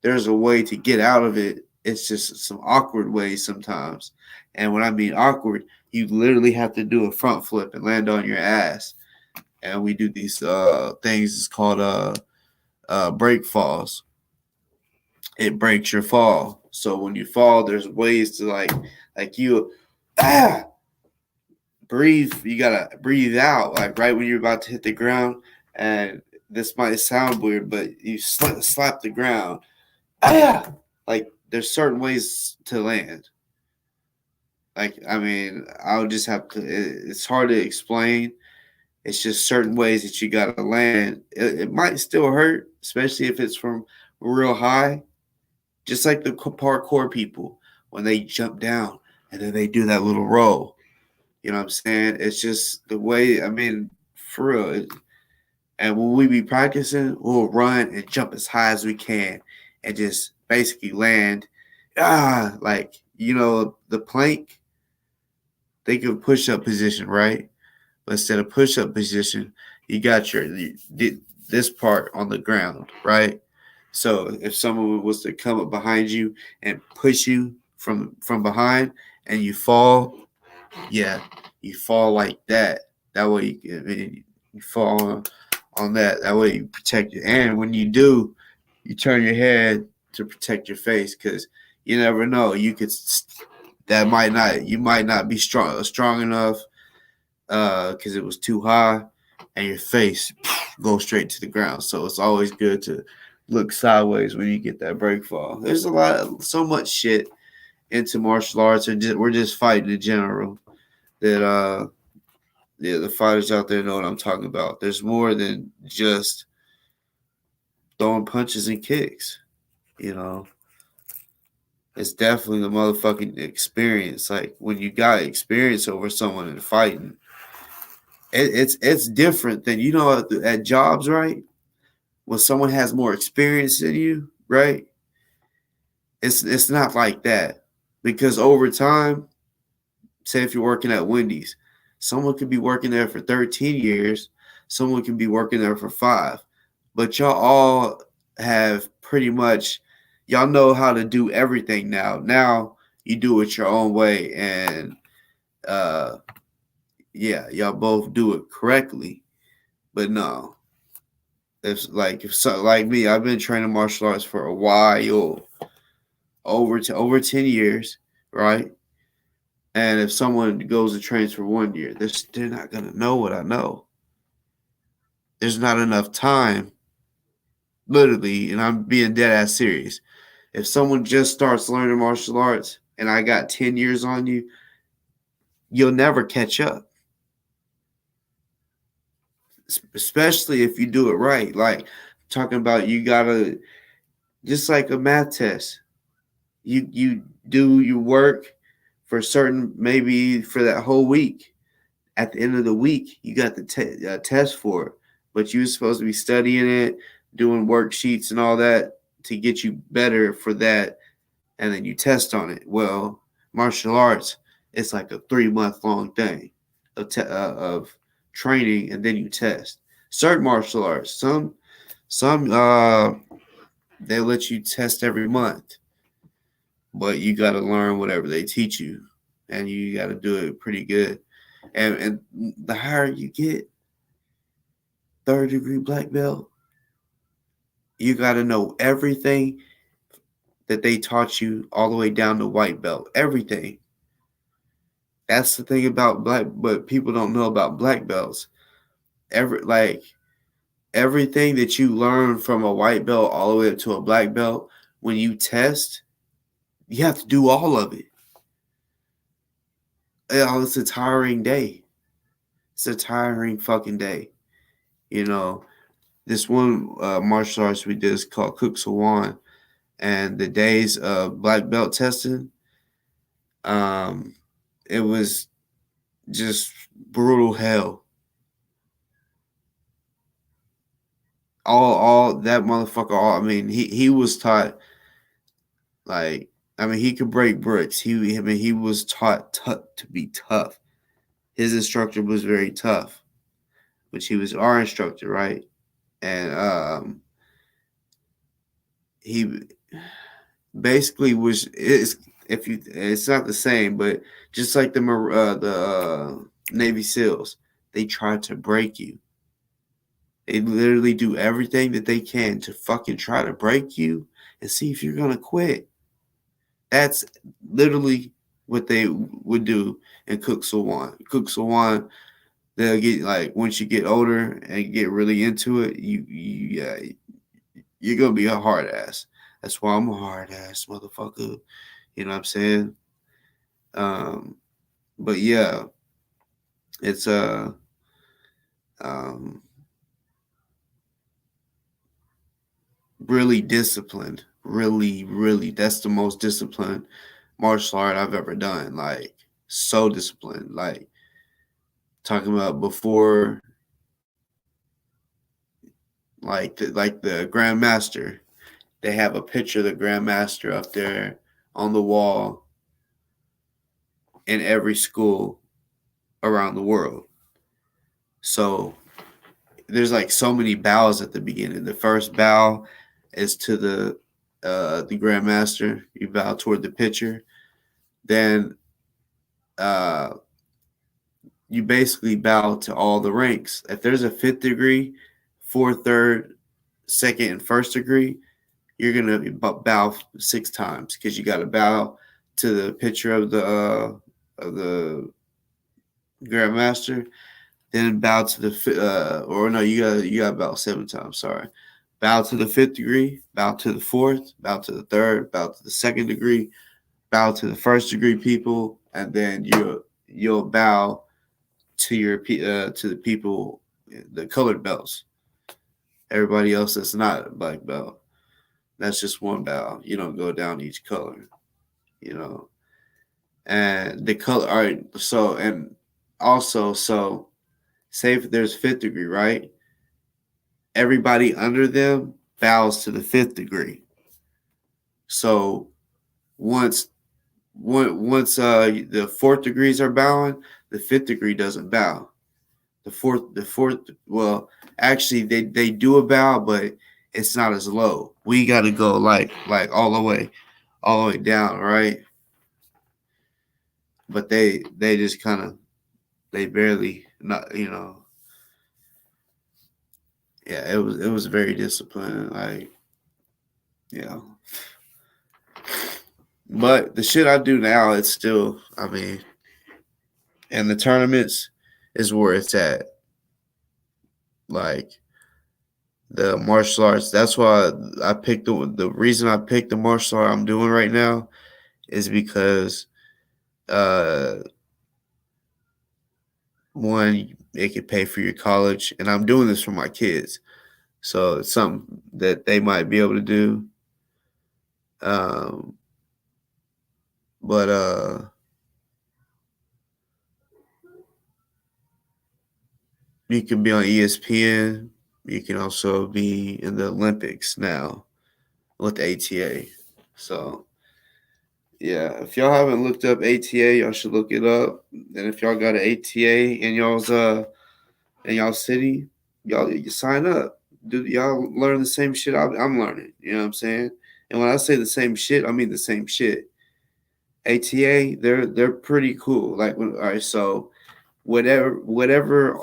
there's a way to get out of it. It's just some awkward ways sometimes. And when I mean awkward, you literally have to do a front flip and land on your ass. And we do these things. It's called break falls. It breaks your fall. So when you fall, there's ways to like you breathe. You gotta breathe out, like right when you're about to hit the ground. And this might sound weird, but you slap the ground. Like there's certain ways to land. Like I mean, I'll just have to. It's hard to explain. It's just certain ways that you gotta land. It might still hurt, especially if it's from real high. Just like the parkour people when they jump down and then they do that little roll. You know what I'm saying? It's just the way. I mean, for real. And when we be practicing, we'll run and jump as high as we can and just basically land. Like, the plank, think of push-up position, right? But instead of push-up position, you got this part on the ground, right? So if someone was to come up behind you and push you from behind and you fall, yeah, you fall like that. That way you fall on that. That way you protect it. And when you do, you turn your head to protect your face because you never know. You might not be strong enough because it was too high, and your face goes straight to the ground. So it's always good to look sideways when you get that break fall. There's so much shit into martial arts, and we're just fighting in general. That the fighters out there know what I'm talking about. There's more than just throwing punches and kicks. It's definitely the motherfucking experience. Like when you got experience over someone and fighting, it's different than at jobs, right? When someone has more experience than you, right? It's not like that because over time, say if you're working at Wendy's, someone could be working there for 13 years, someone can be working there for 5, but y'all all have pretty much y'all know how to do everything now. Now you do it your own way, and y'all both do it correctly. But no, if like me, I've been training martial arts for a while, over 10 years, right? And if someone goes to train for 1 year, they're not gonna know what I know. There's not enough time, literally, and I'm being dead ass serious. If someone just starts learning martial arts and I got 10 years on you, you'll never catch up. Especially if you do it right. Like talking about, you gotta, just like a math test. You do your work for certain, maybe for that whole week. At the end of the week, you got the test for it, but you're supposed to be studying it, doing worksheets and all that to get you better for that, and then you test on it. Well, martial arts, it's like a 3-month long thing of training, and then you test. Certain martial arts, some they let you test every month, but you got to learn whatever they teach you, and you got to do it pretty good. And the higher you get, third-degree black belt, you got to know everything that they taught you all the way down to white belt. Everything. That's the thing about but people don't know about black belts. Everything that you learn from a white belt all the way up to a black belt, when you test, you have to do all of it. It's a tiring day. It's a tiring fucking day. This one martial arts we did is called Cook Sawan, and the days of black belt testing, it was just brutal hell. All that motherfucker. He was taught, he could break bricks. He was taught to be tough. His instructor was very tough, which he was our instructor, right? And he basically was it's not the same, but just like the Navy SEALs, they try to break you. They literally do everything that they can to fucking try to break you and see if you're gonna quit. That's literally what they would do in Cook Sawan. Cook Sawan, they'll get once you get older and get really into it, you're gonna be a hard ass. That's why I'm a hard ass motherfucker. You know what I'm saying? But yeah, it's really disciplined. Really, really, that's the most disciplined martial art I've ever done. So disciplined. Talking about before, the Grandmaster. They have a picture of the Grandmaster up there on the wall in every school around the world. So there's so many bows at the beginning. The first bow is to the Grandmaster. You bow toward the picture. Then you basically bow to all the ranks. If there's a 5th degree, 4th, 3rd, 2nd, and 1st degree, you're gonna bow 6 times because you got to bow to the picture of the Grandmaster. Then bow to the you got to bow 7 times. Sorry, bow to the 5th degree, bow to the 4th, bow to the 3rd, bow to the 2nd degree, bow to the 1st degree people, and then you'll bow to the people, the colored belts. Everybody else that's not a black belt, that's just one bow. You don't go down each color, And the color. All right. So and also say if there's 5th degree, right? Everybody under them bows to the 5th degree. So once the 4th degrees are bowing, the 5th degree doesn't bow. The fourth. Well, actually, they do a bow, but it's not as low. We got to go all the way down, right? But they just kind of they barely not Yeah, it was very disciplined. But the shit I do now, it's still, and the tournaments is where it's at. The martial arts. That's why I picked the reason I picked the martial art I'm doing right now is because one, it could pay for your college, and I'm doing this for my kids, so it's something that they might be able to do. But you can be on ESPN. You can also be in the Olympics now with the ATA. So, yeah, if y'all haven't looked up ATA, y'all should look it up. And if y'all got an ATA in y'all city, you sign up. Y'all learn the same shit I'm learning. You know what I'm saying? And when I say the same shit, I mean the same shit. ATA, they're pretty cool. All right, so whatever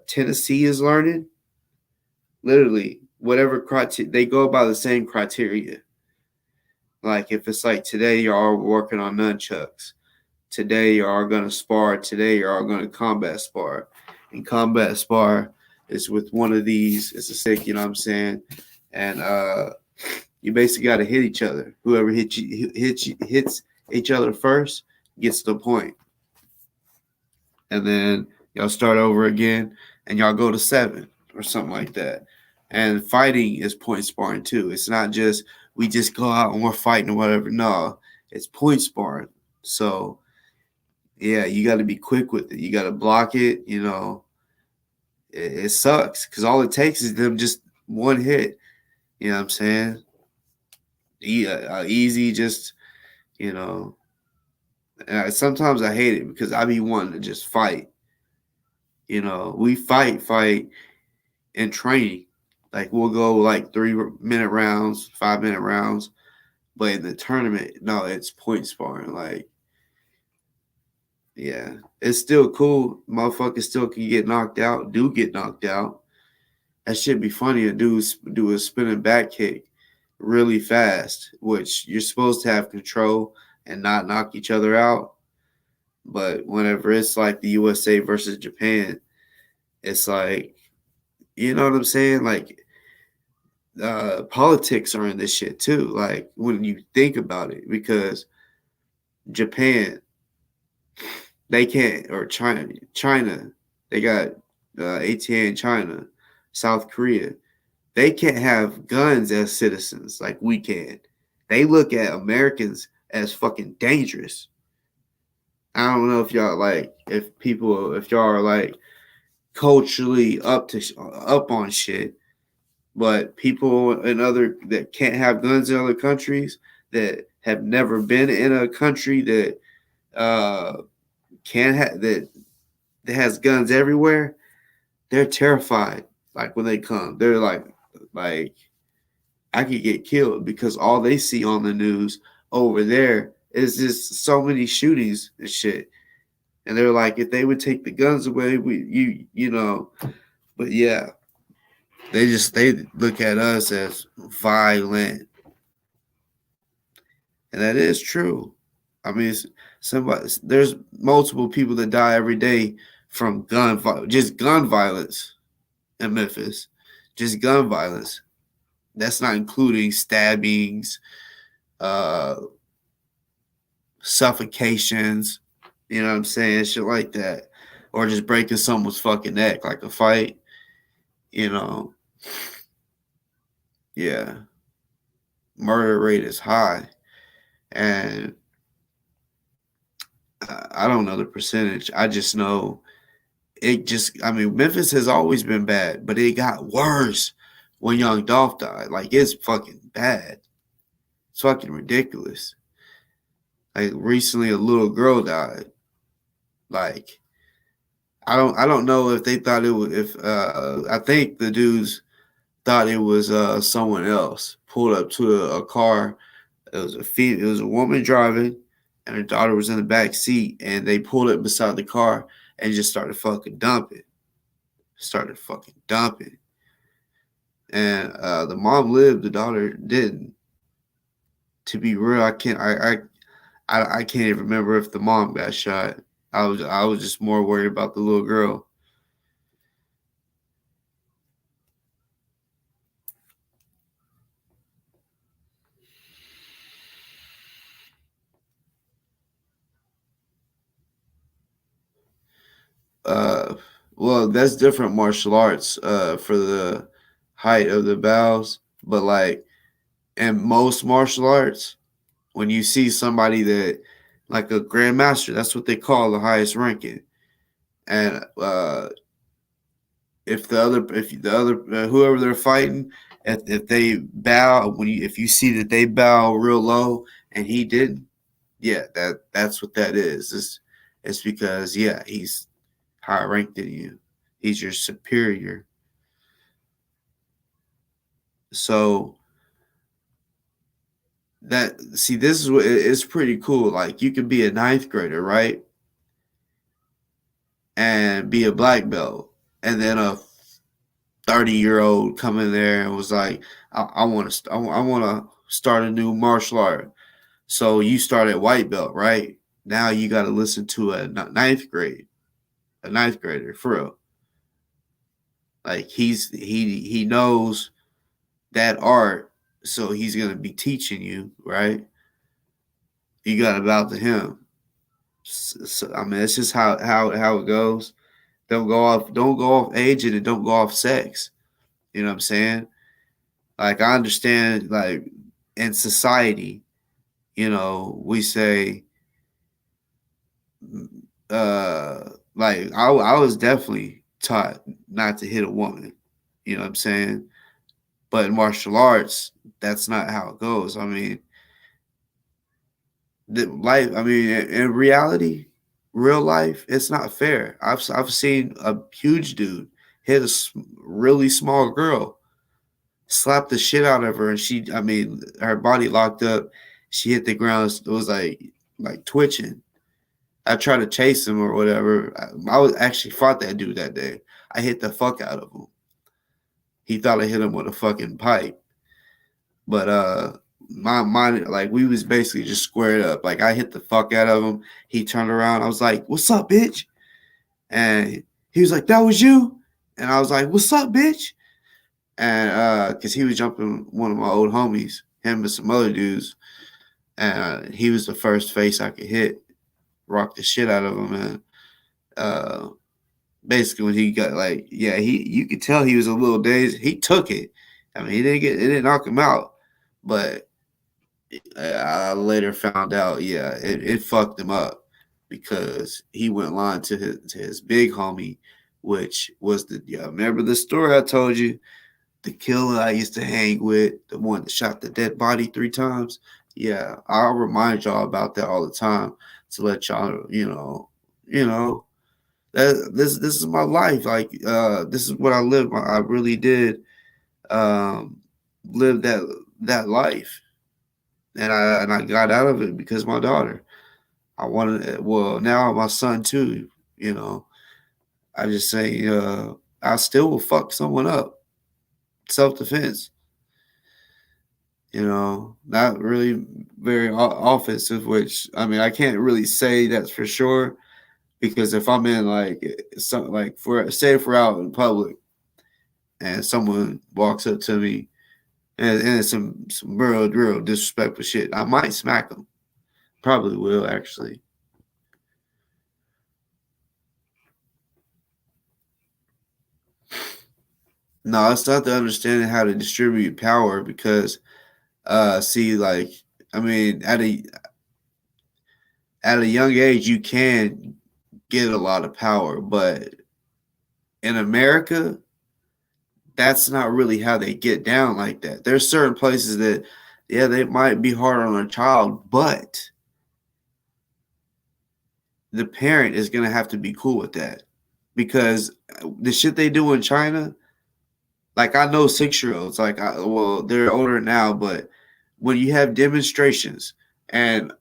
Tennessee is learning, Literally, whatever criteria, they go by the same criteria. Like if it's like today you are working on nunchucks, today you are gonna spar, today you are gonna combat spar. And combat spar is with one of these, it's a stick, you know what I'm saying? And you basically gotta hit each other. Whoever hits each other first gets the point. And then y'all start over again and y'all go to 7 or something like that. And fighting is point sparring too. It's not just we just go out and we're fighting or whatever. No, it's point sparring. So yeah, you got to be quick with it. You got to block it. You know, it sucks because all it takes is them just one hit. You know what I'm saying? Easy, just you know. And sometimes I hate it because I be wanting to just fight. You know, we fight in training. Like we'll go like 3-minute rounds, 5-minute rounds, but in the tournament, no, it's point sparring. Like, yeah, it's still cool. Motherfuckers still can get knocked out. Do get knocked out. That should be funny to do a spinning back kick really fast, which you're supposed to have control and not knock each other out. But whenever it's like the USA versus Japan, it's like, you know what I'm saying? Like, politics are in this shit too. Like when you think about it, because Japan, they can't, or China, they got ATA in China, South Korea, they can't have guns as citizens like we can. They look at Americans as fucking dangerous. I don't know if y'all like, if y'all are like culturally up on shit, but people in other that can't have guns in other countries, that have never been in a country that can have that has guns everywhere, they're terrified. Like when they come, they're like I could get killed because all they see on the news over there is just so many shootings and shit. And they're like, if they would take the guns away, you know. But yeah, they look at us as violent, and that is true. I mean, there's multiple people that die every day from gun violence in Memphis, just gun violence. That's not including stabbings, suffocations. You know what I'm saying? Shit like that, or just breaking someone's fucking neck, like a fight. You know, yeah. Murder rate is high, and I don't know the percentage. I just know I mean, Memphis has always been bad, but it got worse when Young Dolph died. Like, it's fucking bad. It's fucking ridiculous. Like, recently a little girl died. Like, I don't know if they thought it was, I think the dudes thought it was someone else. Pulled up to a car. It was a woman driving, and her daughter was in the back seat, and they pulled it beside the car and just started fucking dumping. And the mom lived, the daughter didn't. To be real, I can't even remember if the mom got shot. I was just more worried about the little girl. Well, that's different martial arts for the height of the bows, but like in most martial arts, when you see somebody that like a grandmaster, that's what they call the highest ranking, and if the other whoever they're fighting, if they bow, if you see that they bow real low and he didn't, yeah, that's what that is. It's because he's higher ranked than you. He's your superior. So this is what it's pretty cool. Like you can be a 9th grader, right? And be a black belt, and then a 30-year-old come in there and was like, I want to start a new martial art. So you start at white belt, right? Now you got to listen to a ninth grader for real. Like he knows that art, so he's gonna be teaching you, right? You got to bow to him. So, I mean, it's just how it goes. Don't go off age, and don't go off sex. You know what I'm saying? Like, I understand, like, in society, we say, like, I was definitely taught not to hit a woman. You know what I'm saying? But in martial arts, that's not how it goes. I mean, in reality, real life, it's not fair. I've seen a huge dude hit a really small girl, slap the shit out of her, and her body locked up. She hit the ground. It was like twitching. I tried to chase him or whatever. I was actually fought that dude that day. I hit the fuck out of him. He thought I hit him with a fucking pipe, but like, we was basically just squared up. Like, I hit the fuck out of him. He turned around. I was like, "What's up, bitch?" And he was like, "That was you?" And I was like, "What's up, bitch?" And because he was jumping one of my old homies, him and some other dudes, and he was the first face I could hit, rock the shit out of him, and basically when he got you could tell he was a little dazed. He took it. I mean, it didn't knock him out, but I later found out, it fucked him up because he went lying to his big homie, which was remember the story I told you? The killer I used to hang with, the one that shot the dead body 3 times. Yeah, I'll remind y'all about that all the time to let y'all, that this is my life. Like, this is what I lived. I really did live that life, and I got out of it because of my daughter. I wanted it. Well, now my son too. I just say, I still will fuck someone up. Self-defense. Not really very offensive, which, I mean, I can't really say that's for sure, because if I'm in like something, like, if we're out in public and someone walks up to me and it's some real disrespectful shit, I might smack them. Probably will, actually. No, it's not the understanding how to distribute power, because see, like, I mean, at a young age you can get a lot of power, but in America, that's not really how they get down like that. There's certain places that, they might be hard on a child, but the parent is going to have to be cool with that, because the shit they do in China, like, I know 6-year-olds, like, they're older now, but when you have demonstrations and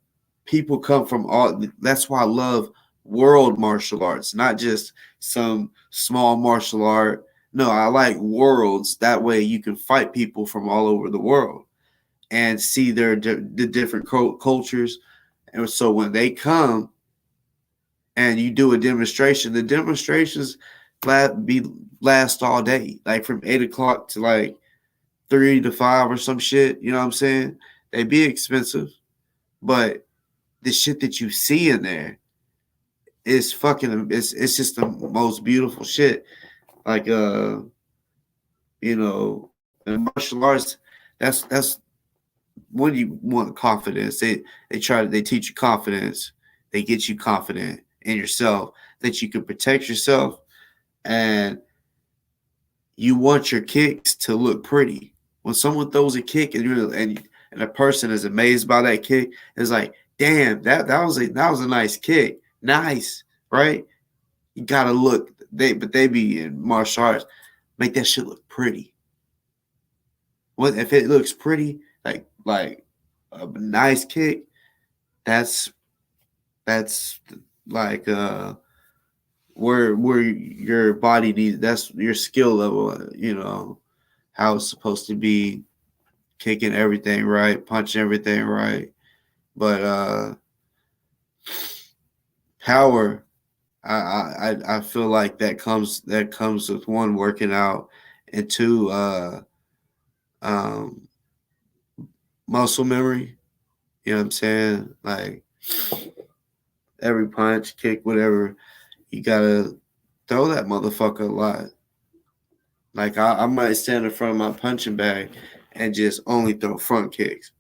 people come from that's why I love world martial arts, not just some small martial art. No, I like worlds. That way you can fight people from all over the world and see the different cultures. And so when they come and you do a demonstration, the demonstrations last all day, like from 8 o'clock to like 3 to 5 or some shit. You know what I'm saying? They be expensive, but the shit that you see in there is fucking. It's just the most beautiful shit. Like, in martial arts, that's when you want confidence. They teach you confidence. They get you confident in yourself, that you can protect yourself, and you want your kicks to look pretty. When someone throws a kick and a person is amazed by that kick, it's like, damn, that was a nice kick. Nice, right? You gotta look. They be in martial arts, make that shit look pretty. What if it looks pretty, like a nice kick? That's like where your body needs. That's your skill level. You know how it's supposed to be, kicking everything right, punching everything right. But power, I feel like that comes with one, working out, and two, um, muscle memory. You know what I'm saying? Like every punch, kick, whatever, you gotta throw that motherfucker a lot. Like I might stand in front of my punching bag and just only throw front kicks.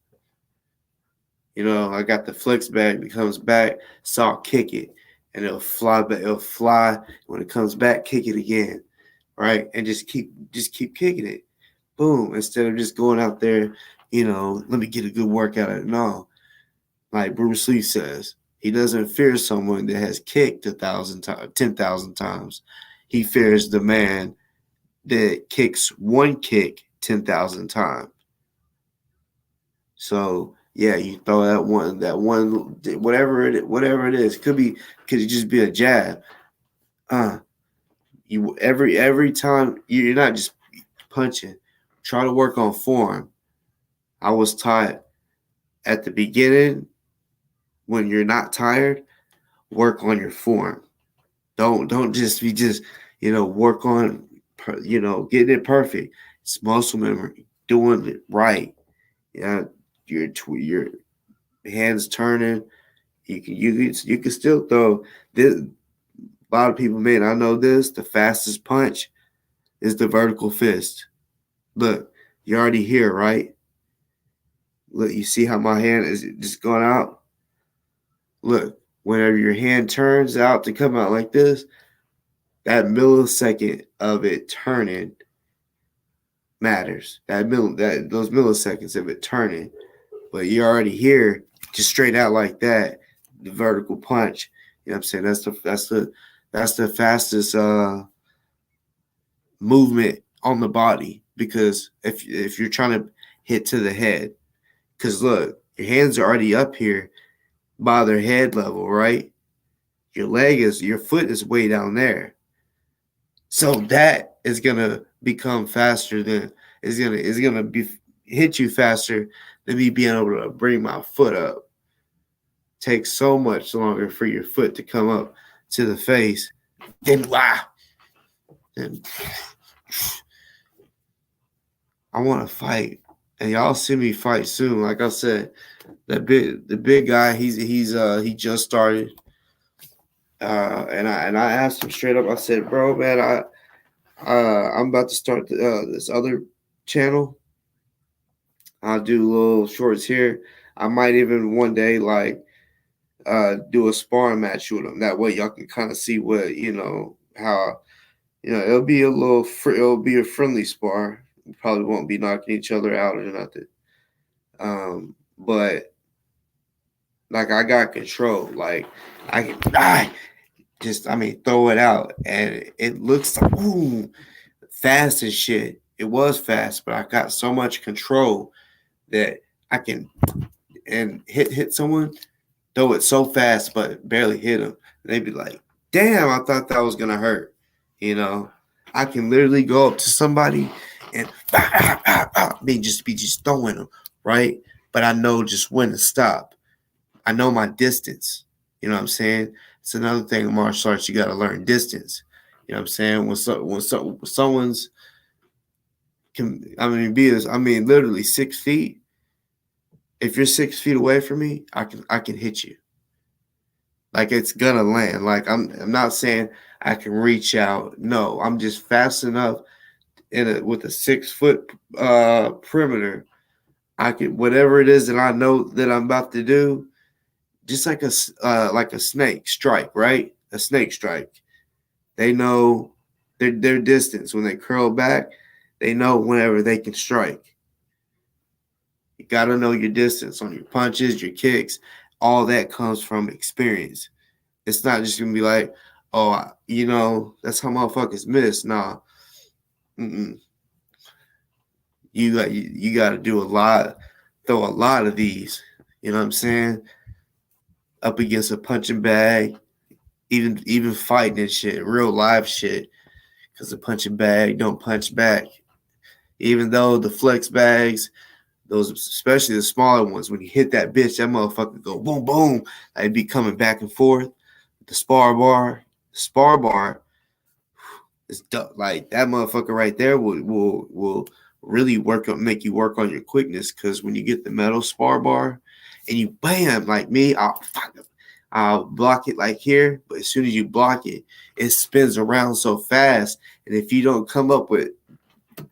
You know, I got the flex bag that comes back, so I'll kick it, and it'll fly back. It'll fly when it comes back. Kick it again, right? And just keep kicking it. Boom! Instead of just going out there, you know, let me get a good workout at it. No, like Bruce Lee says, he doesn't fear someone that has kicked 1,000 times, 10,000 times. He fears the man that kicks one kick 10,000 times. So yeah, you throw that one, whatever it is, could just be a jab. You every time you're not just punching. Try to work on form. I was taught at the beginning, when you're not tired, work on your form. Don't just work on getting it perfect. It's muscle memory, doing it right. Yeah, your hands turning. You can still throw this. A lot of people may not know this. The fastest punch is the vertical fist. Look, you're already here, right? Look, you see how my hand is just going out? Look, whenever your hand turns out to come out like this, that millisecond of it turning matters. Those milliseconds of it turning. But you're already here, just straight out like that, the vertical punch. You know what I'm saying? That's the fastest movement on the body, because if you're trying to hit to the head, because look, your hands are already up here by their head level, right? Your foot is way down there. So that is gonna become faster than is gonna be hit you faster than me being able to bring my foot up. Takes so much longer for your foot to come up to the face. Then I want to fight, and y'all see me fight soon. Like I said, the big guy, he just started, and I asked him straight up. I said, bro, man, I'm about to start this other channel. I'll do little shorts here. I might even one day do a sparring match with him. That way y'all can kind of see what how it'll be it'll be a friendly spar. We probably won't be knocking each other out or nothing. But like I got control. Like I can throw it out, and it looks like fast as shit. It was fast, but I got so much control that I can hit someone, throw it so fast, but barely hit them. They'd be like, "Damn, I thought that was gonna hurt." I can literally go up to somebody and be just throwing them, right? But I know just when to stop. I know my distance. You know what I'm saying? It's another thing in martial arts. You got to learn distance. You know what I'm saying? When someone's literally 6 feet. If you're 6 feet away from me, I can hit you. Like it's gonna land. Like I'm not saying I can reach out. No, I'm just fast enough with a 6 foot perimeter. I can, whatever it is that I know that I'm about to do, just like a snake strike, right? A snake strike. They know their distance. When they curl back, they know whenever they can strike. You got to know your distance on your punches, your kicks. All that comes from experience. It's not just going to be like, oh, that's how motherfuckers miss. Nah. Mm-mm. You got to do throw a lot of these. You know what I'm saying? Up against a punching bag. even fighting and shit, real live shit. Because the punching bag don't punch back. Even though the flex bags, those especially the smaller ones, when you hit that bitch, that motherfucker go boom boom. Like be coming back and forth. The spar bar is like that motherfucker right there will really make you work on your quickness. Because when you get the metal spar bar and you bam, like me, I'll block it like here, but as soon as you block it, it spins around so fast. And if you don't come up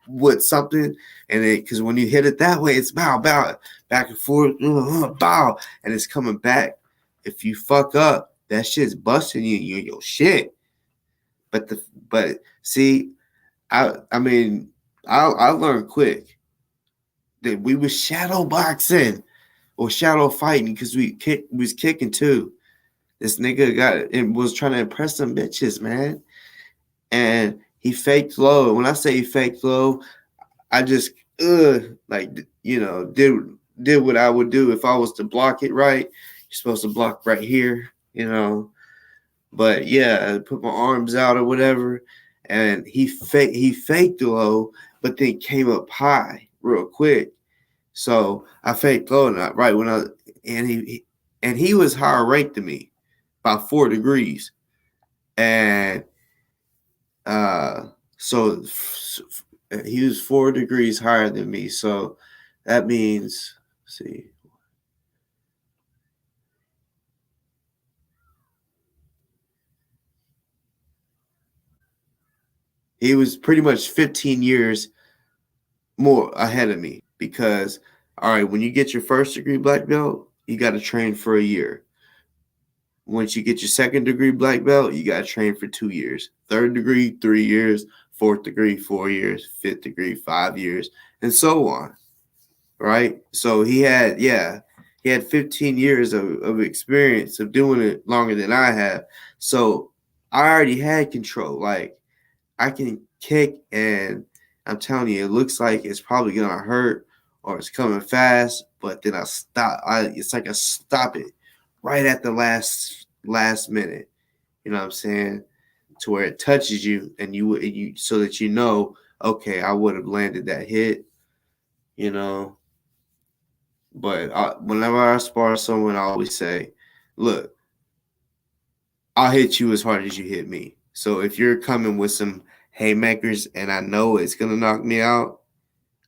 with something, and because when you hit it that way, it's bow, back and forth, bow, and it's coming back. If you fuck up, that shit's busting your shit. But see, I learned quick that we was shadow boxing or shadow fighting because we was kicking too. This nigga was trying to impress some bitches, man. And he faked low. When I say he faked low, I just did what I would do if I was to block it right. You're supposed to block right here, But yeah, I put my arms out or whatever, and he faked low, but then came up high real quick. So I faked low, and he was higher ranked than me. About 4 degrees. And so he was 4 degrees higher than me. So that means, let's see. He was pretty much 15 years more ahead of me because, all right, when you get your 1st degree black belt, you got to train for a year. Once you get your 2nd degree black belt, you got to train for 2 years. 3rd degree, 3 years. 4th degree, 4 years. 5th degree, 5 years, and so on. Right? So he had 15 years of experience of doing it longer than I have. So I already had control. Like, I can kick, and I'm telling you, it looks like it's probably going to hurt or it's coming fast, but then I stop. It's like I stop it right at the last minute. You know what I'm saying? To where it touches you, and you so that you know, okay, I would have landed that hit, But whenever I spar someone, I always say, look, I'll hit you as hard as you hit me. So if you're coming with some haymakers and I know it's going to knock me out,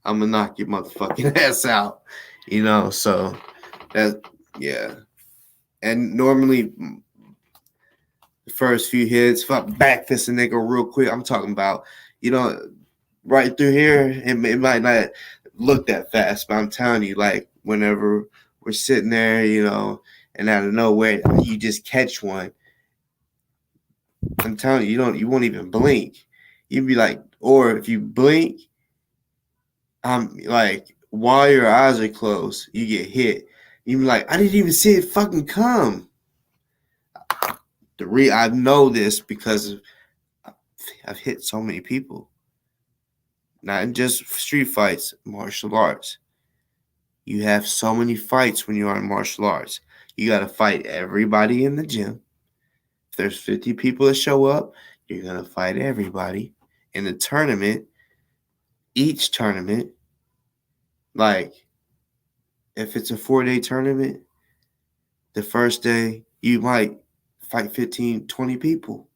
I'm going to knock your motherfucking ass out. So that, yeah. And normally, the first few hits, if I back fist a nigga real quick, I'm talking about, right through here, it might not look that fast, but I'm telling you, like, whenever we're sitting there, and out of nowhere, you just catch one. I'm telling you, you won't even blink. You'd be like, or if you blink, like, while your eyes are closed, you get hit. You'd be like, I didn't even see it fucking come. I know this because I've hit so many people. Not in just street fights, martial arts. You have so many fights when you are in martial arts. You got to fight everybody in the gym. If there's 50 people that show up, you're going to fight everybody. In the tournament, each tournament, like, if it's a 4-day tournament, the first day, you might fight 15, 20 people.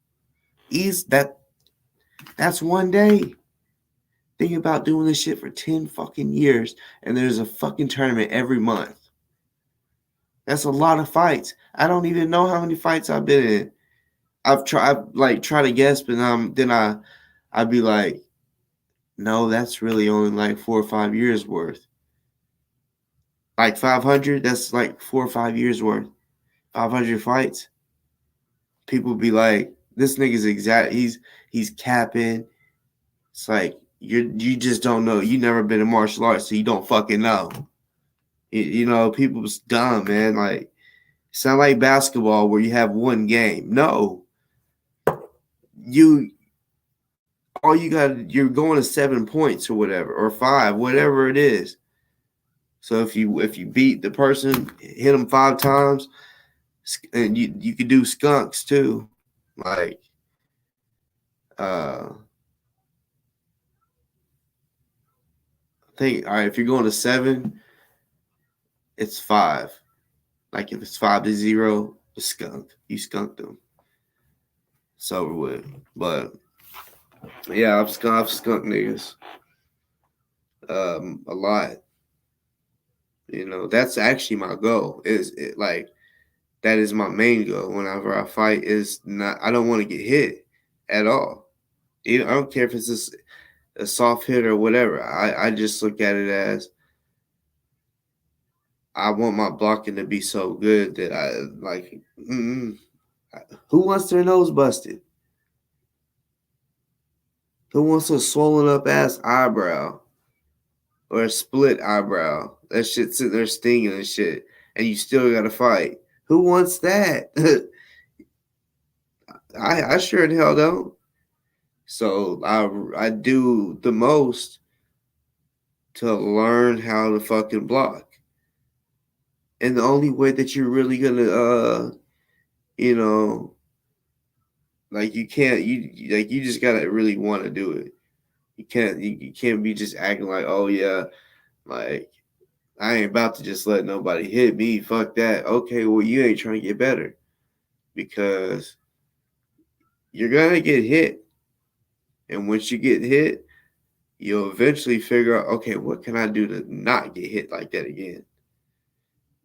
That's one day. Think about doing this shit for 10 fucking years, and there's a fucking tournament every month. That's a lot of fights. I don't even know how many fights I've been in. I've try to guess, but then I'd be like, no, that's really only like 4 or 5 years worth. Like 500, that's like 4 or 5 years worth. 500 fights. People be like, this nigga's he's capping. It's like, you just don't know. You never been in martial arts, so you don't fucking know. People's dumb, man. Like, it's not like basketball where you have one game. No. You're going to 7 points or whatever, or 5, whatever it is. So if you beat the person, hit them 5 times, and you could do skunks too. Like, I think, all right, if you're going to 7, it's 5. Like, if it's 5-0, it's skunked. You skunked them. It's over with. But, yeah, I've skunked niggas. A lot. You know, that's actually my goal. That is my main goal whenever I fight. Is not, I don't want to get hit at all. I don't care if it's a soft hit or whatever. I just look at it as I want my blocking to be so good that I like. Who wants their nose busted? Who wants a swollen up ass eyebrow or a split eyebrow? That shit sitting there stinging and shit, and you still got to fight. Who wants that? I sure in hell don't. So I do the most to learn how to fucking block. And the only way that you're really gonna you know, like you just gotta really want to do it. You can't be just acting like, oh yeah, like I ain't about to just let nobody hit me. Fuck that. Okay, well you ain't trying to get better because you're gonna get hit. And once you get hit, you'll eventually figure out, okay, what can I do to not get hit like that again?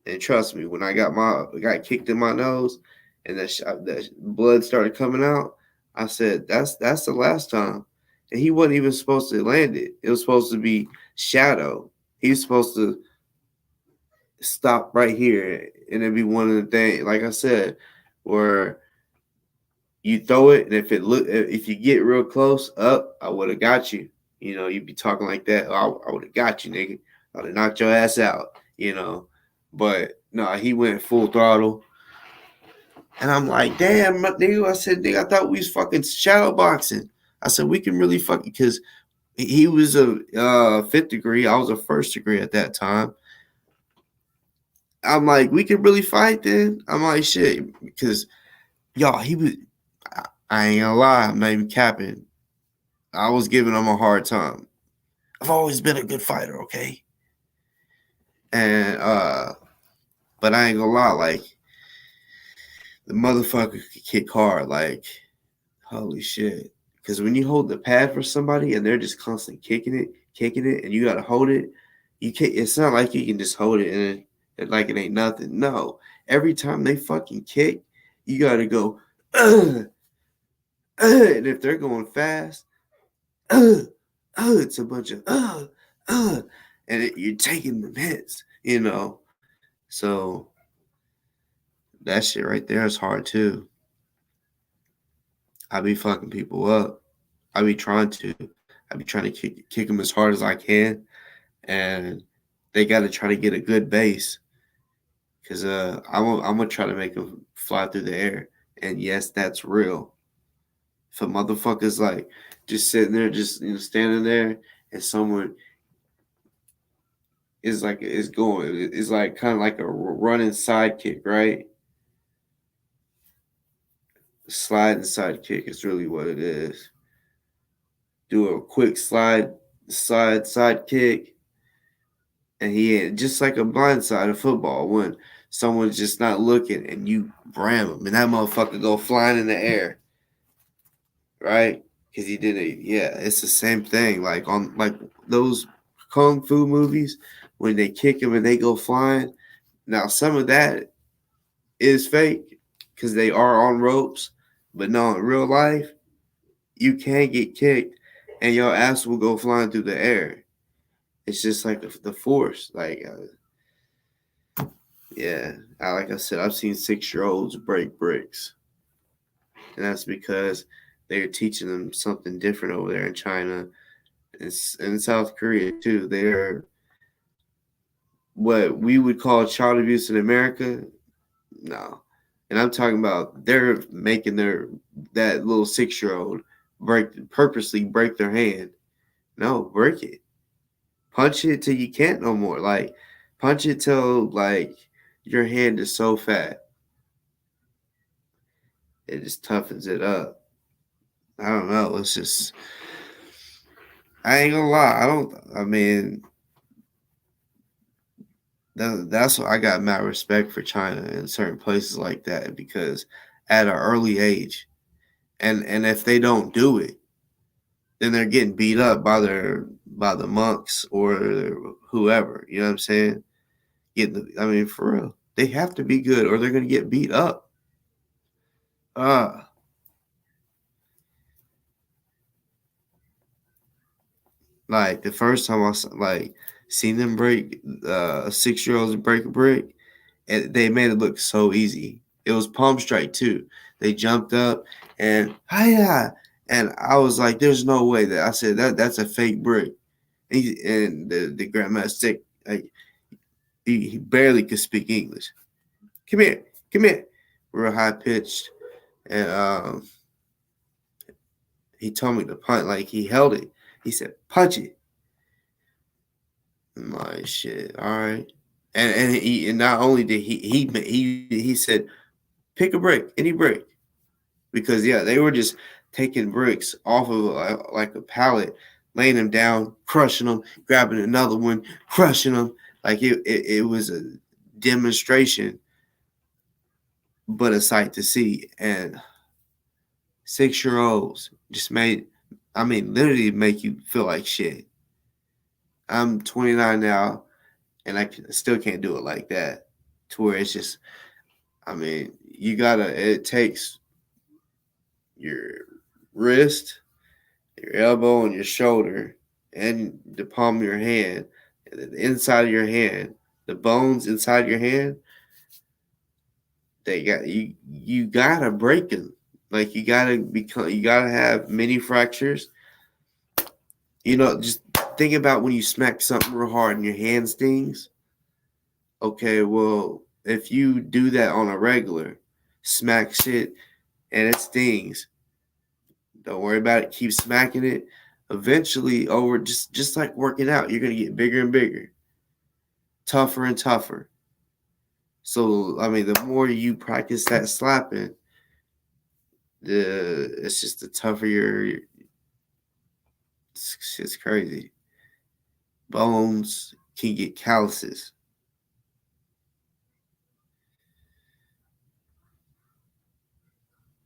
And trust me, when I got kicked in my nose, and that blood started coming out, I said, that's the last time. And he wasn't even supposed to land it. It was supposed to be shadow. He was supposed to stop right here, and it'd be one of the things, like I said, where you throw it, and if you get real close up, I would have got you. You know, you'd be talking like that. Oh, I would have got you, nigga. I would have knocked your ass out. You know, but no, he went full throttle, and I'm like, damn, nigga. I said, nigga, I thought we was fucking shadow boxing. I said we can really fucking because he was a 5th degree. I was a 1st degree at that time. I'm like, we could really fight then. I'm like, shit, because y'all, he was. I ain't gonna lie, I'm not even capping. I was giving him a hard time. I've always been a good fighter, okay? And but I ain't gonna lie, like the motherfucker could kick hard, like holy shit. Because when you hold the pad for somebody and they're just constantly kicking it, and you gotta hold it, you can't. It's not like you can just hold it and like it ain't nothing. No, every time they fucking kick, you gotta go. And if they're going fast, it's a bunch of and you're taking them hits, you know. So that shit right there is hard too. I be fucking people up. I be trying to. I be trying to kick them as hard as I can, and they got to try to get a good base. Cause I'm gonna try to make them fly through the air, and yes, that's real. If a motherfucker's like just sitting there, just standing there, and someone is like it's like kind of like a running sidekick, right? Sliding sidekick is really what it is. Do a quick side kick, and he just like a blind side of football when someone's just not looking and you ram him, and that motherfucker go flying in the air, right? Because he did it. Yeah, it's the same thing. Like on like those kung fu movies when they kick him and they go flying. Now some of that is fake because they are on ropes, but no, in real life, you can get kicked and your ass will go flying through the air. It's just like the force. Like, yeah, like I said, I've seen 6-year-olds break bricks. And that's because they're teaching them something different over there in China and in South Korea, too. They're what we would call child abuse in America. No. And I'm talking about they're making that little 6-year-old purposely break their hand. No, break it. Punch it till you can't no more. Like, punch it till, like, your hand is so fat. it just toughens it up. I don't know. It's just, I ain't gonna lie. I mean, that's what I got mad respect for China and certain places like that, because at an early age, and if they don't do it, then they're getting beat up by the monks or whoever. You know what I'm saying? I mean, for real, they have to be good or they're gonna get beat up. Like the first time I seen them break 6-year-olds break a brick, and they made it look so easy. It was palm strike too. They jumped up and hiya, and I was like, "There's no way that." I said that's a fake brick. And the grandmaster, like, he barely could speak English. Come here, real high pitched, and he told me to punch. Like he held it. He said, "Punch it." I'm like, shit, all right. And not only did he said, pick a brick, any brick, because yeah, they were just taking bricks off of like a pallet, laying them down, crushing them, grabbing another one, crushing them. Like it was a demonstration, but a sight to see. And 6-year-olds just literally make you feel like shit. I'm 29 now, and I still can't do it like that. To where it's just, it takes your wrist, your elbow, and your shoulder, and the palm of your hand, and then the inside of your hand, the bones inside your hand. You gotta break them. Like you gotta have mini fractures. Just think about when you smack something real hard and your hand stings. Okay, well, if you do that on a regular, smack shit and it stings, don't worry about it. Keep smacking it. Eventually, over just like working out, you're gonna get bigger and bigger, tougher and tougher. So the more you practice that slapping, it's just the tougher it's crazy. Bones can get calluses.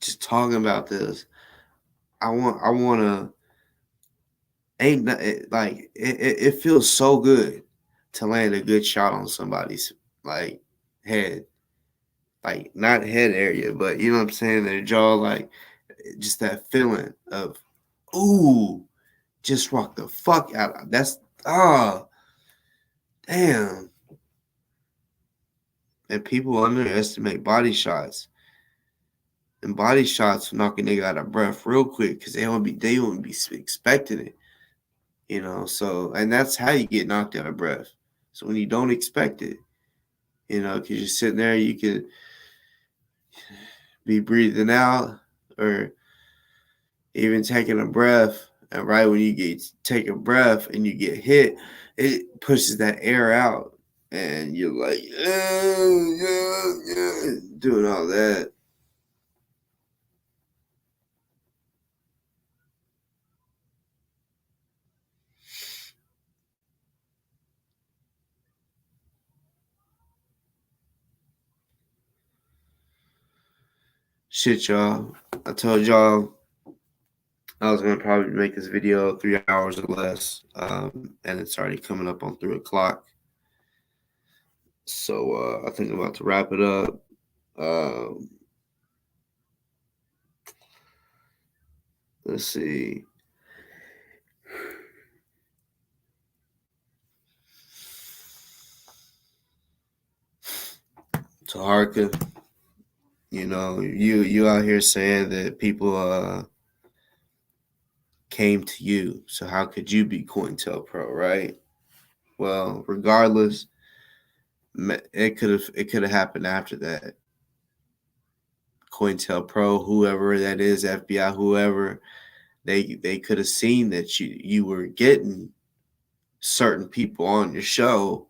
Just talking about this, I want to. Ain't like it feels so good to land a good shot on somebody's like head, like not head area, but you know what I'm saying, their jaw, like just that feeling of, ooh, just rock the fuck out. That's damn. And people underestimate body shots. And body shots knocking nigga out of breath real quick because they won't be expecting it. So, and that's how you get knocked out of breath. So when you don't expect it, because you're sitting there, you could be breathing out or even taking a breath. And right when you take a breath and you get hit, it pushes that air out. And you're like, doing all that. Shit, y'all. I told y'all I was going to probably make this video 3 hours or less. And it's already coming up on 3 o'clock. So I think I'm about to wrap it up. Let's see. Taharka, you out here saying that people came to you. So how could you be COINTELPRO, right? Well, regardless, it could have happened after that. COINTELPRO, whoever that is, FBI, whoever, they could have seen that you were getting certain people on your show,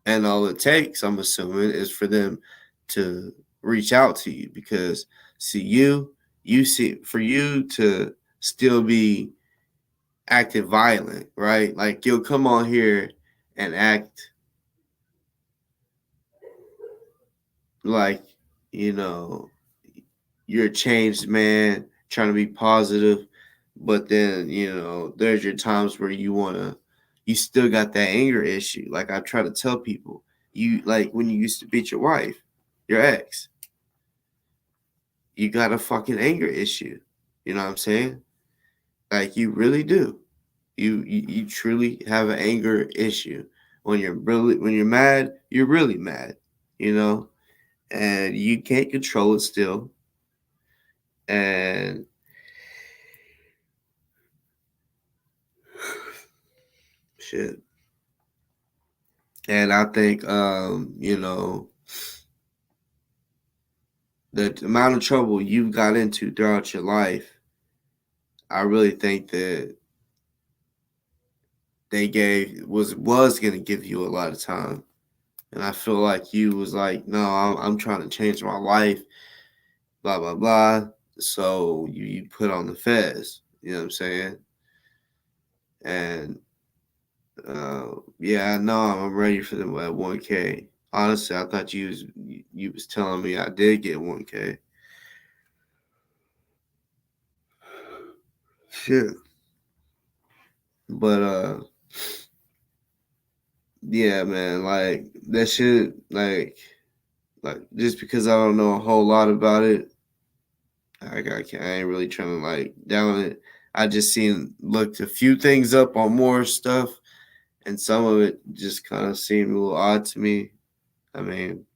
and all it takes, I'm assuming, is for them to reach out to you, because See, you see, for you to still be acting violent, right? Like you'll come on here and act like, you know, you're a changed man trying to be positive, but then, you know, there's your times where you still got that anger issue. Like I try to tell people, you like when you used to beat your wife, your ex, you got a fucking anger issue. You know what I'm saying? Like you really do. You truly have an anger issue. When you're mad, you're really mad, you know, and you can't control it still. And shit. And I think you know, the amount of trouble you got into throughout your life, I really think that they was gonna give you a lot of time. And I feel like you was like, no, I'm trying to change my life, blah blah blah. So you put on the fez, you know what I'm saying? And yeah, I know I'm ready for them at 1K. Honestly, I thought you was telling me I did get 1K. Shit. But yeah, man, like that shit, like just because I don't know a whole lot about it, I ain't really trying to like down it. I just looked a few things up on more stuff, and some of it just kind of seemed a little odd to me. I mean,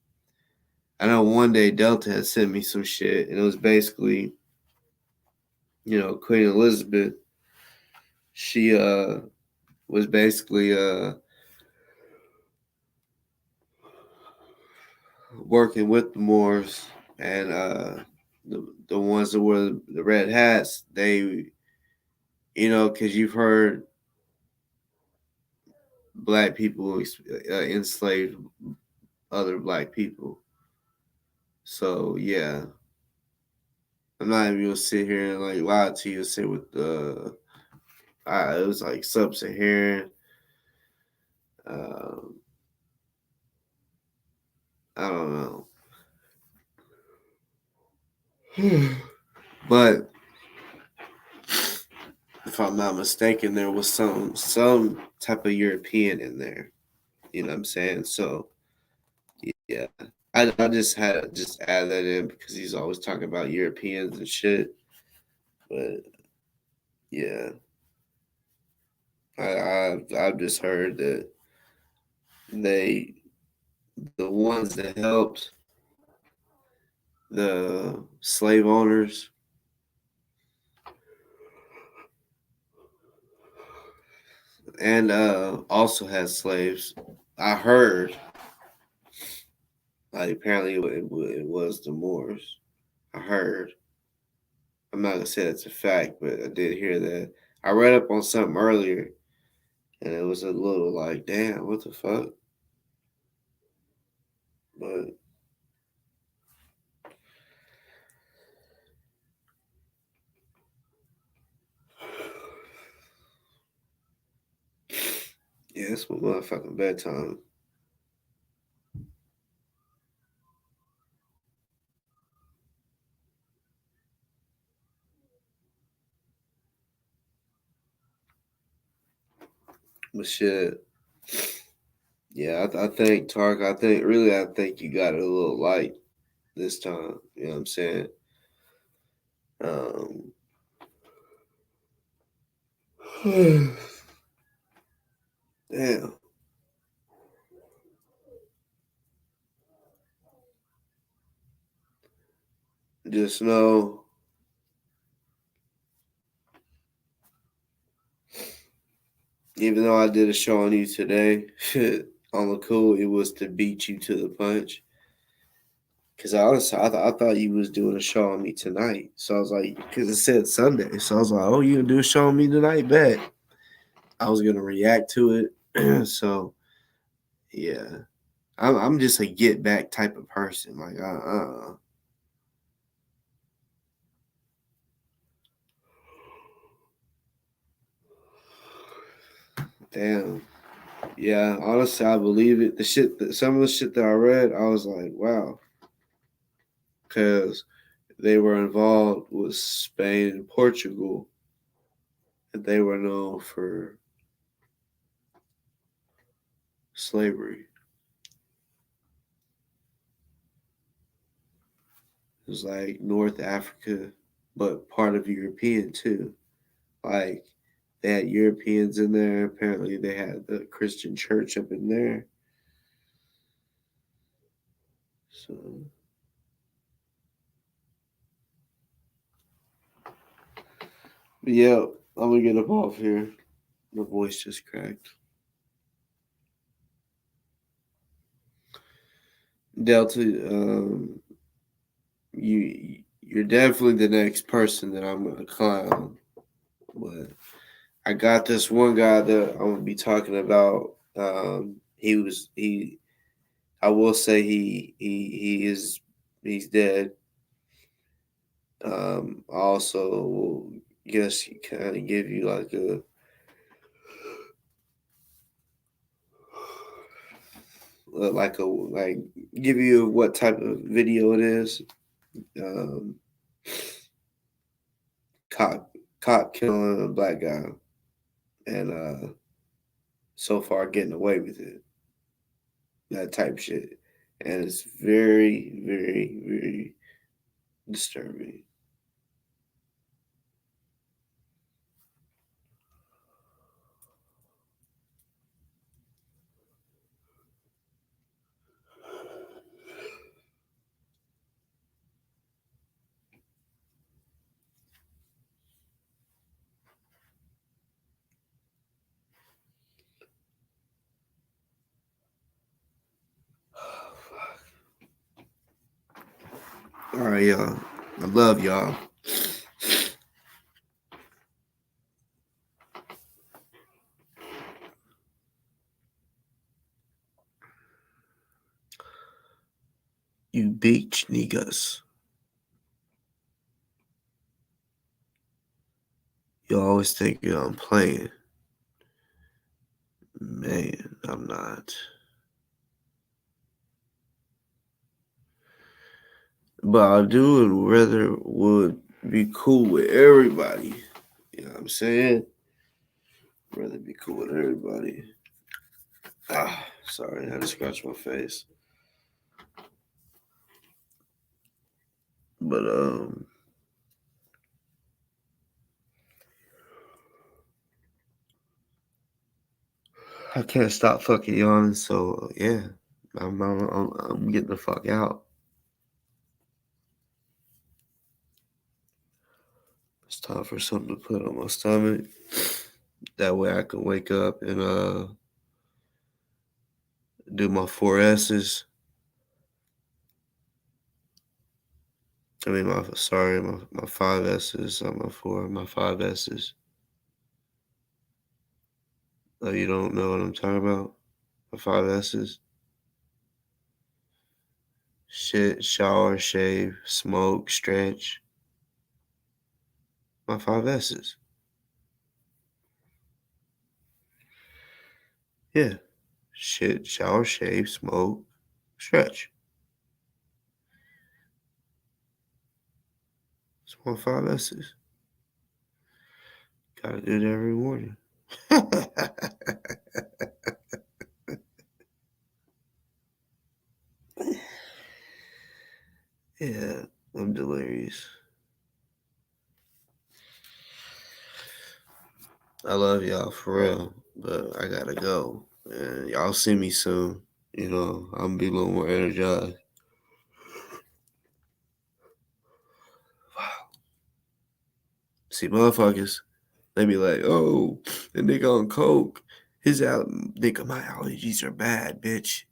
I know one day Delta had sent me some shit, and it was basically, you know, Queen Elizabeth. She was basically working with the Moors, and the ones that were the red hats, they, you know, because you've heard black people enslaved other black people. So yeah, I'm not even gonna sit here and like lie to you and say with it was like sub-Saharan. Um, I don't know, but if I'm not mistaken, there was some type of European in there. You know what I'm saying? So yeah, I just had to just add that in because he's always talking about Europeans and shit. But yeah, I've just heard that they the ones that helped the slave owners and also had slaves. I heard like apparently it was the Moors. I heard. I'm not gonna say that's a fact, but I did hear that. I read up on something earlier, and it was a little like, damn, what the fuck? But yeah, it's my motherfucking bedtime. But shit, yeah, I think Tark. I think you got it a little light this time. You know what I'm saying? Um, damn. Just know, even though I did a show on you today, on the cool, it was to beat you to the punch. Because honestly, I thought you was doing a show on me tonight. So I was like, because it said Sunday. So I was like, oh, you gonna do a show on me tonight? Bet. I was gonna react to it. So yeah, I'm just a get back type of person. Like Damn. Yeah, honestly, I believe it. Some of the shit that I read, I was like, wow. Because they were involved with Spain and Portugal, and they were known for slavery. It was like North Africa, but part of European too. Like they had Europeans in there. Apparently, they had the Christian church up in there. So, but yeah, I'm gonna get up off here. My voice just cracked. Delta, you're definitely the next person that I'm gonna clown. But I got this one guy that I'm gonna be talking about. He. I will say he's dead. I also will guess kind of give you like give you what type of video it is. Um, cop killing a black guy, and so far getting away with it. That type shit, and it's very, very, very disturbing. All right, y'all. I love y'all. You beach niggas. You always think I'm playing. Man, I'm not. But I do and rather would be cool with everybody. You know what I'm saying? Rather be cool with everybody. Sorry, I had to scratch my face. But I can't stop fucking yawning, so yeah. I'm getting the fuck out. It's time for something to put on my stomach. That way I can wake up and do my 4S's. I mean my 5S's, not my 5S's. Oh, you don't know what I'm talking about? My 5S's? Shit, shower, shave, smoke, stretch. My 5S's. Yeah. Shit, shower, shave, smoke, stretch. It's my 5S's. Gotta do it every morning. Yeah, I'm delirious. I love y'all for real, but I gotta go. And y'all see me soon. You know, I'm gonna be a little more energized. Wow. See, motherfuckers, they be like, oh, the nigga on coke. Nigga, my allergies are bad, bitch.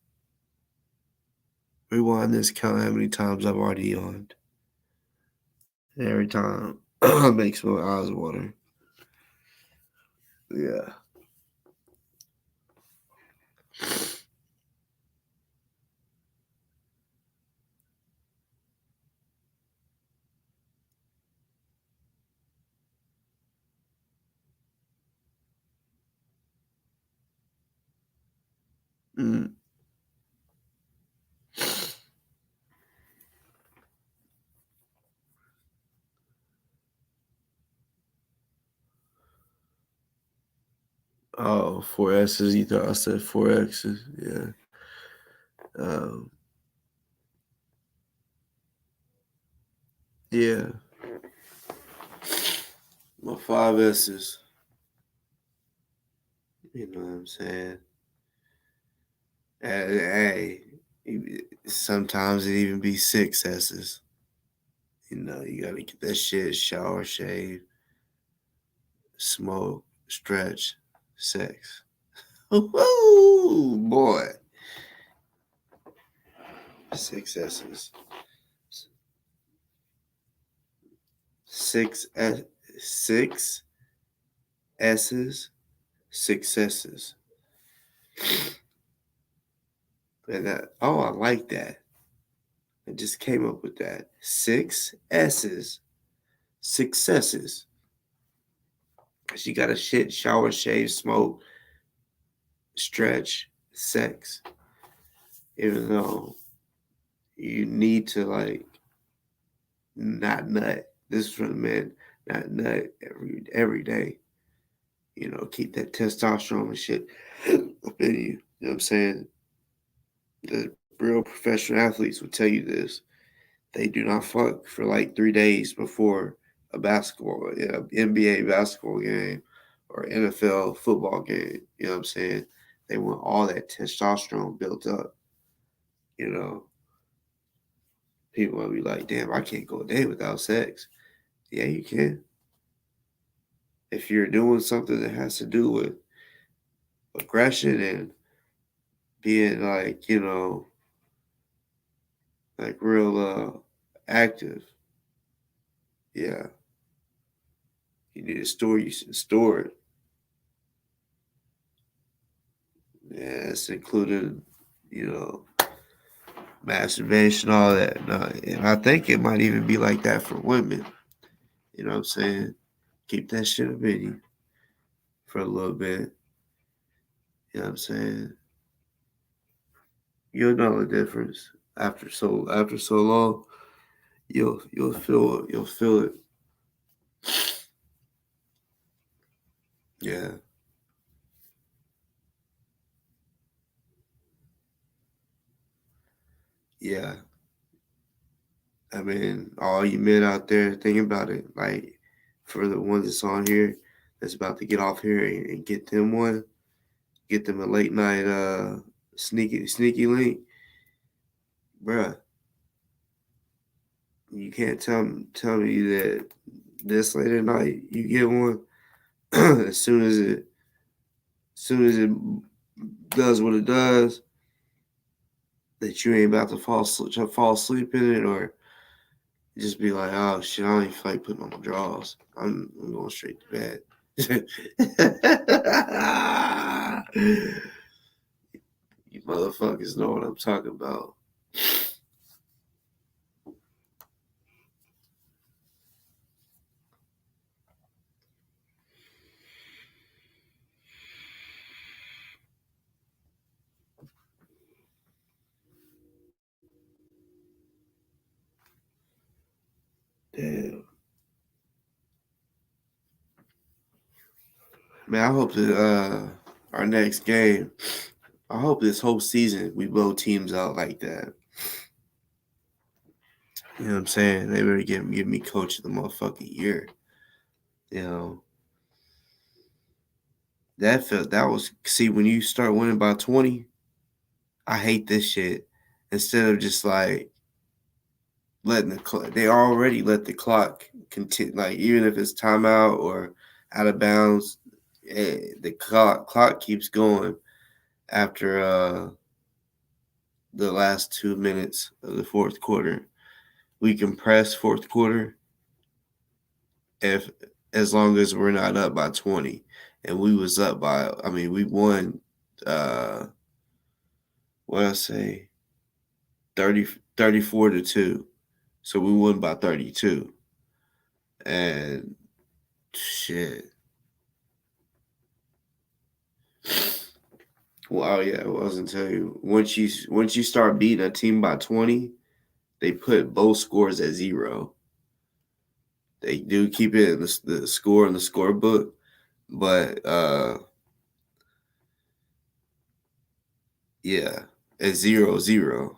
Rewind this, count how many times I've already yawned. And every time, it makes my eyes water. Yeah. Mm. Oh, 4S's. You thought I said 4X's? Yeah. Yeah. My 5S's. You know what I'm saying? Hey, sometimes it even be 6S's. You know, you gotta get that shit, shower, shave, smoke, stretch, sex. Woo, boy. 6S's. 6S's, successes. And I like that. I just came up with that. 6S's, successes. Cause you got to shit, shower, shave, smoke, stretch, sex. Even though you need to like not nut. This is for the men, not nut every day. You know, keep that testosterone and shit up in you. You know what I'm saying? The real professional athletes will tell you this. They do not fuck for like 3 days before a basketball, NBA basketball game or NFL football game. You know what I'm saying? They want all that testosterone built up. You know, people will be like, damn, I can't go a day without sex. Yeah, you can. If you're doing something that has to do with aggression and being like, you know, like real active, yeah, you need to store. You should store it. Yeah, it's included, you know, masturbation, all that. No, and I think it might even be like that for women. You know what I'm saying? Keep that shit up in you for a little bit. You know what I'm saying? You'll know the difference after so long. You'll feel it. Yeah. Yeah. I mean, all you men out there, think about it. Like, for the ones that's on here, that's about to get off here and get them one, get them a late night sneaky link, bruh. You can't tell me that this late at night you get one as soon as it does what it does, that you ain't about to fall asleep in it, or just be like, oh shit, I don't even feel like putting on my drawers. I'm going straight to bed. You motherfuckers know what I'm talking about. Damn. Man, I hope that our next game, I hope this whole season we blow teams out like that. You know what I'm saying? They better give me coach of the motherfucking year. You know. That was, see, when you start winning by 20, I hate this shit. Instead of just like letting the clock, they already let the clock continue, like even if it's timeout or out of bounds, the clock keeps going after the last 2 minutes of the fourth quarter. We can press fourth quarter if as long as we're not up by 20. And we was up by, I mean, we won what I say 34-2. So we won by 32. And shit. Well, oh yeah, I wasn't tell you. Once you start beating a team by 20, they put both scores at 0. They do keep it in the score in the scorebook, but yeah, it's 0-0.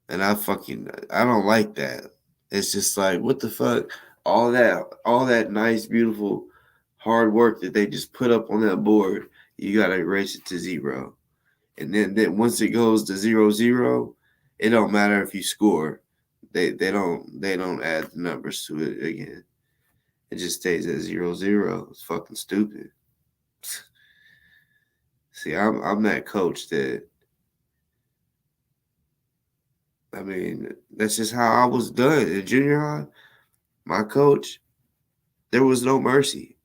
And I don't like that. It's just like, what the fuck? All that nice, beautiful, hard work that they just put up on that board, you gotta erase it to 0. And then once it goes to 0-0, it don't matter if you score. They don't add the numbers to it again. It just stays at 0-0. It's fucking stupid. See, I'm that coach that, I mean, that's just how I was done in junior high. My coach, there was no mercy.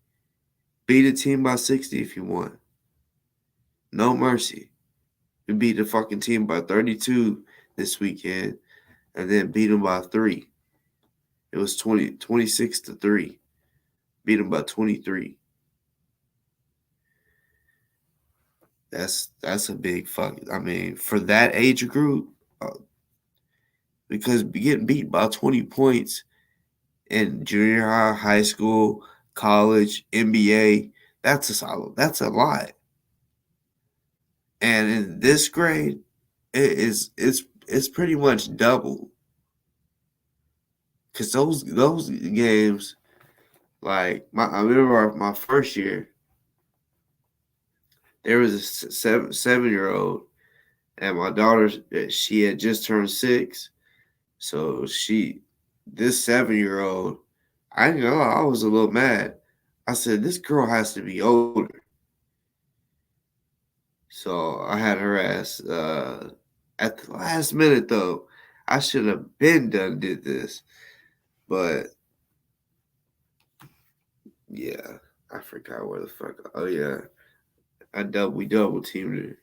Beat a team by 60 if you want. No mercy. We beat the fucking team by 32 this weekend, and then beat them by 3. It was 26-3. Beat them by 23. That's a big fuck. I mean, for that age group, because getting beat by 20 points in junior high, high school, college, NBA, that's a lot. And in this grade, it's pretty much double. Cause those games, like I remember my first year, there was a 7-year-old, and my daughter, she had just turned 6, so this 7-year-old, I didn't know, I was a little mad. I said, this girl has to be older. So I had her ass at the last minute though. I should have been did this. But yeah, I forgot where the fuck. Oh yeah. We double teamed her.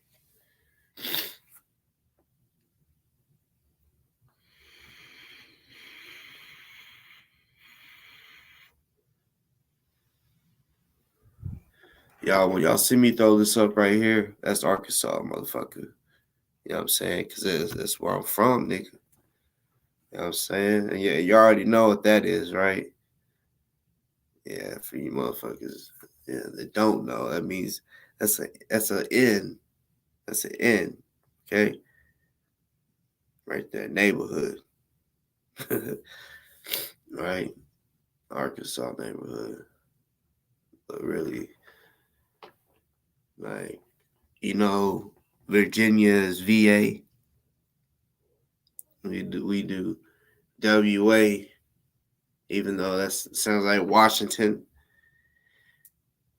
Y'all, when y'all see me throw this up right here, that's Arkansas, motherfucker. You know what I'm saying? Because that's where I'm from, nigga. You know what I'm saying? And yeah, you already know what that is, right? Yeah, for you motherfuckers, yeah, that don't know, that means that's an N. That's an N. Okay? Right there, neighborhood. Right? Arkansas neighborhood. But really, like, Virginia is VA. We do WA, even though that sounds like Washington.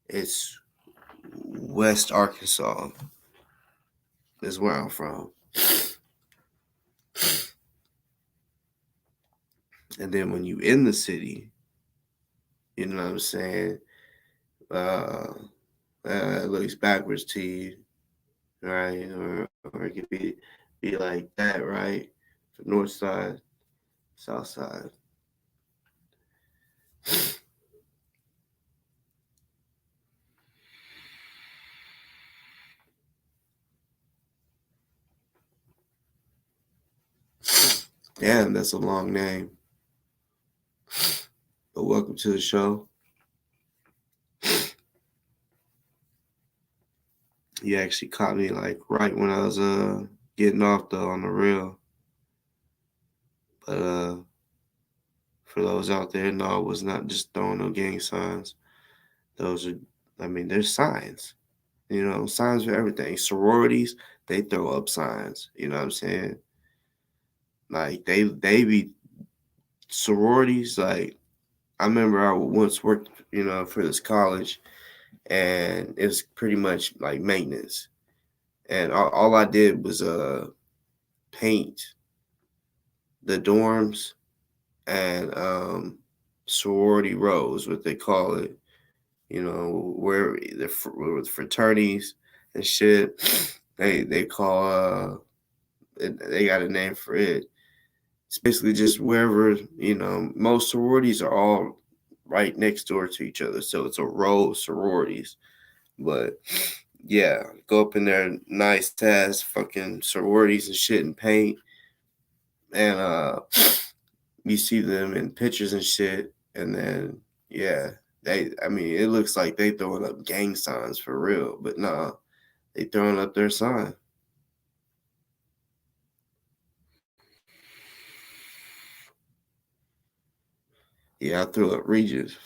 It's West Arkansas is where I'm from. And then when you in the city, you know what I'm saying? It looks backwards to you, right? Or it could be like that, right? The north side, south side. Damn, that's a long name. But welcome to the show. You actually caught me like right when I was getting off though on the real. But for those out there, no, it was not just throwing no gang signs. Those are, I mean, there's signs. Signs for everything. Sororities, they throw up signs. You know what I'm saying? Like they be sororities. Like I remember I once worked, for this college, and it was pretty much like maintenance. And all I did was paint the dorms and sorority rows, what they call it. Where with fraternities and shit, they call they got a name for it. It's basically just wherever, most sororities are all right next door to each other, so it's a row of sororities. But yeah, go up in there, nice ass fucking sororities and shit and paint, and you see them in pictures and shit, and then yeah, I mean, it looks like they throwing up gang signs for real, but nah, they throwing up their sign. Yeah, I threw up regions.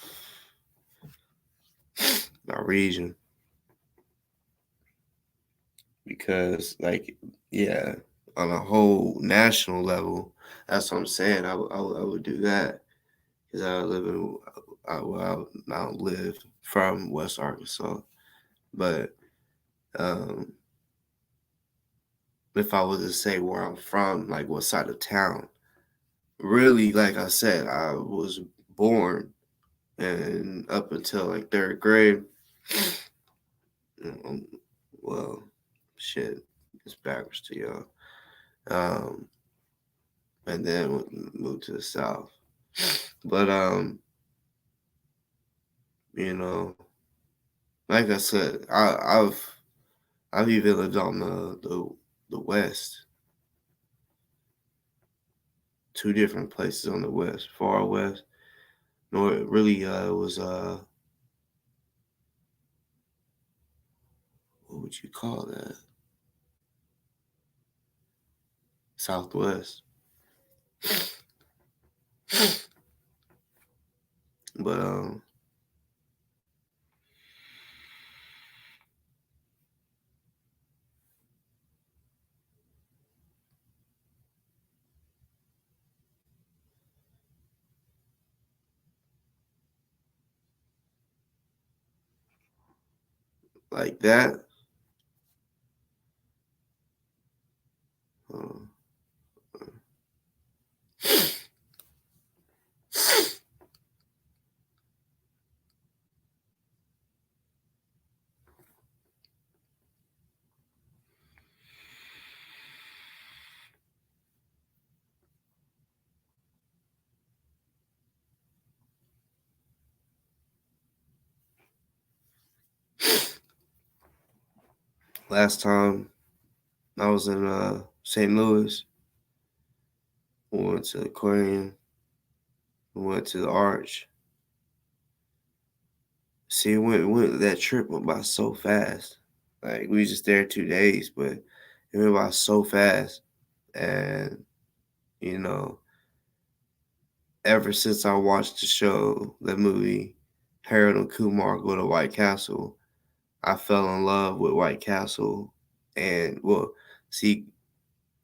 My region. Because, like, yeah, on a whole national level, that's what I'm saying. I would do that. Because I live in, I don't live from West Arkansas. But if I was to say where I'm from, like what side of town, really, like I said, I was born and up until like third grade. Well, shit, it's backwards to y'all. And then moved to the South. But you know, like I said, I've even lived on the West. 2 different places on the West, far West. No, it really was what would you call that? Southwest. But like that. Uh, last time I was in St. Louis, we went to the aquarium, we went to the Arch. See, that trip went by so fast. Like we was just there 2 days, but it went by so fast. And you know, ever since I watched the movie Harold and Kumar Go to White Castle, I fell in love with White Castle. And well, see,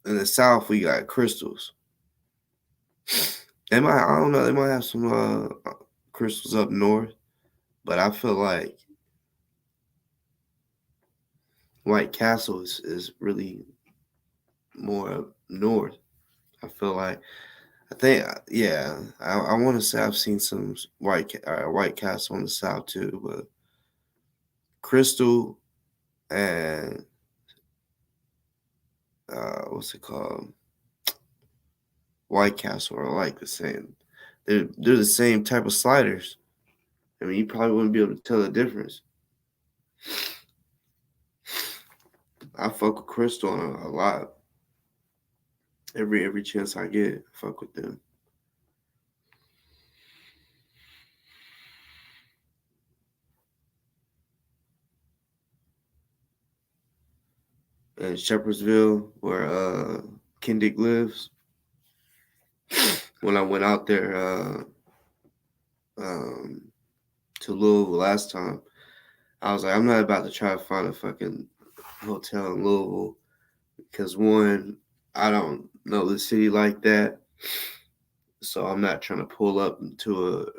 in the South we got crystals. I don't know, they might have some crystals up north, but I feel like White Castle is really more up north. I feel like I want to say I've seen some White Castle in the South too, but Crystal and what's it called? White Castle are like the same. They're the same type of sliders. I mean, you probably wouldn't be able to tell the difference. I fuck with Crystal a lot. Every chance I get, I fuck with them. In Shepherdsville, where Kendick lives, when I went out there to Louisville last time, I was like, I'm not about to try to find a fucking hotel in Louisville because one, I don't know the city like that, so I'm not trying to pull up into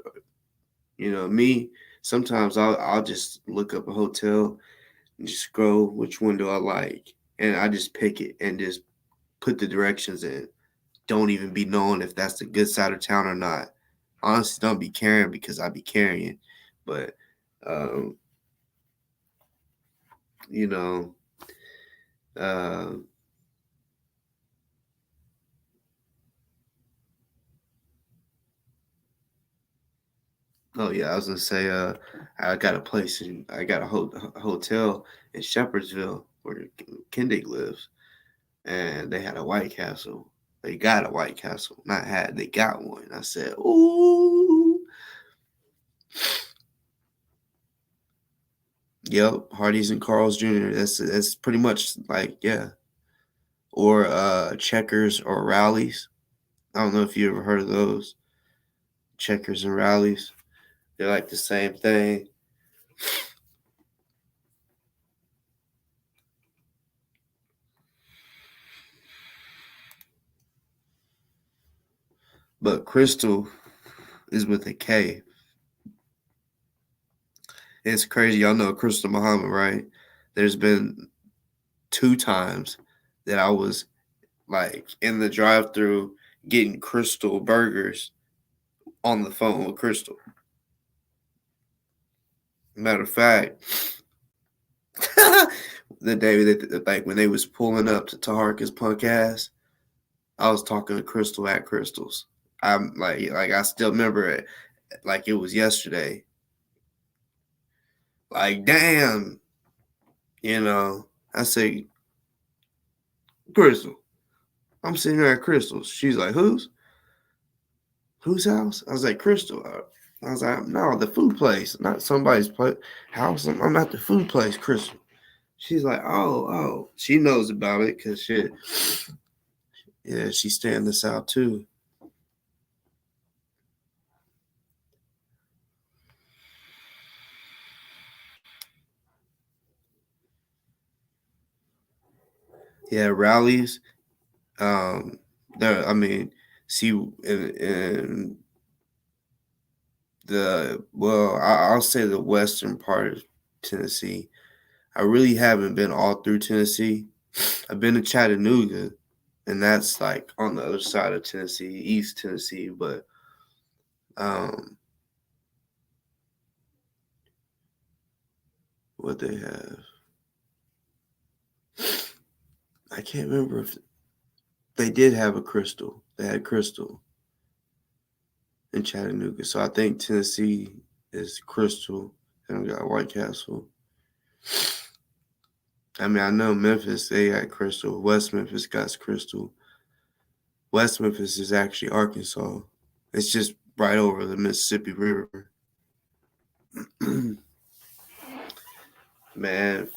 me. Sometimes I'll just look up a hotel and just scroll which window I like, and I just pick it and just put the directions in. Don't even be knowing if that's the good side of town or not. Honestly, don't be caring because I be carrying, but you know, uh, Oh yeah, I was gonna say, I got a hotel in Shepherdsville where Kendig lives, and they had a White Castle. They got a White Castle, not had. They got one. I said, ooh, yep, Hardee's and Carl's Jr. That's pretty much like yeah, or Checkers or Rallies. I don't know if you ever heard of those. Checkers and Rallies. They're like the same thing. But Crystal is with a K. It's crazy. Y'all know Crystal Muhammad, right? There's been 2 times that I was like in the drive-thru getting Crystal burgers on the phone with Crystal. Matter of fact, the day that like when they was pulling up to Taharka's punk ass, I was talking to Crystal at Crystal's. I'm like I still remember it like it was yesterday. Like damn, I say, Crystal, I'm sitting here at Crystal's. She's like, whose house? I was like, Crystal. I was like, no, the food place, not somebody's house. I'm at the food place, Crystal. She's like, oh. She knows about it because shit. Yeah, she's staying this out too. Yeah, rallies. There. I mean, see, in I'll say the western part of Tennessee. I really haven't been all through Tennessee. I've been to Chattanooga, and that's like on the other side of Tennessee, East Tennessee. But what they have, I can't remember if they did have a Crystal. They had Crystal in Chattanooga, so I think Tennessee is Crystal, and we got White Castle. I mean, I know Memphis, they got Crystal. West Memphis got Crystal. West Memphis is actually Arkansas. It's just right over the Mississippi River. Man,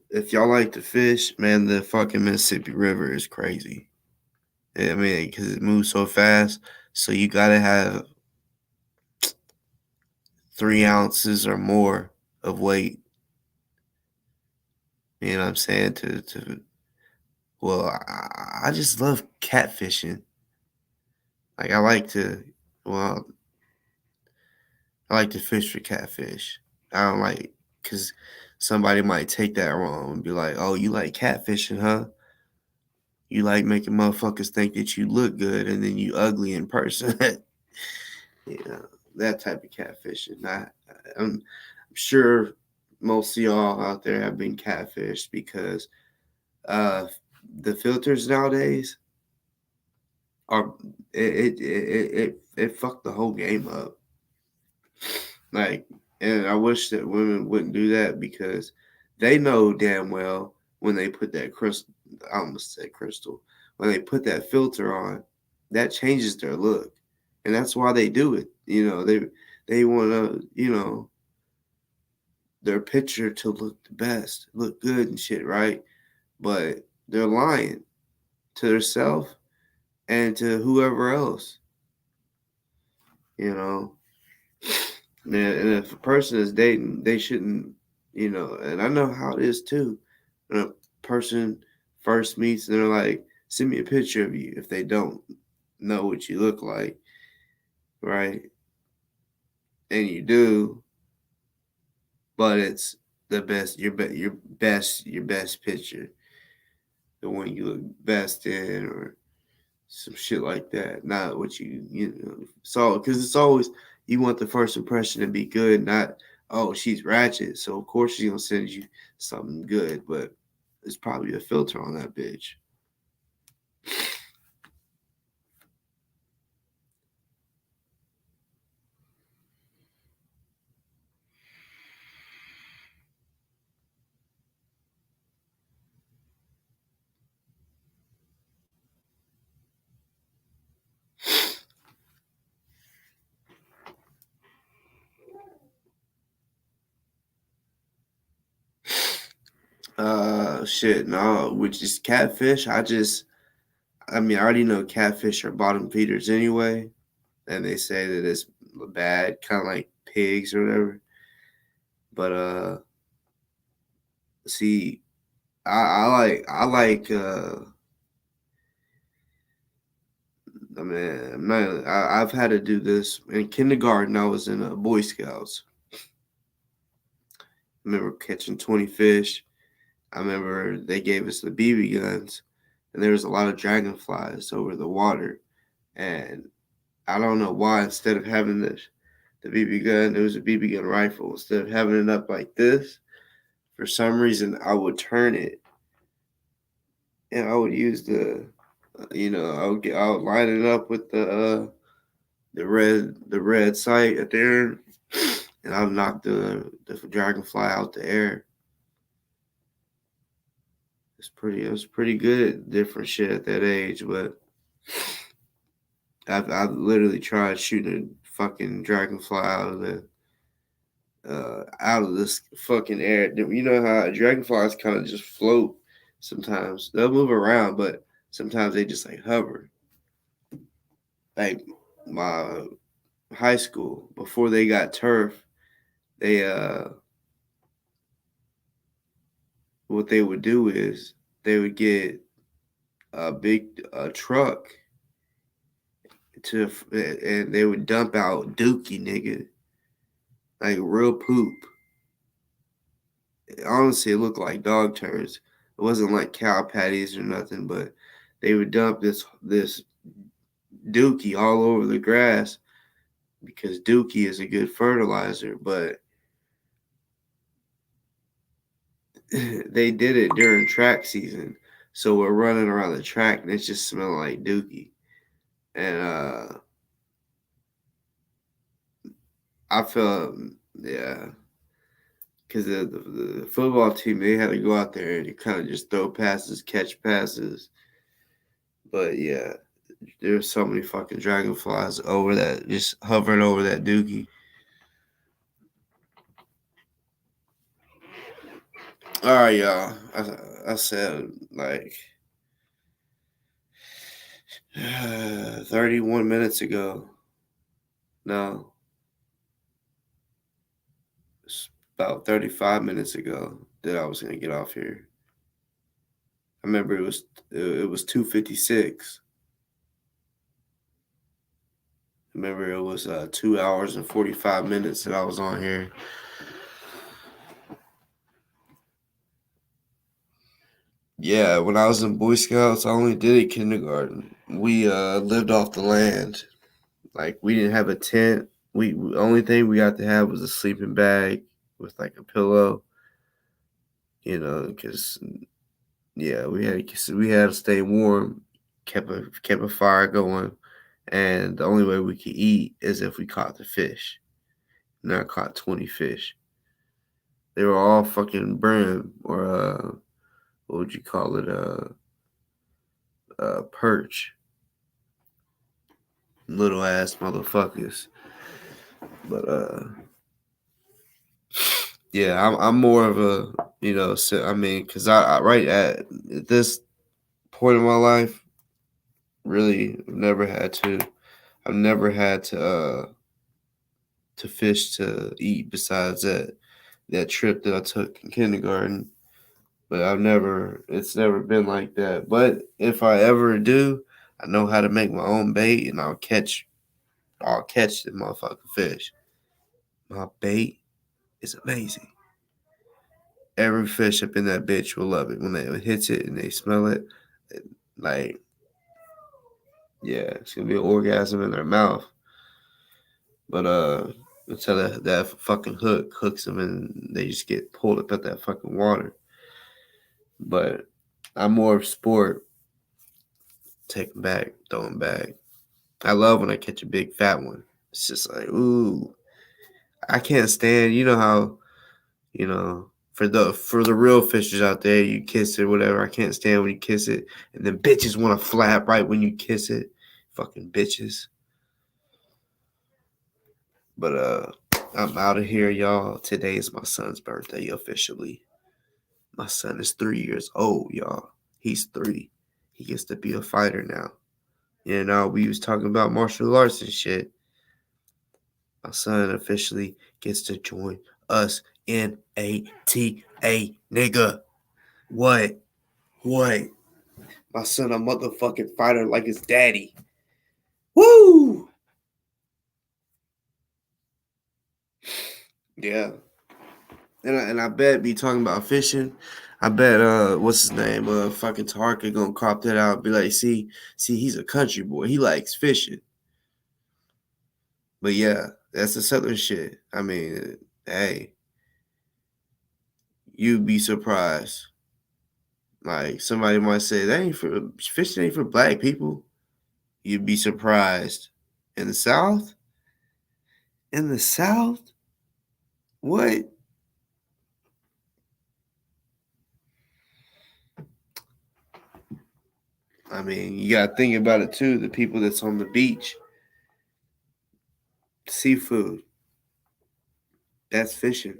if y'all like to fish, man, the fucking Mississippi River is crazy. I mean, because it moves so fast, so you gotta have 3 ounces or more of weight. You know what I'm saying? I just love catfishing. Like I like to fish for catfish. I don't like because somebody might take that wrong and be like, "Oh, you like catfishing, huh? You like making motherfuckers think that you look good and then you ugly in person." That type of catfishing. I'm sure most of y'all out there have been catfished because the filters nowadays are it fucked the whole game up. Like, and I wish that women wouldn't do that because they know damn well when they put that crystal, I almost said crystal, when they put that filter on, that changes their look, and that's why they do it. They want to, their picture to look the best, look good and shit, right? But they're lying to themselves and to whoever else, you know. And if a person is dating, they shouldn't, and I know how it is too. When a person first meets and they're like, send me a picture of you if they don't know what you look like, right? And you do, but it's the best, your best picture, the one you look best in, or some shit like that. Not what so because it's always you want the first impression to be good, not she's ratchet, so of course she's gonna send you something good, but there's probably a filter on that bitch. Shit, no, which is catfish. I already know catfish are bottom feeders anyway, and they say that it's bad, kind of like pigs or whatever. But see, I like I mean, man, I've had to do this in kindergarten. I was in Boy Scouts. I remember catching 20 fish. I remember they gave us the BB guns, and there was a lot of dragonflies over the water. And I don't know why, instead of having the BB gun, it was a BB gun rifle. Instead of having it up like this, for some reason, I would turn it, and I would use I would line it up with the red sight at the end, and I'd knock the dragonfly out the air. It was pretty good at different shit at that age, but I've literally tried shooting a fucking dragonfly out of this fucking air. You know how dragonflies kind of just float sometimes. They'll move around, but sometimes they just like hover. Like my high school, before they got turf, they what they would do is they would get a big truck and they would dump out dookie, nigga, like real poop. Honestly, it looked like dog turds. It wasn't like cow patties or nothing, but they would dump this dookie all over the grass because dookie is a good fertilizer. But they did it during track season, so we're running around the track and it's just smelling like dookie. And I felt, yeah, because the football team, they had to go out there and kind of just throw passes, catch passes. But yeah, there's so many fucking dragonflies over that, just hovering over that dookie. All right, y'all. I said like 31 minutes ago. No, it's about 35 minutes ago that I was gonna get off here. I remember it was 2:56. Remember it was 2 hours and 45 minutes that I was on here. Yeah, when I was in Boy Scouts, I only did it kindergarten. We lived off the land. Like, we didn't have a tent. The only thing we got to have was a sleeping bag with like a pillow. You know, because yeah, we had to stay warm. Kept a fire going, and the only way we could eat is if we caught the fish. And I caught 20 fish. They were all fucking brim or what would you call it? Perch. Little ass motherfuckers. But yeah, I'm more of a, because I right at this point in my life, really, I've never had to fish to eat besides that trip that I took in kindergarten. But it's never been like that. But if I ever do, I know how to make my own bait, and I'll catch the motherfucking fish. My bait is amazing. Every fish up in that bitch will love it when it hits it and they smell it. Like, yeah, it's gonna be an orgasm in their mouth. But until that fucking hook hooks them and they just get pulled up at that fucking water. But I'm more of sport. Take them back, throw them back. I love when I catch a big fat one. It's just like, ooh, I can't stand. You know how, for the real fishers out there, you kiss it, whatever. I can't stand when you kiss it, and then bitches want to flap right when you kiss it. Fucking bitches. But I'm out of here, y'all. Today is my son's birthday officially. My son is 3 years old, y'all. He's 3. He gets to be a fighter now. You know, we was talking about martial arts and shit. My son officially gets to join us in ATA, nigga. What? My son a motherfucking fighter like his daddy. Woo! Yeah. And I bet be talking about fishing. I bet what's his name? Fucking Taharka gonna crop that out and be like, see, he's a country boy. He likes fishing. But yeah, that's the southern shit. I mean, hey, you'd be surprised. Like somebody might say that ain't for fishing ain't for black people. You'd be surprised. In the South? In the South? What? I mean, you gotta think about it too. The people that's on the beach, seafood, that's fishing.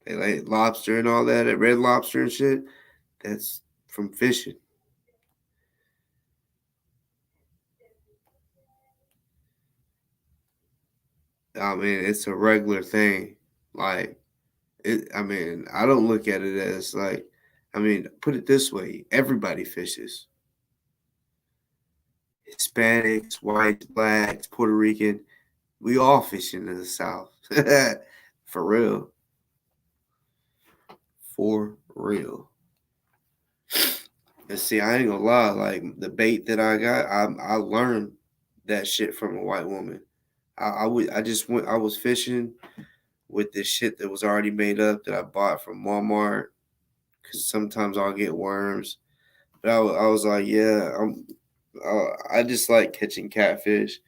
They like lobster and all that red lobster and shit. That's from fishing. I mean, it's a regular thing. Like, I mean, I don't look at it as like, I mean, put it this way: everybody fishes. Hispanics, whites, blacks, Puerto Rican, we all fishing in the South. For real. For real. And see, I ain't gonna lie, like the bait that I got, I learned that shit from a white woman. I was fishing with this shit that was already made up that I bought from Walmart because sometimes I'll get worms. But I was like, yeah, I just like catching catfish.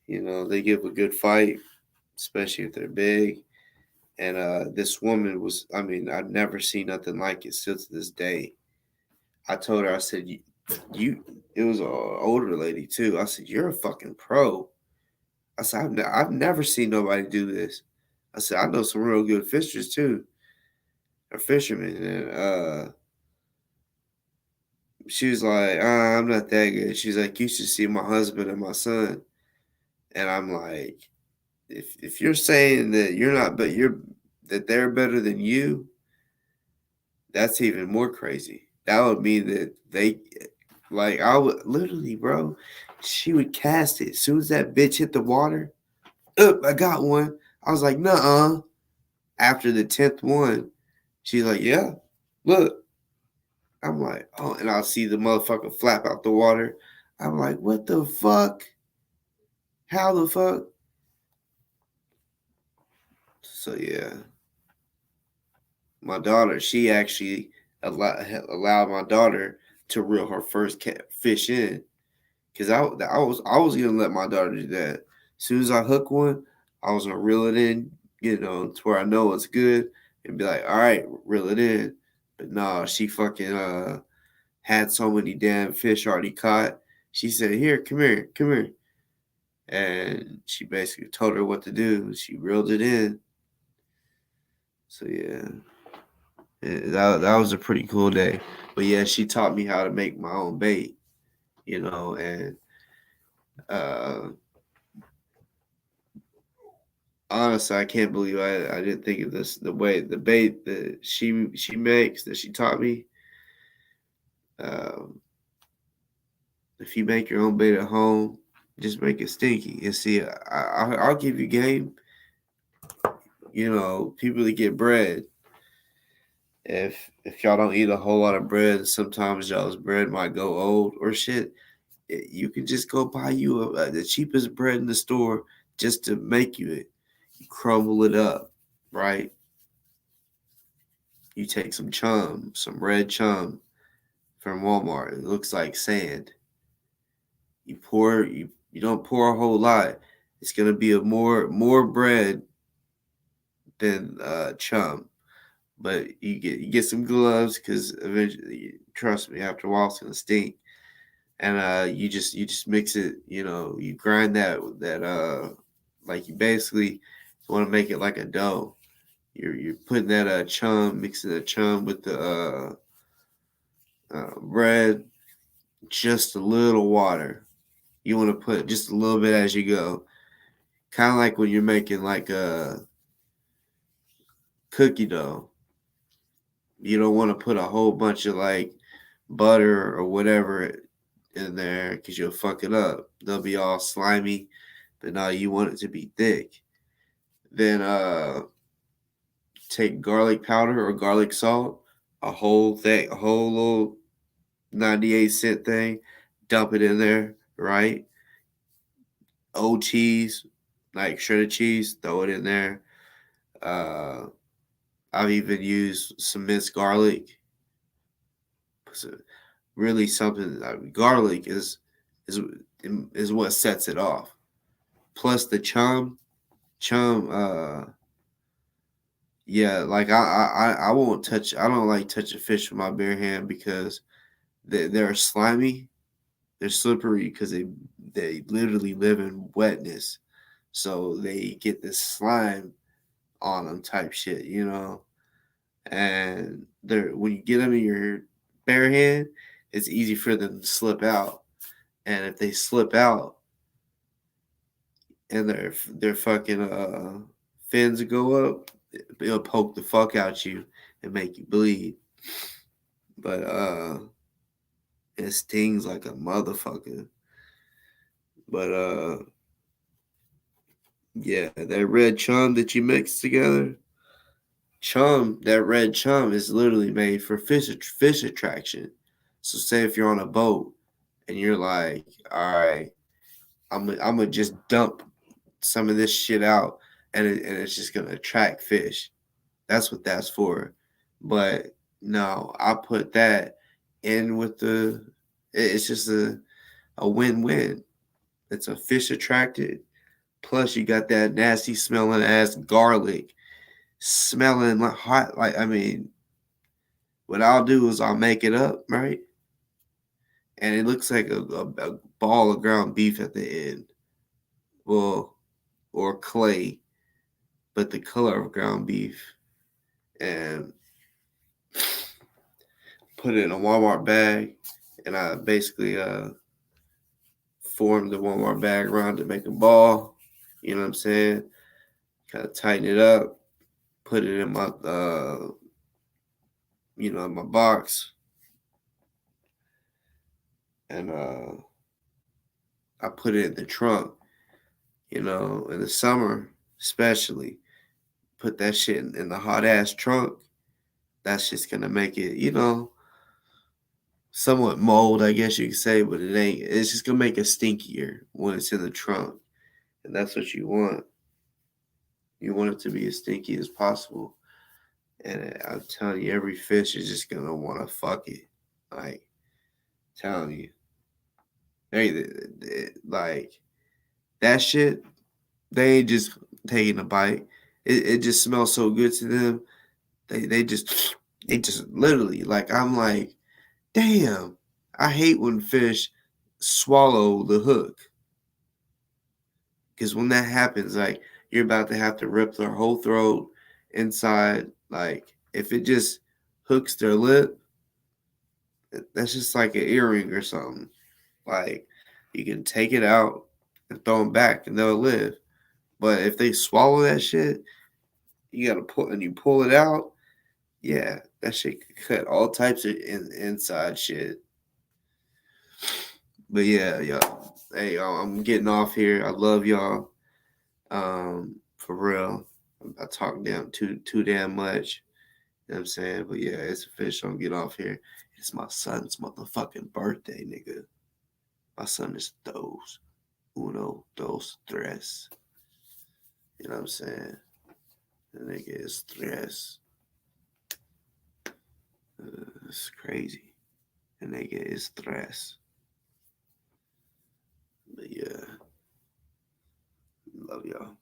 You know, they give a good fight, especially if they're big. And this woman was, I mean, I've never seen nothing like it still to this day. I told her, I said, it was an older lady too. I said, you're a fucking pro. I said, I've never seen nobody do this. I said, I know some real good fishers too, or fishermen. And she was like, I'm not that good. She's like, you should see my husband and my son. And I'm like, if you're saying that you're not, but that they're better than you, that's even more crazy. That would mean that they, like, I would literally, bro, she would cast it. As soon as that bitch hit the water, I got one. I was like, nuh-uh. After the 10th one, she's like, yeah, look. I'm like, oh, and I'll see the motherfucker flap out the water. I'm like, what the fuck? How the fuck? So, yeah. My daughter, she actually allowed my daughter to reel her first fish in. Because I was going to let my daughter do that. As soon as I hook one, I was going to reel it in, you know, to where I know it's good. And be like, all right, reel it in. But nah, she fucking had so many damn fish already caught. She said, here, come here. And she basically told her what to do. She reeled it in. So, yeah. That was a pretty cool day. But, yeah, she taught me how to make my own bait, you know, and honestly, I can't believe I didn't think of this. The way the bait that she makes that she taught me. If you make your own bait at home, just make it stinky. And see, I'll give you game. You know, people that get bread. If y'all don't eat a whole lot of bread, sometimes y'all's bread might go old or shit. You can just go buy you the cheapest bread in the store just to make you it. You crumble it up, right? You take some red chum from Walmart. It looks like sand. You don't pour a whole lot. It's gonna be a more bread than chum. But you get some gloves because eventually, trust me, after a while it's gonna stink. And you just mix it. You know, you grind that like you basically want to make it like a dough. you're putting that chum, mixing the chum with the bread, just a little water. You want to put just a little bit as you go. Kind of like when you're making like a cookie dough. You don't want to put a whole bunch of like butter or whatever in there because you'll fuck it up. They'll be all slimy, but now you want it to be thick. Then take garlic powder or garlic salt, a whole little 98-cent thing, dump it in there, right? Old cheese, like shredded cheese, throw it in there. I've even used some minced garlic. Really something. Garlic is what sets it off. Plus the chum. Yeah, like I won't touch. I don't like touch a fish with my bare hand because they're slimy. They're slippery because they literally live in wetness, so they get this slime on them type shit, you know. And they're when you get them in your bare hand, it's easy for them to slip out. And if they slip out and their fucking fins go up, it'll poke the fuck out you and make you bleed. But it stings like a motherfucker. But yeah, that red chum that you mix together, that red chum is literally made for fish attraction. So say if you're on a boat and you're like, all right, I'm gonna just dump some of this shit out and it's just gonna attract fish. That's what that's for. But no, I put that in with it's just a win-win. It's a fish attracted. Plus you got that nasty smelling ass garlic smelling like hot. Like, I mean, what I'll do is I'll make it up, right? And it looks like a ball of ground beef at the end. Well, or clay, but the color of ground beef. And put it in a Walmart bag. And I basically form the Walmart bag around to make a ball. You know what I'm saying? Kind of tighten it up. Put it in my, in my box. And I put it in the trunk. In the summer, especially, put that shit in the hot ass trunk. That's just gonna make it, somewhat mold, I guess you could say, but it ain't. It's just gonna make it stinkier when it's in the trunk, and that's what you want. You want it to be as stinky as possible, and I'm telling you, every fish is just gonna want to fuck it. Like, telling you, like that shit. They ain't just taking a bite. It just smells so good to them. They just literally, like, I'm like, damn, I hate when fish swallow the hook. Because when that happens, like, you're about to have to rip their whole throat inside. Like, if it just hooks their lip, that's just like an earring or something. Like, you can take it out and throw them back and they'll live. But if they swallow that shit, you gotta pull it out. Yeah, that shit could cut all types of inside shit. But yeah, y'all. Hey, y'all, I'm getting off here. I love y'all. For real. I talk too damn much. You know what I'm saying? But yeah, it's official. I'm getting off here. It's my son's motherfucking birthday, nigga. My son is dos, tres. You know what I'm saying? The nigga is tres. It's crazy. The nigga is tres. But yeah. Love y'all.